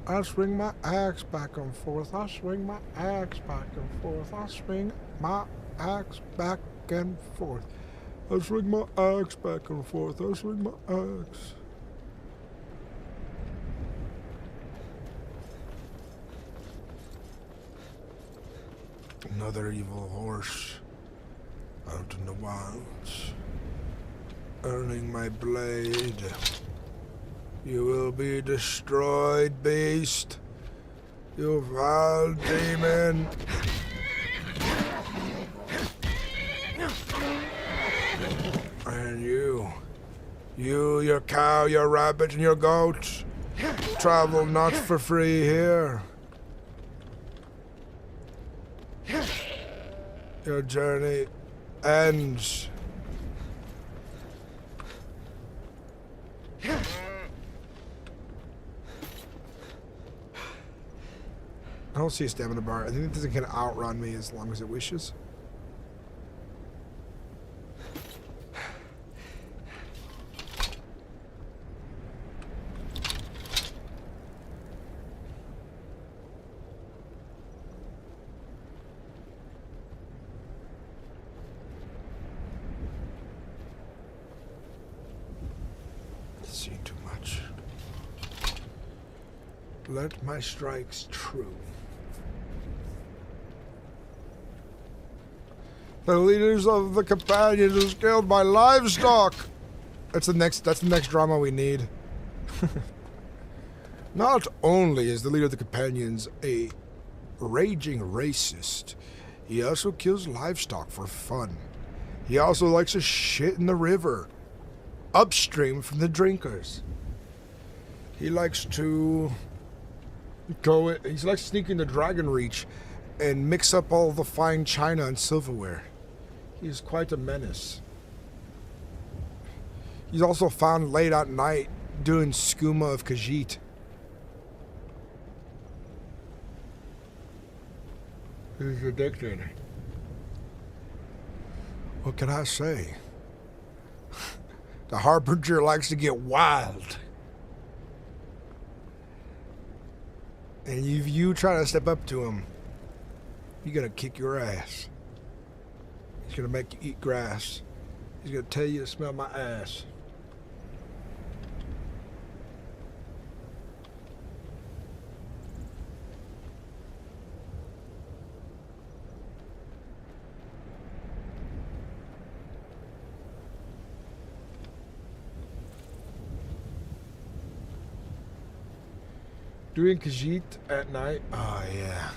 A: I swing my axe back and forth. I swing my axe back and forth. I swing my axe back and forth. I swing my axe back and forth. I swing my axe. Another evil horse out in the wilds, earning my blade. You will be destroyed, beast. You vile demon. And you, your cow, your rabbit, and your goat, travel not for free here. Your journey ends. I don't see a stamina bar. I think this can outrun me as long as it wishes. Seen too much. Let my strikes true. The leaders of the companions who killed my livestock. That's the next drama we need. Not only is the leader of the companions a raging racist, he also kills livestock for fun. He also likes to shit in the river, upstream from the drinkers. He likes to he likes to sneak into Dragon Reach and mix up all the fine china and silverware. He's quite a menace. He's also found late at night doing skooma of Khajiit. He's addicted. What can I say? The Harbinger likes to get wild. And if you try to step up to him, he's gonna kick your ass. He's gonna make you eat grass. He's gonna tell you to smell my ass. Doing Khajiit at night? Oh yeah.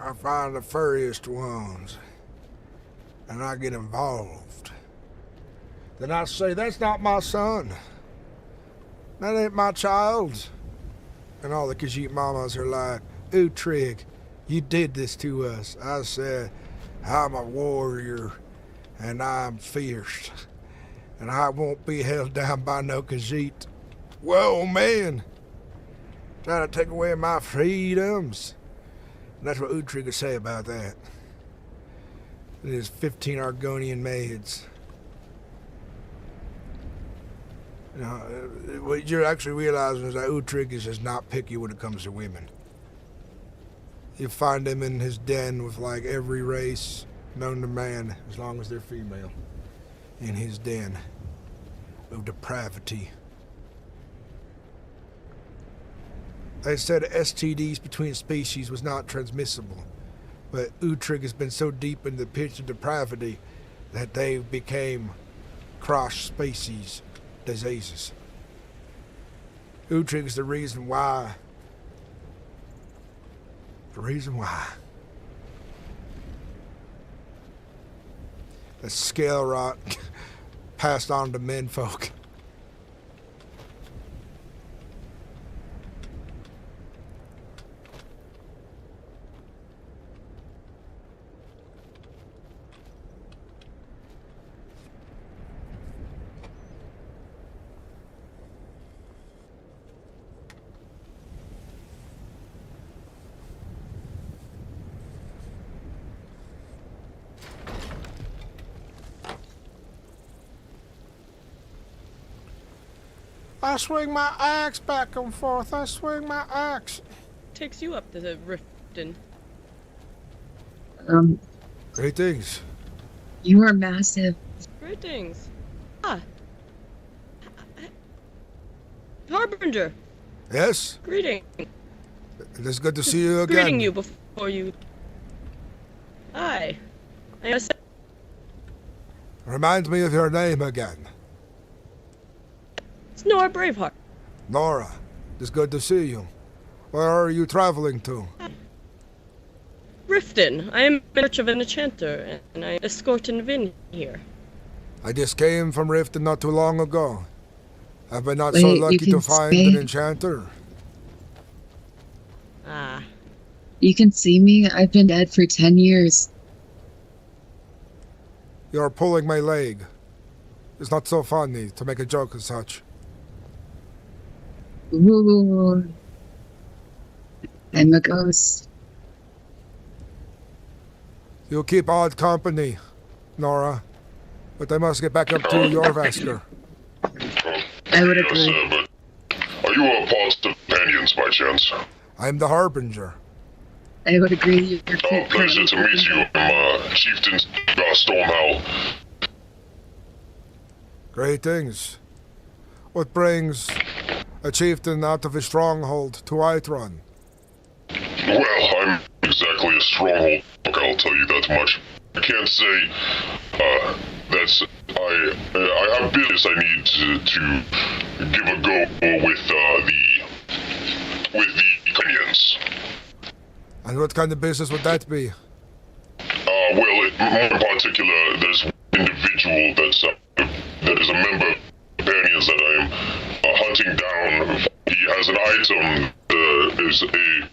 A: I find the furriest ones. And I get involved. Then I say, that's not my son. That ain't my child. And all the Khajiit mamas are like, Utrig, you did this to us. I said, I'm a warrior, and I'm fierce, and I won't be held down by no Khajiit. Whoa, man. Trying to take away my freedoms. And that's what Utrig would say about that. And his 15 Argonian maids. You know, what you're actually realizing is that Utrig is just not picky when it comes to women. You find him in his den with like every race known to man, as long as they're female. In his den of depravity. They said STDs between species was not transmissible, but Utrig has been so deep in the pitch of depravity that they became cross-species diseases. Utrig is the reason why. The reason why. The scale rot passed on to menfolk. I swing my axe back and forth. I swing my axe.
I: Takes you up the Riften.
A: Greetings.
J: You are massive.
I: Greetings. Ah. Harbinger.
A: Yes?
I: Greeting.
A: It is good to see you again.
I: Greeting you before you. Hi. I am
A: Remind me of your name again.
I: It's Nora Braveheart.
A: Nora, it's good to see you. Where are you traveling to?
I: Riften. I am in search of an enchanter, and I escort Vin here.
A: I just came from Riften not too long ago. Have I not so
J: Wait,
A: lucky to find an enchanter?
I: Ah.
J: You can see me? I've been dead for 10 years.
A: You're pulling my leg. It's not so funny to make a joke as such.
J: Ooh. I'm a ghost.
A: You keep odd company, Nora. But I must get back up to your Vasker.
J: I would agree.
K: Yes, but are you a part of the companions by chance?
A: I'm the Harbinger.
J: I would agree. You're
K: Oh, pleasure to meet you. I'm Chieftain Stormhowl.
A: Greetings. What brings a chieftain out of his stronghold to Whiterun?
K: Well, I'm exactly a stronghold, I'll tell you that much. I can't say, I have business I need to give a go with the companions.
A: And what kind of business would that be?
K: Well, in particular, there's one individual that is a member of the companions that I am hunting down. He has an item that is a very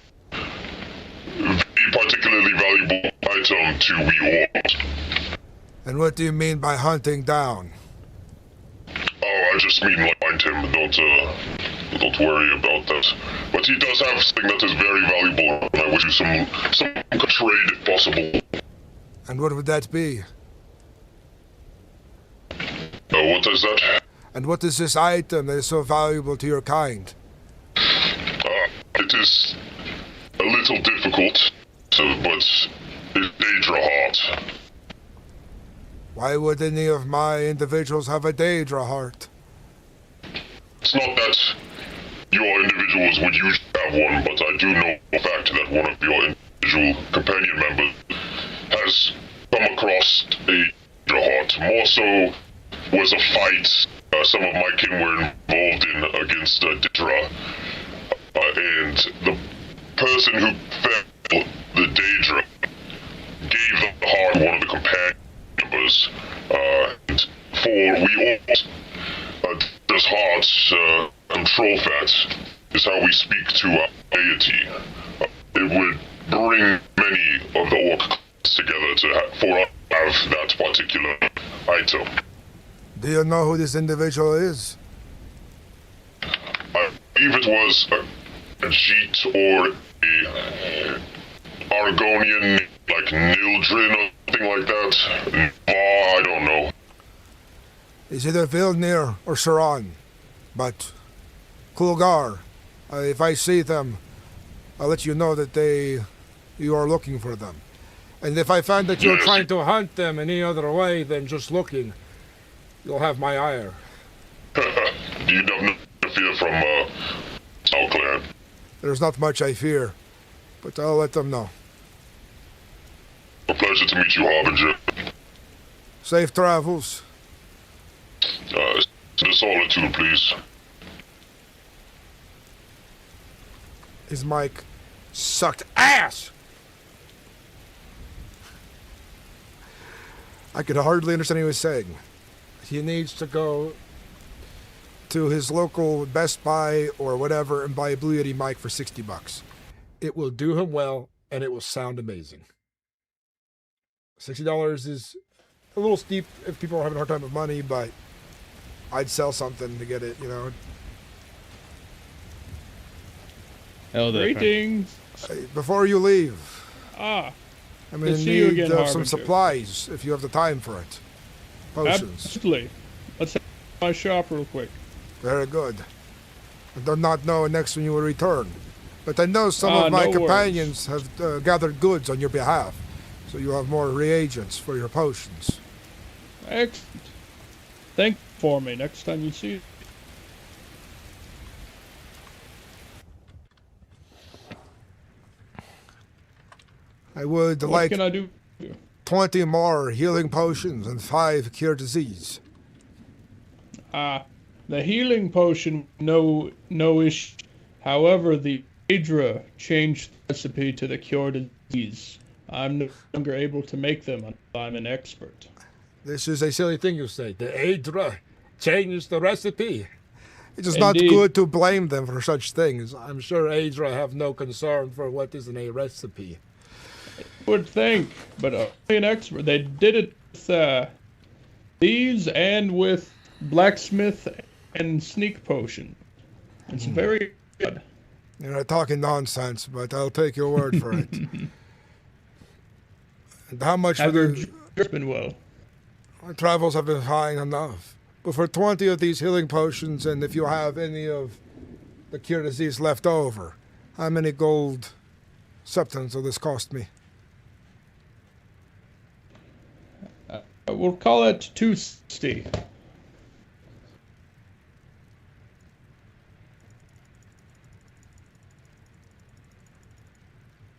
K: particularly valuable item to wield.
A: And what do you mean by hunting down?
K: Oh, I just mean like find him. Don't worry about that. But he does have something that is very valuable, and I wish you some trade if possible.
A: And what would that be?
K: What is that?
A: And what is this item that is so valuable to your kind?
K: It is a little difficult, but it's Daedra heart.
A: Why would any of my individuals have a Daedra heart?
K: It's not that your individuals would usually have one, but I do know for a fact that one of your individual companion members has come across a Daedra heart. More so was a fight some of my kin were involved in against Daedra, and the person who fell the Daedra gave the heart to one of the companion members, and we control fats is how we speak to our deity. It would bring many of the orc together for us to have that particular item.
A: Do you know who this individual is?
K: I believe it was a Jeet or a Argonian, like Nildrin or something like that. I don't know.
A: It's either Vilnir or Saran. But, Kulgar, if I see them, I'll let you know that you are looking for them. And if I find that you're trying to hunt them any other way than just looking, you'll have my ire.
K: You have no fear from South Clan.
A: There's not much I fear, but I'll let them know.
K: A pleasure to meet you, Harbinger.
A: Safe travels.
K: The solitude, please.
A: His mic sucked ass! I could hardly understand what he was saying. He needs to go to his local Best Buy or whatever and buy a Blue Yeti mic for $60. It will do him well, and it will sound amazing. $60 is a little steep if people are having a hard time with money, but I'd sell something to get it, you know.
L: Greetings.
A: Before you leave,
L: I'm
A: going to
L: see you
A: need
L: again,
A: some
L: Harbinger.
A: supplies if you have the time for it. Potions.
L: Absolutely. Let's have my shop real quick.
A: Very good. I do not know next when you will return, but I know some of my
L: no
A: companions have gathered goods on your behalf, so you have more reagents for your potions.
L: Excellent. Thank you for me next time you see it.
A: I would
L: What
A: like
L: can I do?
A: 20 more healing potions and 5 cure disease.
L: The healing potion, no issue. However, the Adra changed the recipe to the cure disease. I'm no longer able to make them until I'm an expert.
A: This is a silly thing you say. The Adra changed the recipe. It is
L: Indeed.
A: not good to blame them for such things. I'm sure Adra have no concern for what is in a recipe.
L: Would think, but only an expert. They did it with these and with blacksmith and sneak potion. It's very good.
A: You're not talking nonsense, but I'll take your word for it. And how much
L: Have
A: for
L: your
A: the...
L: trip been well?
A: My travels have been fine enough. But for 20 of these healing potions, and if you have any of the cure disease left over, how many gold septons will this cost me?
L: We'll call it 260.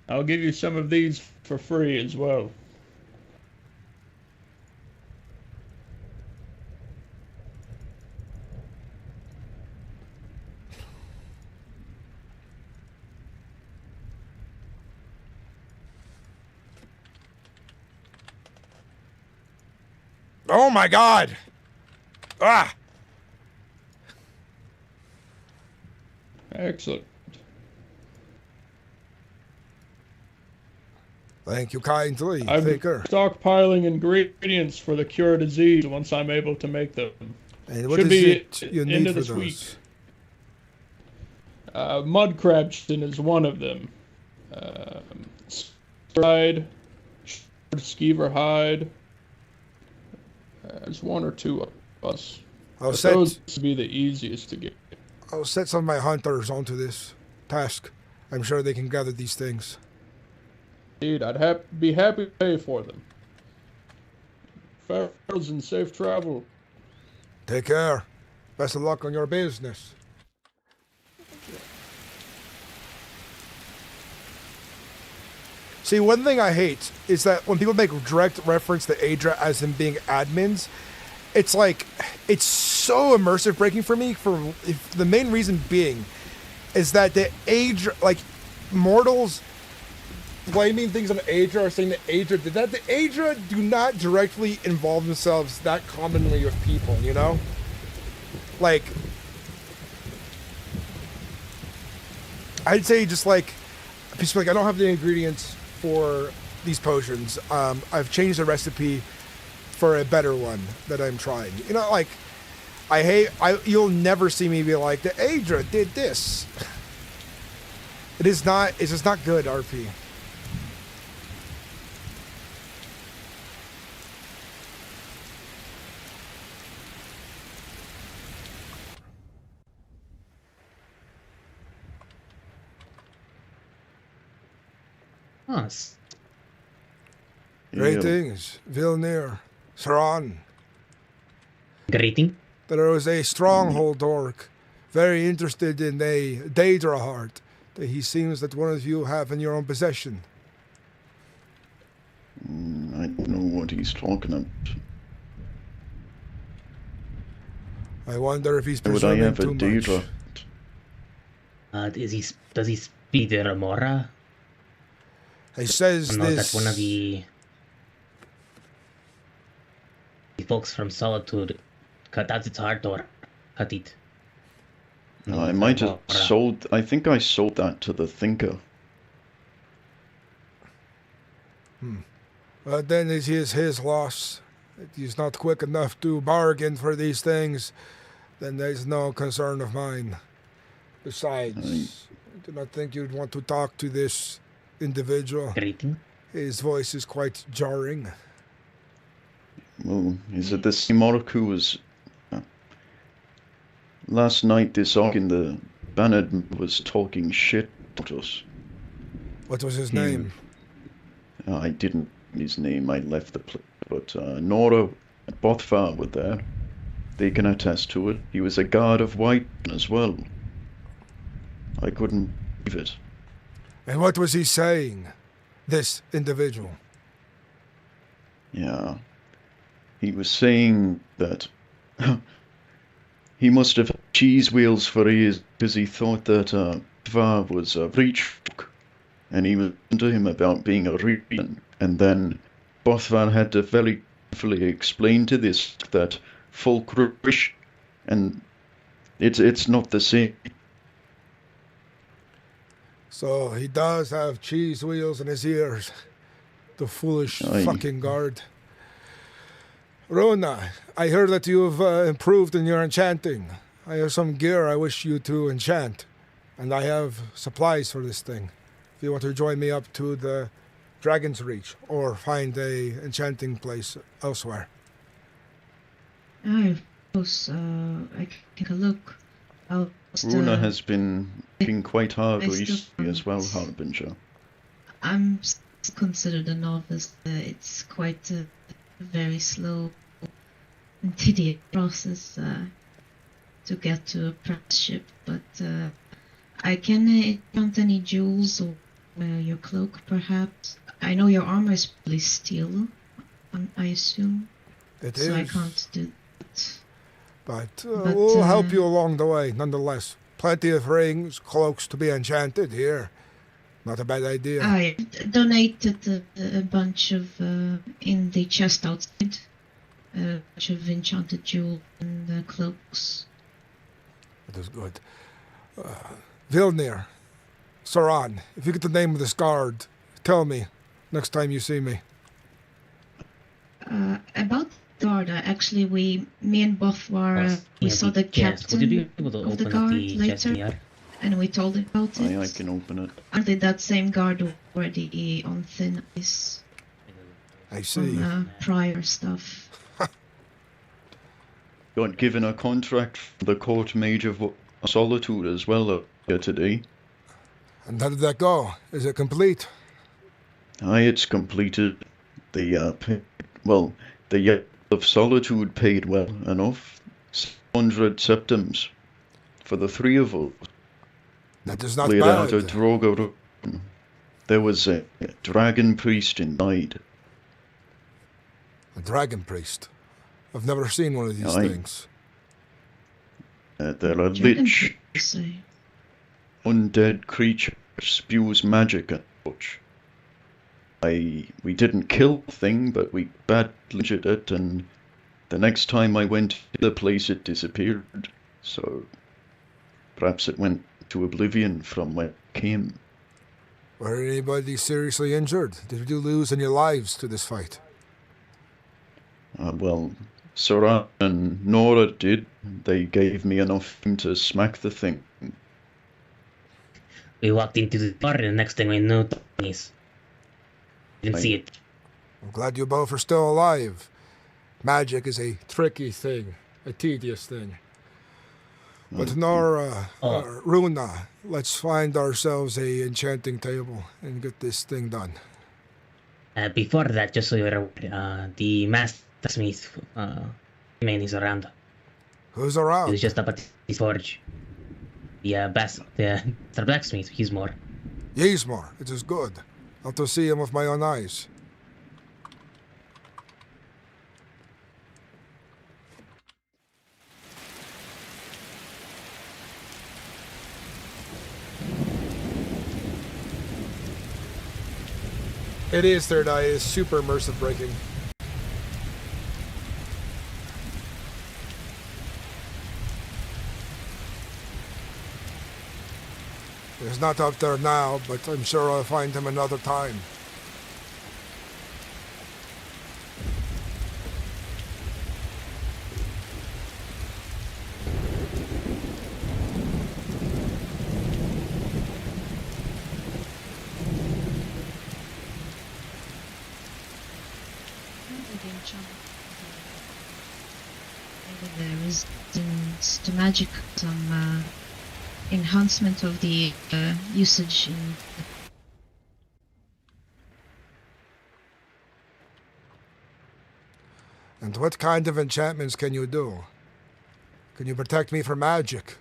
L: I'll give you some of these for free as well.
A: Oh my God! Ah!
L: Excellent.
A: Thank you kindly.
L: I'm
A: Take care.
L: stockpiling ingredients for the cure disease once I'm able to make them.
A: And what
L: Should
A: is
L: be
A: it you
L: end
A: need
L: of
A: for
L: this
A: those?
L: week. Mud crabston is one of them. Hide, skeever hide. There's one or two of us.
A: I'll
L: But
A: set,
L: those would be the easiest to get.
A: I'll set some of my hunters onto this task. I'm sure they can gather these things.
L: Indeed, I'd be happy to pay for them. Farewells and safe travel.
A: Take care. Best of luck on your business. See, one thing I hate is that when people make direct reference to Adra as them being admins, it's like, it's so immersive breaking for me, the main reason being is that the Adra, like, mortals blaming things on Adra or saying that Adra did that. The Adra do not directly involve themselves that commonly with people, you know? Like, I'd say just like, I don't have the ingredients for these potions. I've changed the recipe for a better one that I'm trying. You know, like, you'll never see me be like, the Aedra did this. It's just not good, RP.
M: Us.
A: Greetings, Vilnir, Saran.
M: Greeting.
A: There is a stronghold orc, very interested in a Daedra heart that he seems that one of you have in your own possession.
N: I don't know what he's talking about.
A: I wonder if he's
N: Would I
A: presuming
N: have a
A: too much.
N: Daedra?
M: Does he speak the Remora?
A: He says
M: No,
A: this.
M: that's one of the folks from Solitude. Cut out its heart or cut it.
N: I might have sold. I think I sold that to the Thinker.
A: But then it is his loss. If he's not quick enough to bargain for these things, then there's no concern of mine. Besides, I do not think you'd want to talk to this individual.
M: Greeting.
A: His voice is quite jarring.
N: Well, is it the same orc who was... last night this orc in the Banned was talking shit about us.
A: What was his name?
N: I didn't his name, I left the place, but Nora and Bothfar were there. They can attest to it. He was a guard of White as well. I couldn't believe it.
A: And what was he saying, this individual?
N: Yeah. He was saying that he must have cheese wheels for ears because he thought that Bothfar was a reach folk, and he was to him about being a Rean. And then Bothfar had to very carefully explain to this that folk rich, and it's not the same.
A: So he does have cheese wheels in his ears. The foolish fucking guard. Rona, I heard that you have improved in your enchanting. I have some gear I wish you to enchant, and I have supplies for this thing. If you want to join me up to the Dragon's Reach, or find a enchanting place elsewhere.
O: I suppose I can take a look.
N: Runa has been working quite hard recently as well, Harbinger.
O: I'm considered a novice. It's quite a very slow and tedious process to get to apprenticeship, but I can enchant any jewels or your cloak, perhaps. I know your armor is probably steel, I assume.
A: It
O: so I
A: is.
O: can't do that.
A: But we'll help you along the way, nonetheless. Plenty of rings, cloaks to be enchanted here. Not a bad idea.
O: I donated a bunch of, in the chest outside, a bunch of enchanted jewels and cloaks.
A: That is good. Vilnir, Saran, if you get the name of this guard, tell me next time you see me.
O: About the guard, actually, me and Bothwar, we saw the captain of the guard later, and we told him about it.
N: I can open it.
O: Aren't they that same guard already on thin ice?
A: I see.
O: On prior stuff.
N: Got given a contract from the Court Mage of Solitude as well today.
A: And how did that go? Is it complete?
N: Aye, it's completed. The Yell of Solitude paid well enough. 600 septims for the three of us.
A: That is not
N: Laid
A: bad.
N: out a Drogo. There was a dragon priest inside.
A: A dragon priest. I've never seen one of these things.
N: They're a lich. Undead creature spews magic and such. We didn't kill the thing, but we badly injured it, and the next time I went to the place it disappeared. So perhaps it went to oblivion from where I came.
A: Were anybody seriously injured? Did you lose any lives to this fight?
N: Well, Sora and Nora did. They gave me enough time to smack the thing.
M: We walked into the door, and the next thing we knew, didn't see it.
A: I'm glad you both are still alive. Magic is a tricky thing, a tedious thing. But Nora, Runa, let's find ourselves a enchanting table and get this thing done.
M: Before that, just so you're aware, the mastersmith man is around.
A: Who's around?
M: He was just up at his forge. The blacksmith, he's more.
A: He's more. It is good. I'll to see him with my own eyes. It is third eye. It is super immersive breaking. He's not up there now, but I'm sure I'll find him another time.
O: The resistance to magic, some enhancement of the usage in.
A: And what kind of enchantments can you do? Can you protect me from magic?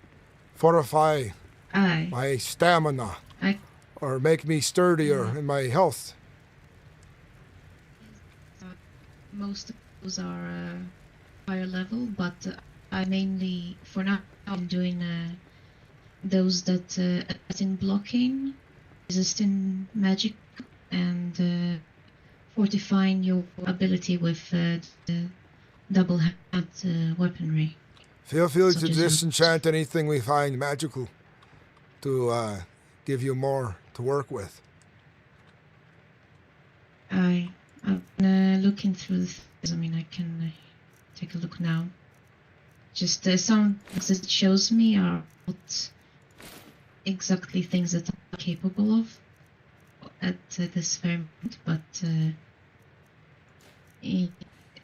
A: Fortify my stamina? Or make me sturdier in my health?
O: Most of those are higher level, but I mainly, for now, I'm doing those that in blocking, resisting magic, and fortifying your ability with the double-hand weaponry.
A: Feel free to disenchant anything we find magical to give you more to work with.
O: I'm looking through this. I mean, I can take a look now. Just some things that it shows me are not exactly things that I'm capable of at this very moment, but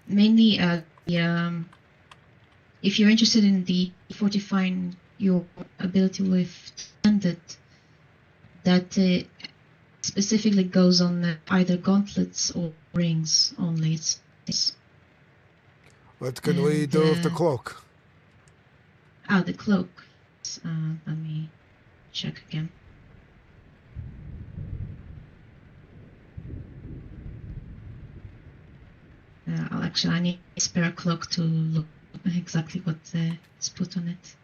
O: mainly if you're interested in the fortifying your ability with standard, that specifically goes on either gauntlets or rings only.
A: What can we do with the cloak?
O: The cloak. Let me check again. I need a spare cloak to look exactly what is put on it.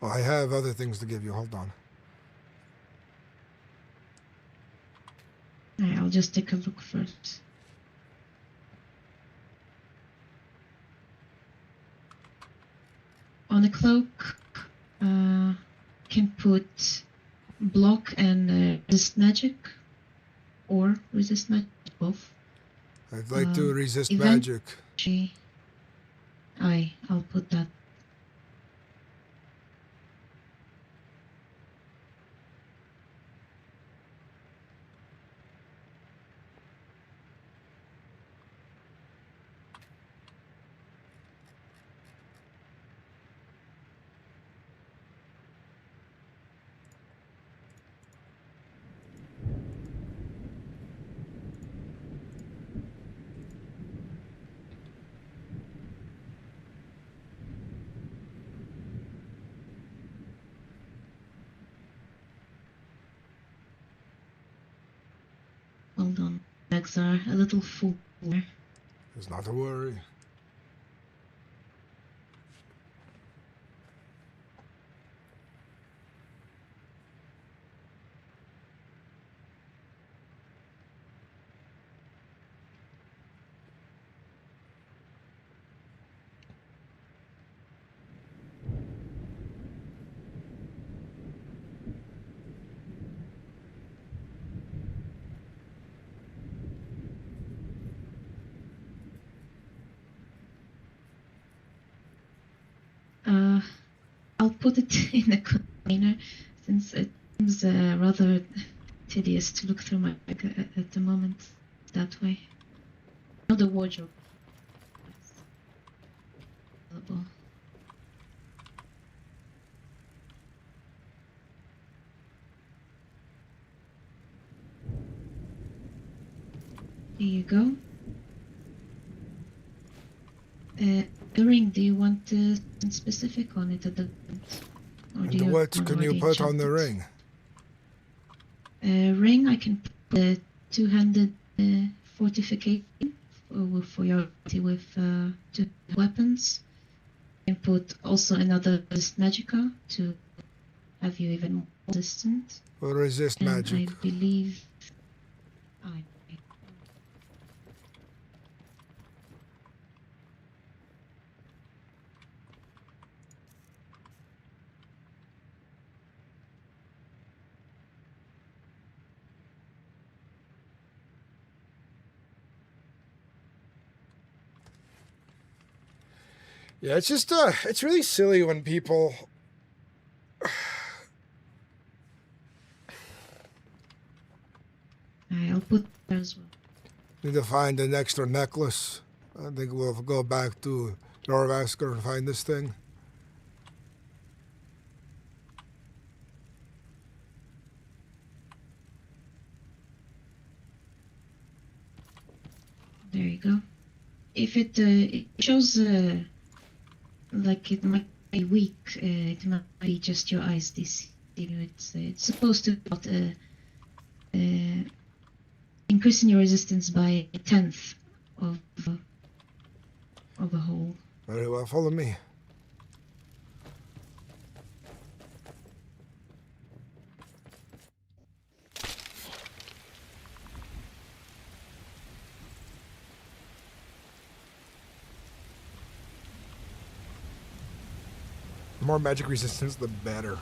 A: Oh, I have other things to give you. Hold on.
O: I'll just take a look first. On the cloak, can put block and resist magic, or resist magic, both.
A: I'd like to resist magic.
O: I'll put that. Hold on, legs are a little full.
A: It's not a worry.
O: put it in a container since it seems rather tedious to look through my bag at the moment that way. Not the wardrobe. Available. Here you go. The ring, do you want something specific on it at the moment? Or do
A: And
O: you
A: what
O: want
A: can you
O: already
A: put on the
O: enchanted?
A: ring?
O: Ring, I can put the two-handed fortification for your ability with two weapons. I can put also another resist magica to have you even more resistant.
A: Or resist
O: And
A: magic?
O: I believe...
A: Yeah, it's just it's really silly when people
O: I'll put there as well.
A: need to find an extra necklace. I think we'll go back to Norvasker and find this thing.
O: There you go. If it shows like it might be weak, it might be just your eyes this it's supposed to about increasing your resistance by 1/10 of a whole.
A: Very well, follow me. The more magic resistance, the better.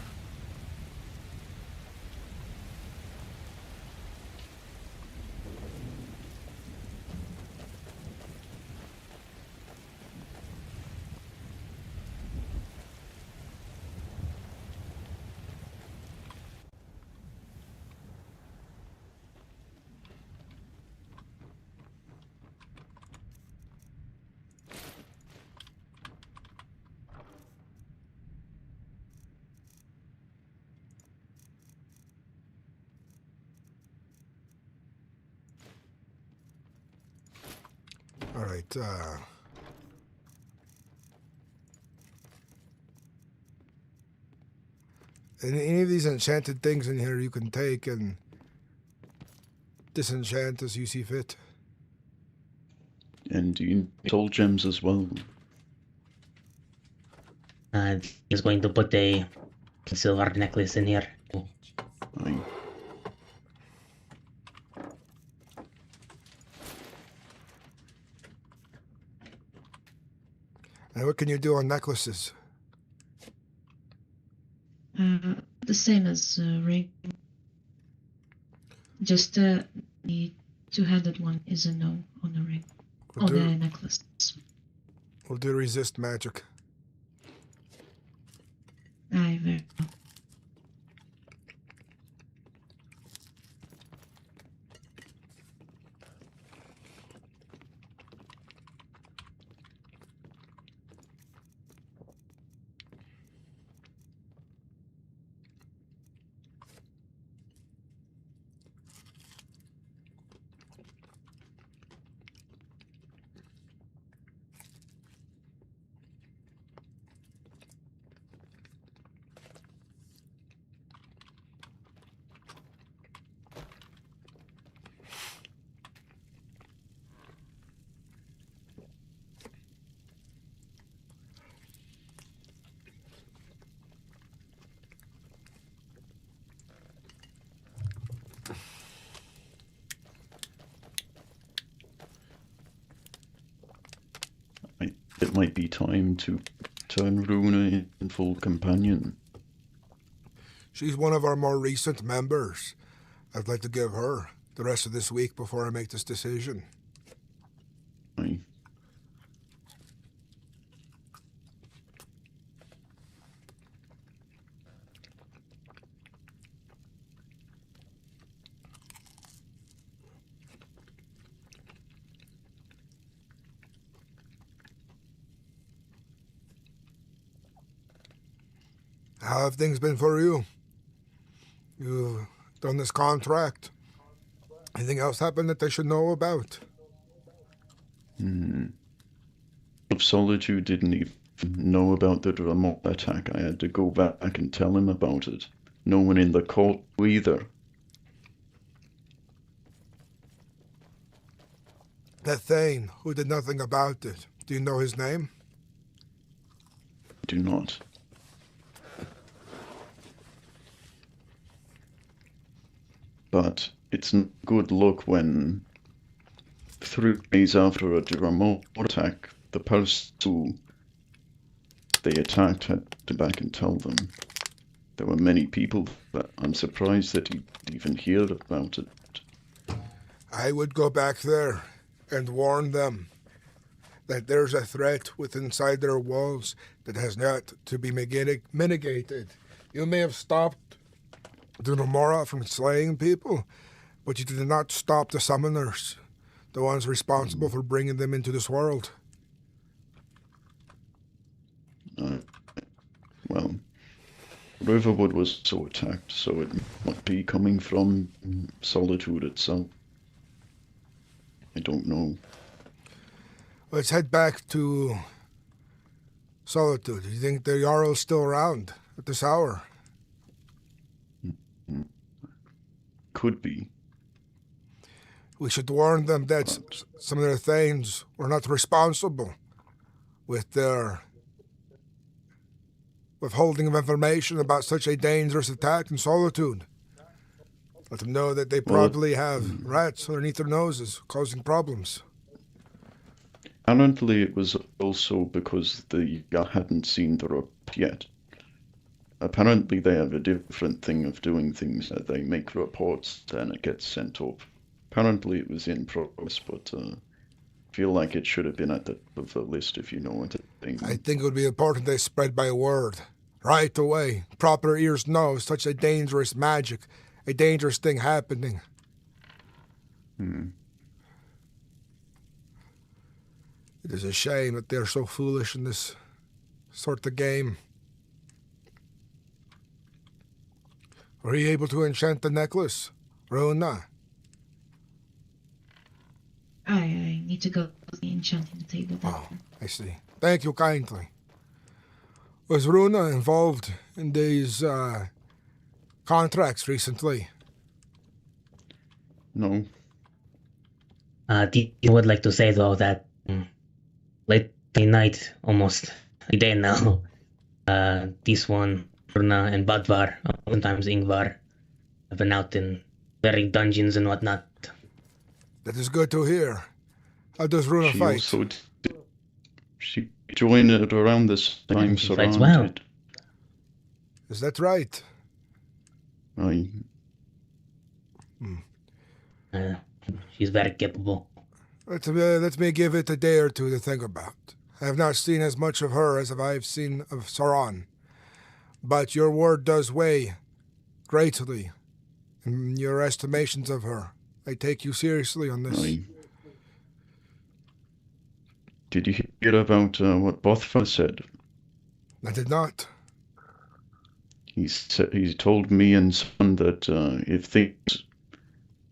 A: All right. Any of these enchanted things in here you can take and disenchant as you see fit.
N: And you need soul gems as well.
M: He's going to put a silver necklace in here.
N: Aye.
A: And what can you do on necklaces?
O: The same as ring. Just the two-handed one is a no on the ring. On the necklace.
A: We'll do resist magic.
O: Aye, very well.
N: It might be time to turn Runa in full companion.
A: She's one of our more recent members. I'd like to give her the rest of this week before I make this decision.
N: Aye.
A: How have things been for you? You've done this contract. Anything else happened that they should know about?
N: Of Solitude didn't even know about the remote attack. I had to go back and tell him about it. No one in the court either.
A: That Thane, who did nothing about it. Do you know his name?
N: Do not. But it's not good luck when 3 days after a remote attack, the person who they attacked had to back and tell them. There were many people that I'm surprised that he even heard about it.
A: I would go back there and warn them that there's a threat within inside their walls that has not to be mitigated. You may have stopped the Nomora from slaying people, but you did not stop the summoners, the ones responsible for bringing them into this world.
N: Well, Riverwood was so attacked, so it might be coming from Solitude itself. I don't know.
A: Let's head back to Solitude. Do you think the Jarl's still around at this hour?
N: Could be.
A: We should warn them that some of their Thanes were not responsible with their withholding of information about such a dangerous attack in Solitude. Let them know that they probably have rats underneath their noses causing problems.
N: Apparently it was also because the hadn't seen the report yet. Apparently they have a different thing of doing things, that they make reports and it gets sent up. Apparently it was in progress, but I feel like it should have been at the top of the list, if you know what I mean.
A: I think it would be important they spread by word. Right away. Proper ears know such a dangerous magic, a dangerous thing happening. It is a shame that they're so foolish in this sort of game. Were you able to enchant the necklace, Rona?
O: I need to go to the enchanting table.
A: Oh, I see. Thank you kindly. Was Runa involved in these contracts recently?
N: No.
M: I would like to say though that late night, almost a day now, this one, Runa and Badvar, sometimes Ingvar, have been out in very dungeons and whatnot.
A: That is good to hear. How does Runa
N: She
A: fight?
N: also she joined it around this time,
M: She fights well.
N: surrounded.
A: Is that right?
N: Aye.
M: She's very capable.
A: Let me give it a day or two to think about. I have not seen as much of her as I have seen of Saran. But your word does weigh greatly in your estimations of her. I take you seriously on this.
N: Aye. Did you hear about what Bothfa said?
A: I did not.
N: He told me and Son that if things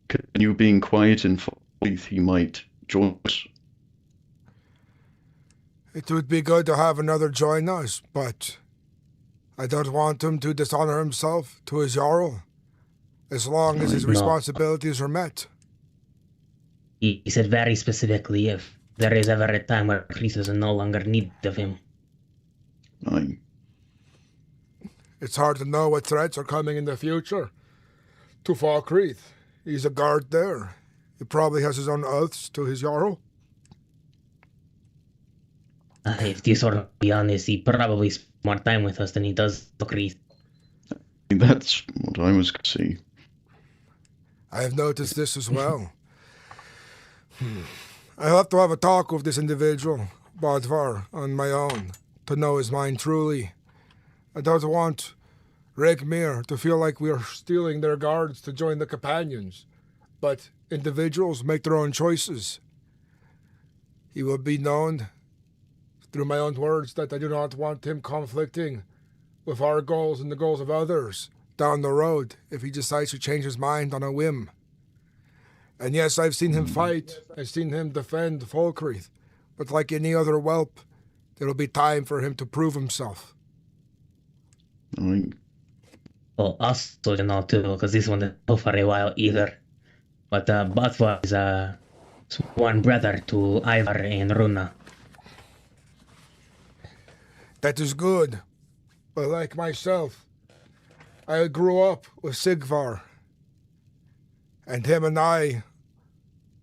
N: continue being quiet in Faith, he might join us.
A: It would be good to have another join us, but I don't want him to dishonor himself to his Jarl, as long as his responsibilities are met.
M: He said very specifically if there is ever a time where Chris is in no longer need of him.
N: Aye.
A: It's hard to know what threats are coming in the future. To Falkreath, he's a guard there. He probably has his own oaths to his Jarl.
M: If you sort of be honest, he probably spends more time with us than he does to Chris.
N: That's what I was going to say.
A: I have noticed this as well. I'll have to have a talk with this individual, Bodvar, on my own, to know his mind truly. I don't want Regmir to feel like we are stealing their guards to join the companions, but individuals make their own choices. He will be known through my own words that I do not want him conflicting with our goals and the goals of others down the road if he decides to change his mind on a whim. And yes, I've seen him fight. I've seen him defend Falkreath. But like any other whelp, there will be time for him to prove himself.
M: Well, also, too, because this one didn't go for a while either. But Botwa is sworn brother to Ivar and Runa.
A: That is good. But like myself, I grew up with Sigvar. And him and I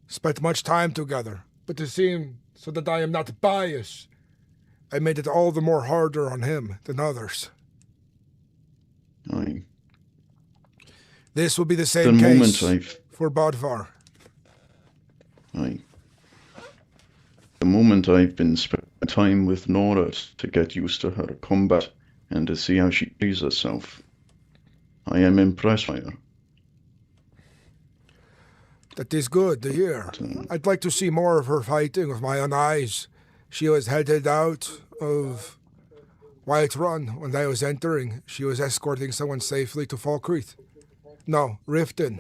A: spent much time together. But to seem so that I am not biased, I made it all the more harder on him than others. This will be the same case for Bodvar.
N: The moment I've been spending time with Nora to get used to her combat and to see how she plays herself, I am impressed by her.
A: That is good to hear. I'd like to see more of her fighting with my own eyes. She was headed out of Whiterun when I was entering. She was escorting someone safely to Falkreath. No, Riften.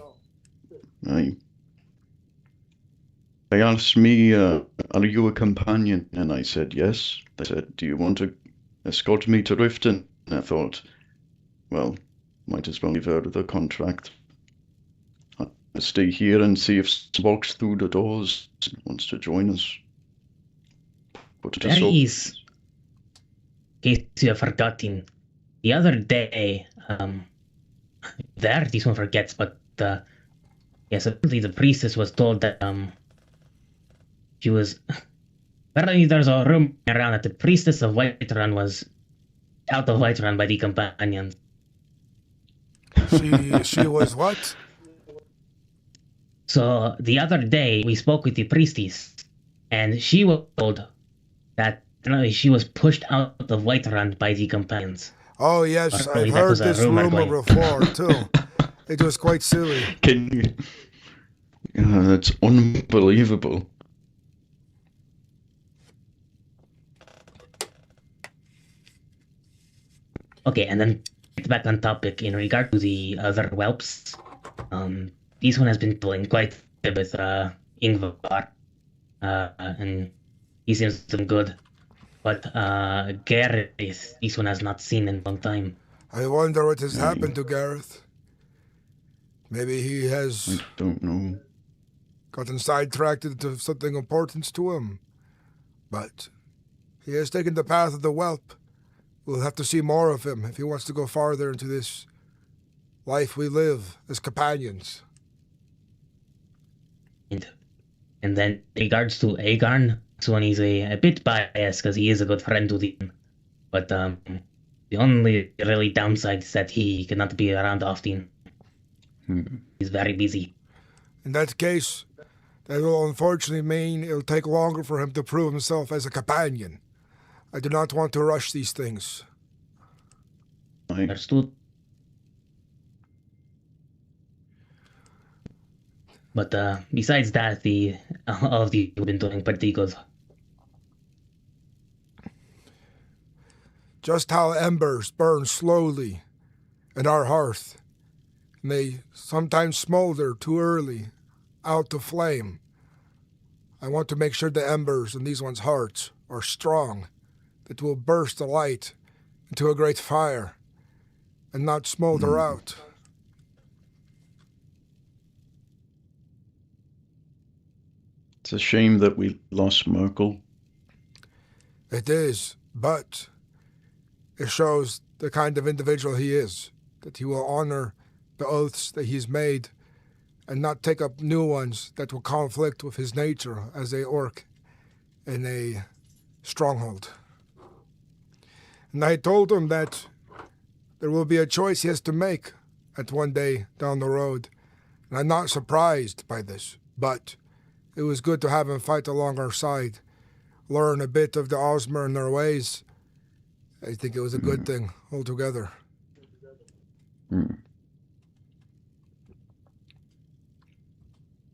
N: They asked me, are you a companion? And I said yes. They said, do you want to escort me to Riften? And I thought, well, might as well give her the contract. I'll stay here and see if she walks through the doors and wants to join us. But
M: There is, in case you have forgotten, the other day, this one forgets, but yes, apparently the priestess was told that she was. Apparently, there's a rumor around that the priestess of Whiterun was out of Whiterun by the companions.
A: She was what?
M: So the other day we spoke with the priestess, and she was told that she was pushed out of Whiterun by the companions.
A: Oh yes, I've heard this rumor before too. It was quite silly.
N: Can you? That's unbelievable.
M: Okay, and then back on topic in regard to the other whelps. This one has been playing quite a bit with Ingvar, and he seems to be good. But Gareth, this one has not seen in a long time.
A: I wonder what has happened to Gareth. Maybe he has.
N: I don't know.
A: Gotten sidetracked into something important to him. But he has taken the path of the whelp. We'll have to see more of him if he wants to go farther into this life we live as companions.
M: And then in regards to Aegon, this one is a bit biased because he is a good friend to them. But the only really downside is that he cannot be around often. He's very busy.
A: In that case, that will unfortunately mean it'll take longer for him to prove himself as a companion. I do not want to rush these things.
M: Understood. But besides that, all of you have been doing pretty good.
A: Just how embers burn slowly in our hearth, and they sometimes smolder too early out to flame. I want to make sure the embers in these ones' hearts are strong, that will burst the light into a great fire and not smolder out.
N: It's a shame that we lost Merkel.
A: It is, but it shows the kind of individual he is, that he will honor the oaths that he's made and not take up new ones that will conflict with his nature as a orc in a stronghold. And I told him that there will be a choice he has to make at one day down the road. And I'm not surprised by this, but it was good to have him fight along our side, learn a bit of the Osmer and their ways. I think it was a good thing altogether.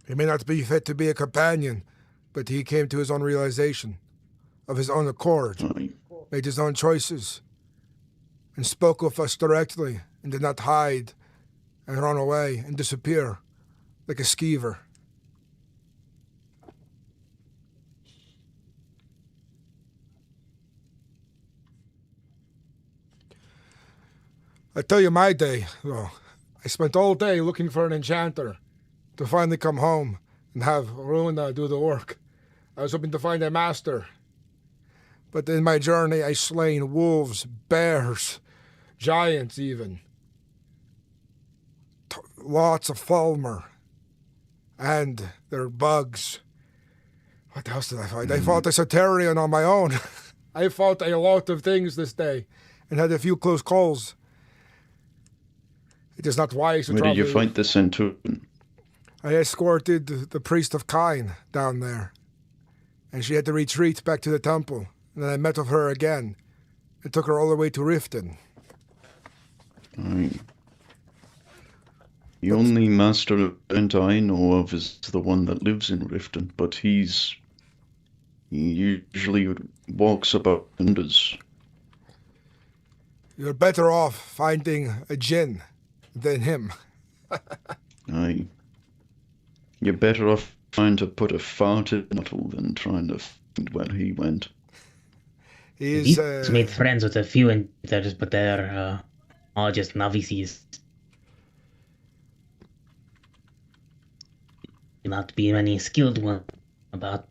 A: He may not be fit to be a companion, but he came to his own realization, of his own accord, made his own choices. and spoke with us directly and did not hide and run away and disappear like a skeever. I tell you my day, though. I spent all day looking for an enchanter to finally come home and have Runa do the work. I was hoping to find a master. But in my journey, I slain wolves, bears, giants even. Lots of Falmer. And their bugs. What else did I find? I fought a Saterian on my own. I fought a lot of things this day and had a few close calls. It is not wise to
N: Where
A: travel.
N: did you fight the Centurion?
A: I escorted the priest of Kain down there, and she had to retreat back to the temple. And then I met with her again, and took her all the way to Riften.
N: Aye. The only master event I know of is the one that lives in Riften, but he usually walks about and does.
A: You're better off finding a djinn than him.
N: Aye. You're better off trying to put a fart in a bottle than trying to find where he went.
A: He's
M: made friends with a few enchanters, but they're all just novices. Not be many skilled ones about.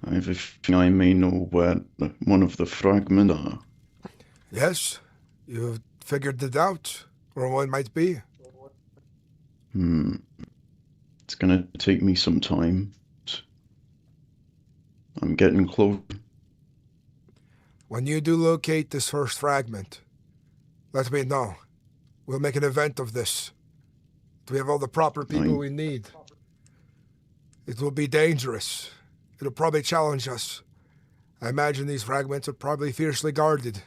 N: I have a feeling I may know where one of the fragments are.
A: Yes, you've figured it out, where one might be.
N: It's gonna take me some time. I'm getting close.
A: When you do locate this first fragment, let me know. We'll make an event of this. We have all the proper people we need. It will be dangerous. It'll probably challenge us. I imagine these fragments are probably fiercely guarded.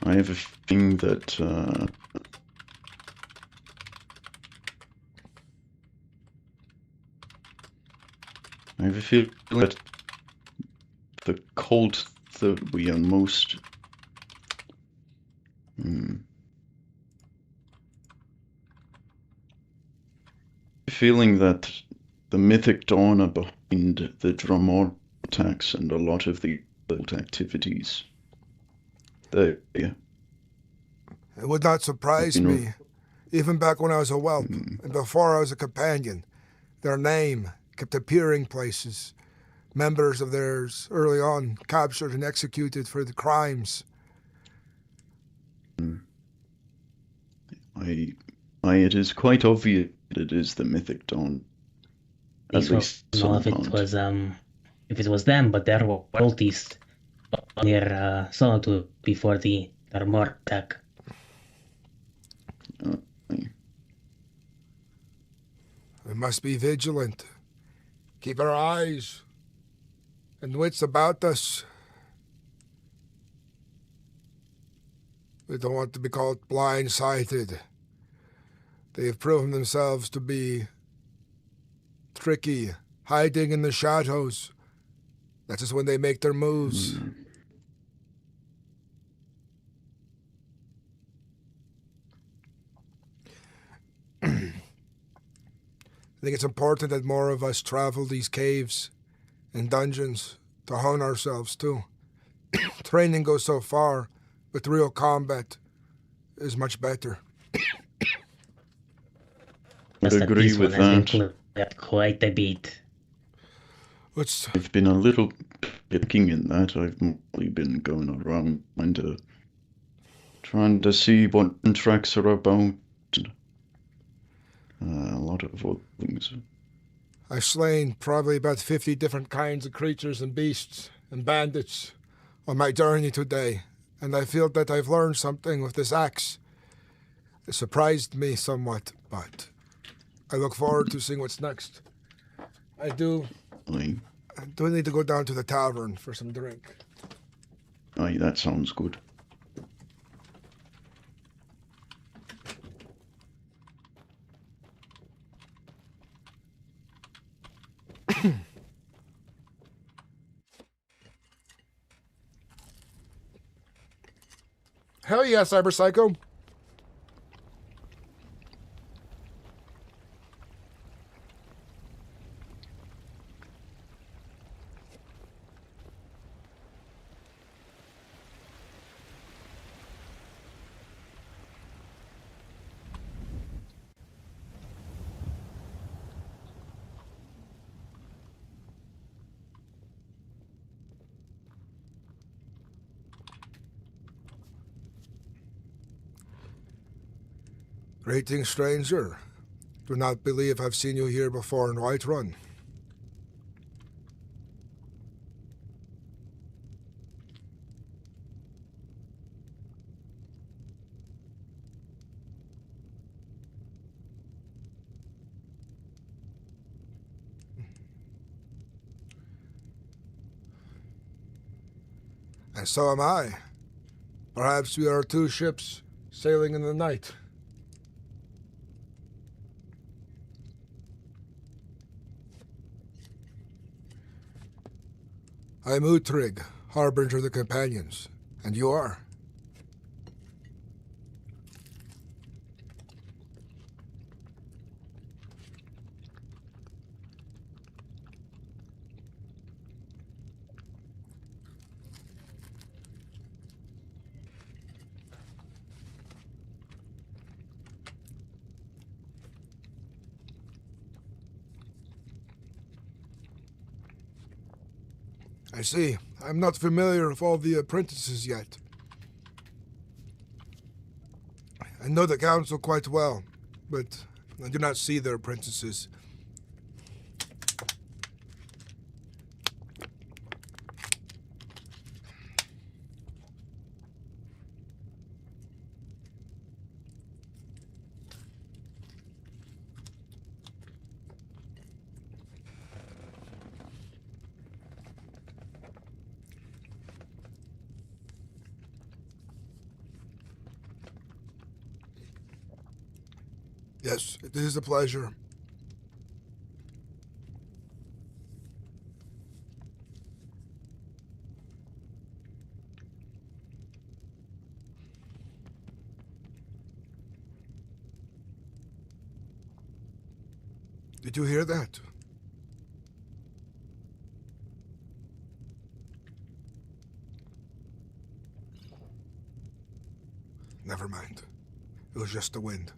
N: I have a feeling that the cult that we are most feeling that the Mythic Dawn are behind the Dramor attacks and a lot of the occult activities.
A: It would not surprise me. Even back when I was a whelp, and before I was a companion, their name kept appearing places. Members of theirs early on captured and executed for the crimes.
N: It is quite obvious that it is the Mythic Dawn. At least
M: know if it was them, but there were cultists near Solitude before the Dharmor attack.
A: We must be vigilant. Keep our eyes and wits about us. We don't want to be called blind-sighted. They have proven themselves to be tricky, hiding in the shadows. That is when they make their moves. I think it's important that more of us travel these caves and dungeons to hone ourselves too. Training goes so far, but real combat is much better.
N: I agree with that.
M: Quite a bit.
N: I've been a little bit keen in that. I've mostly been going around trying to see what tracks are about. A lot of other things.
A: I've slain probably about 50 different kinds of creatures and beasts and bandits on my journey today, and I feel that I've learned something with this axe. It surprised me somewhat, but I look forward to seeing what's next. I do need to go down to the tavern for some drink.
N: Aye, that sounds good.
A: Hell yeah, Cyber Psycho. Greeting, stranger. Do not believe I've seen you here before in Whiterun. And so am I. Perhaps we are two ships sailing in the night. I'm Uhtrig, Harbinger of the Companions. And you are? I see. I'm not familiar with all the apprentices yet. I know the council quite well, but I do not see their apprentices. Yes, it is a pleasure. Did you hear that? Never mind. It was just the wind.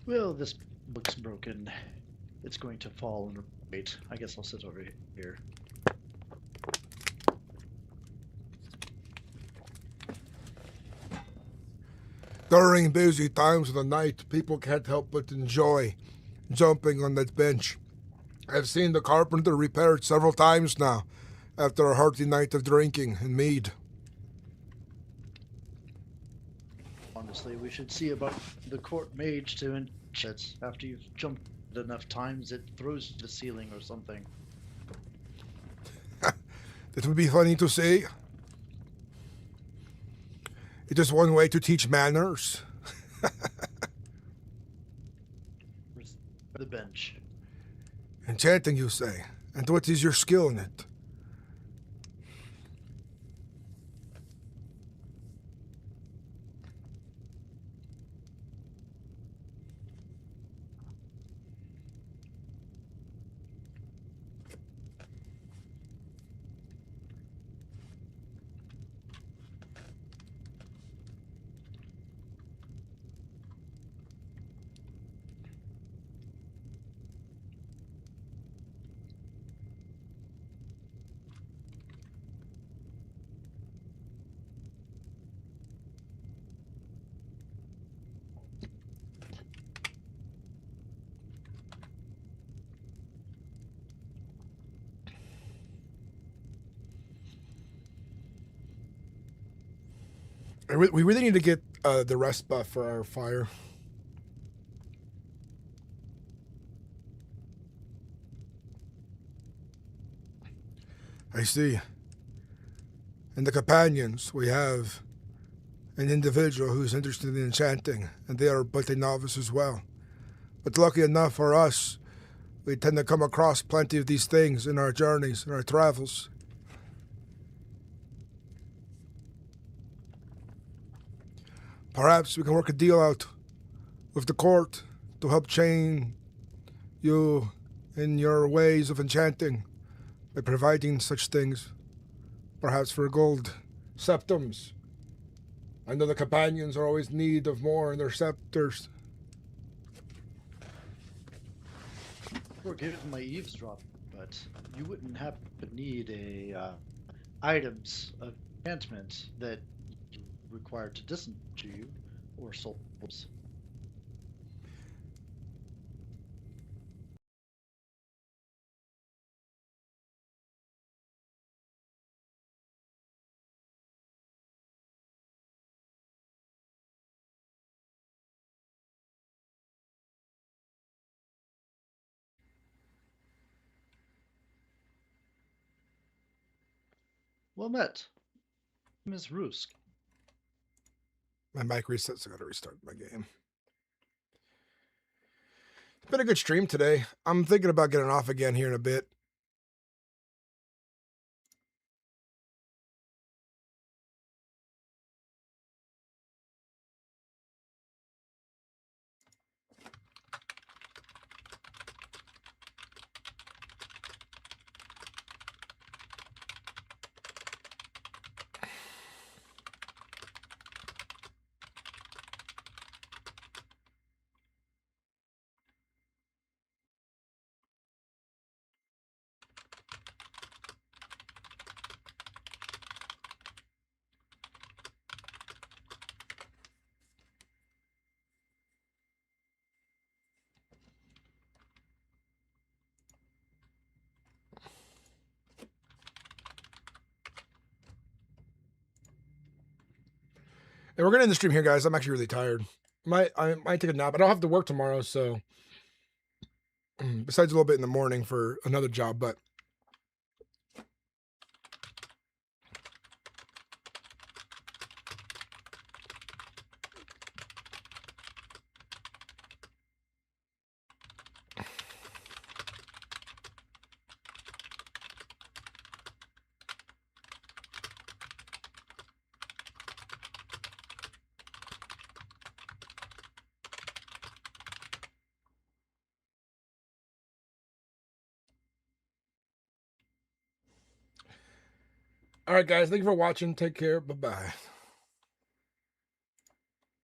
P: Well, this book's broken. It's going to fall and wait. I guess I'll sit over here.
A: During busy times of the night, people can't help but enjoy jumping on that bench. I've seen the carpenter repair it several times now, after a hearty night of drinking and mead.
P: Honestly, we should see about the court mage to enchant it. After you've jumped enough times, it throws to the ceiling or something.
A: That would be funny to see. It is one way to teach manners.
P: The bench.
A: Enchanting, you say? And what is your skill in it? We really need to get the rest buff for our fire. I see. In the companions, we have an individual who's interested in enchanting, and they are but a novice as well. But lucky enough for us, we tend to come across plenty of these things in our journeys, in our travels. Perhaps we can work a deal out with the court to help chain you in your ways of enchanting by providing such things. Perhaps for gold septums. I know the companions are always in need of more in their scepters.
P: Forgive my eavesdropping, but you wouldn't happen to need a items of enchantment that you require to disenchant you or souls. Well met, Ms. Rusk.
A: My mic resets, I gotta restart my game. It's been a good stream today. I'm thinking about getting off again here in a bit. And we're gonna end the stream here, guys. I'm actually really tired. I might take a nap. I don't have to work tomorrow, so besides a little bit in the morning for another job, but all right, guys. Thank you for watching. Take care. Bye-bye.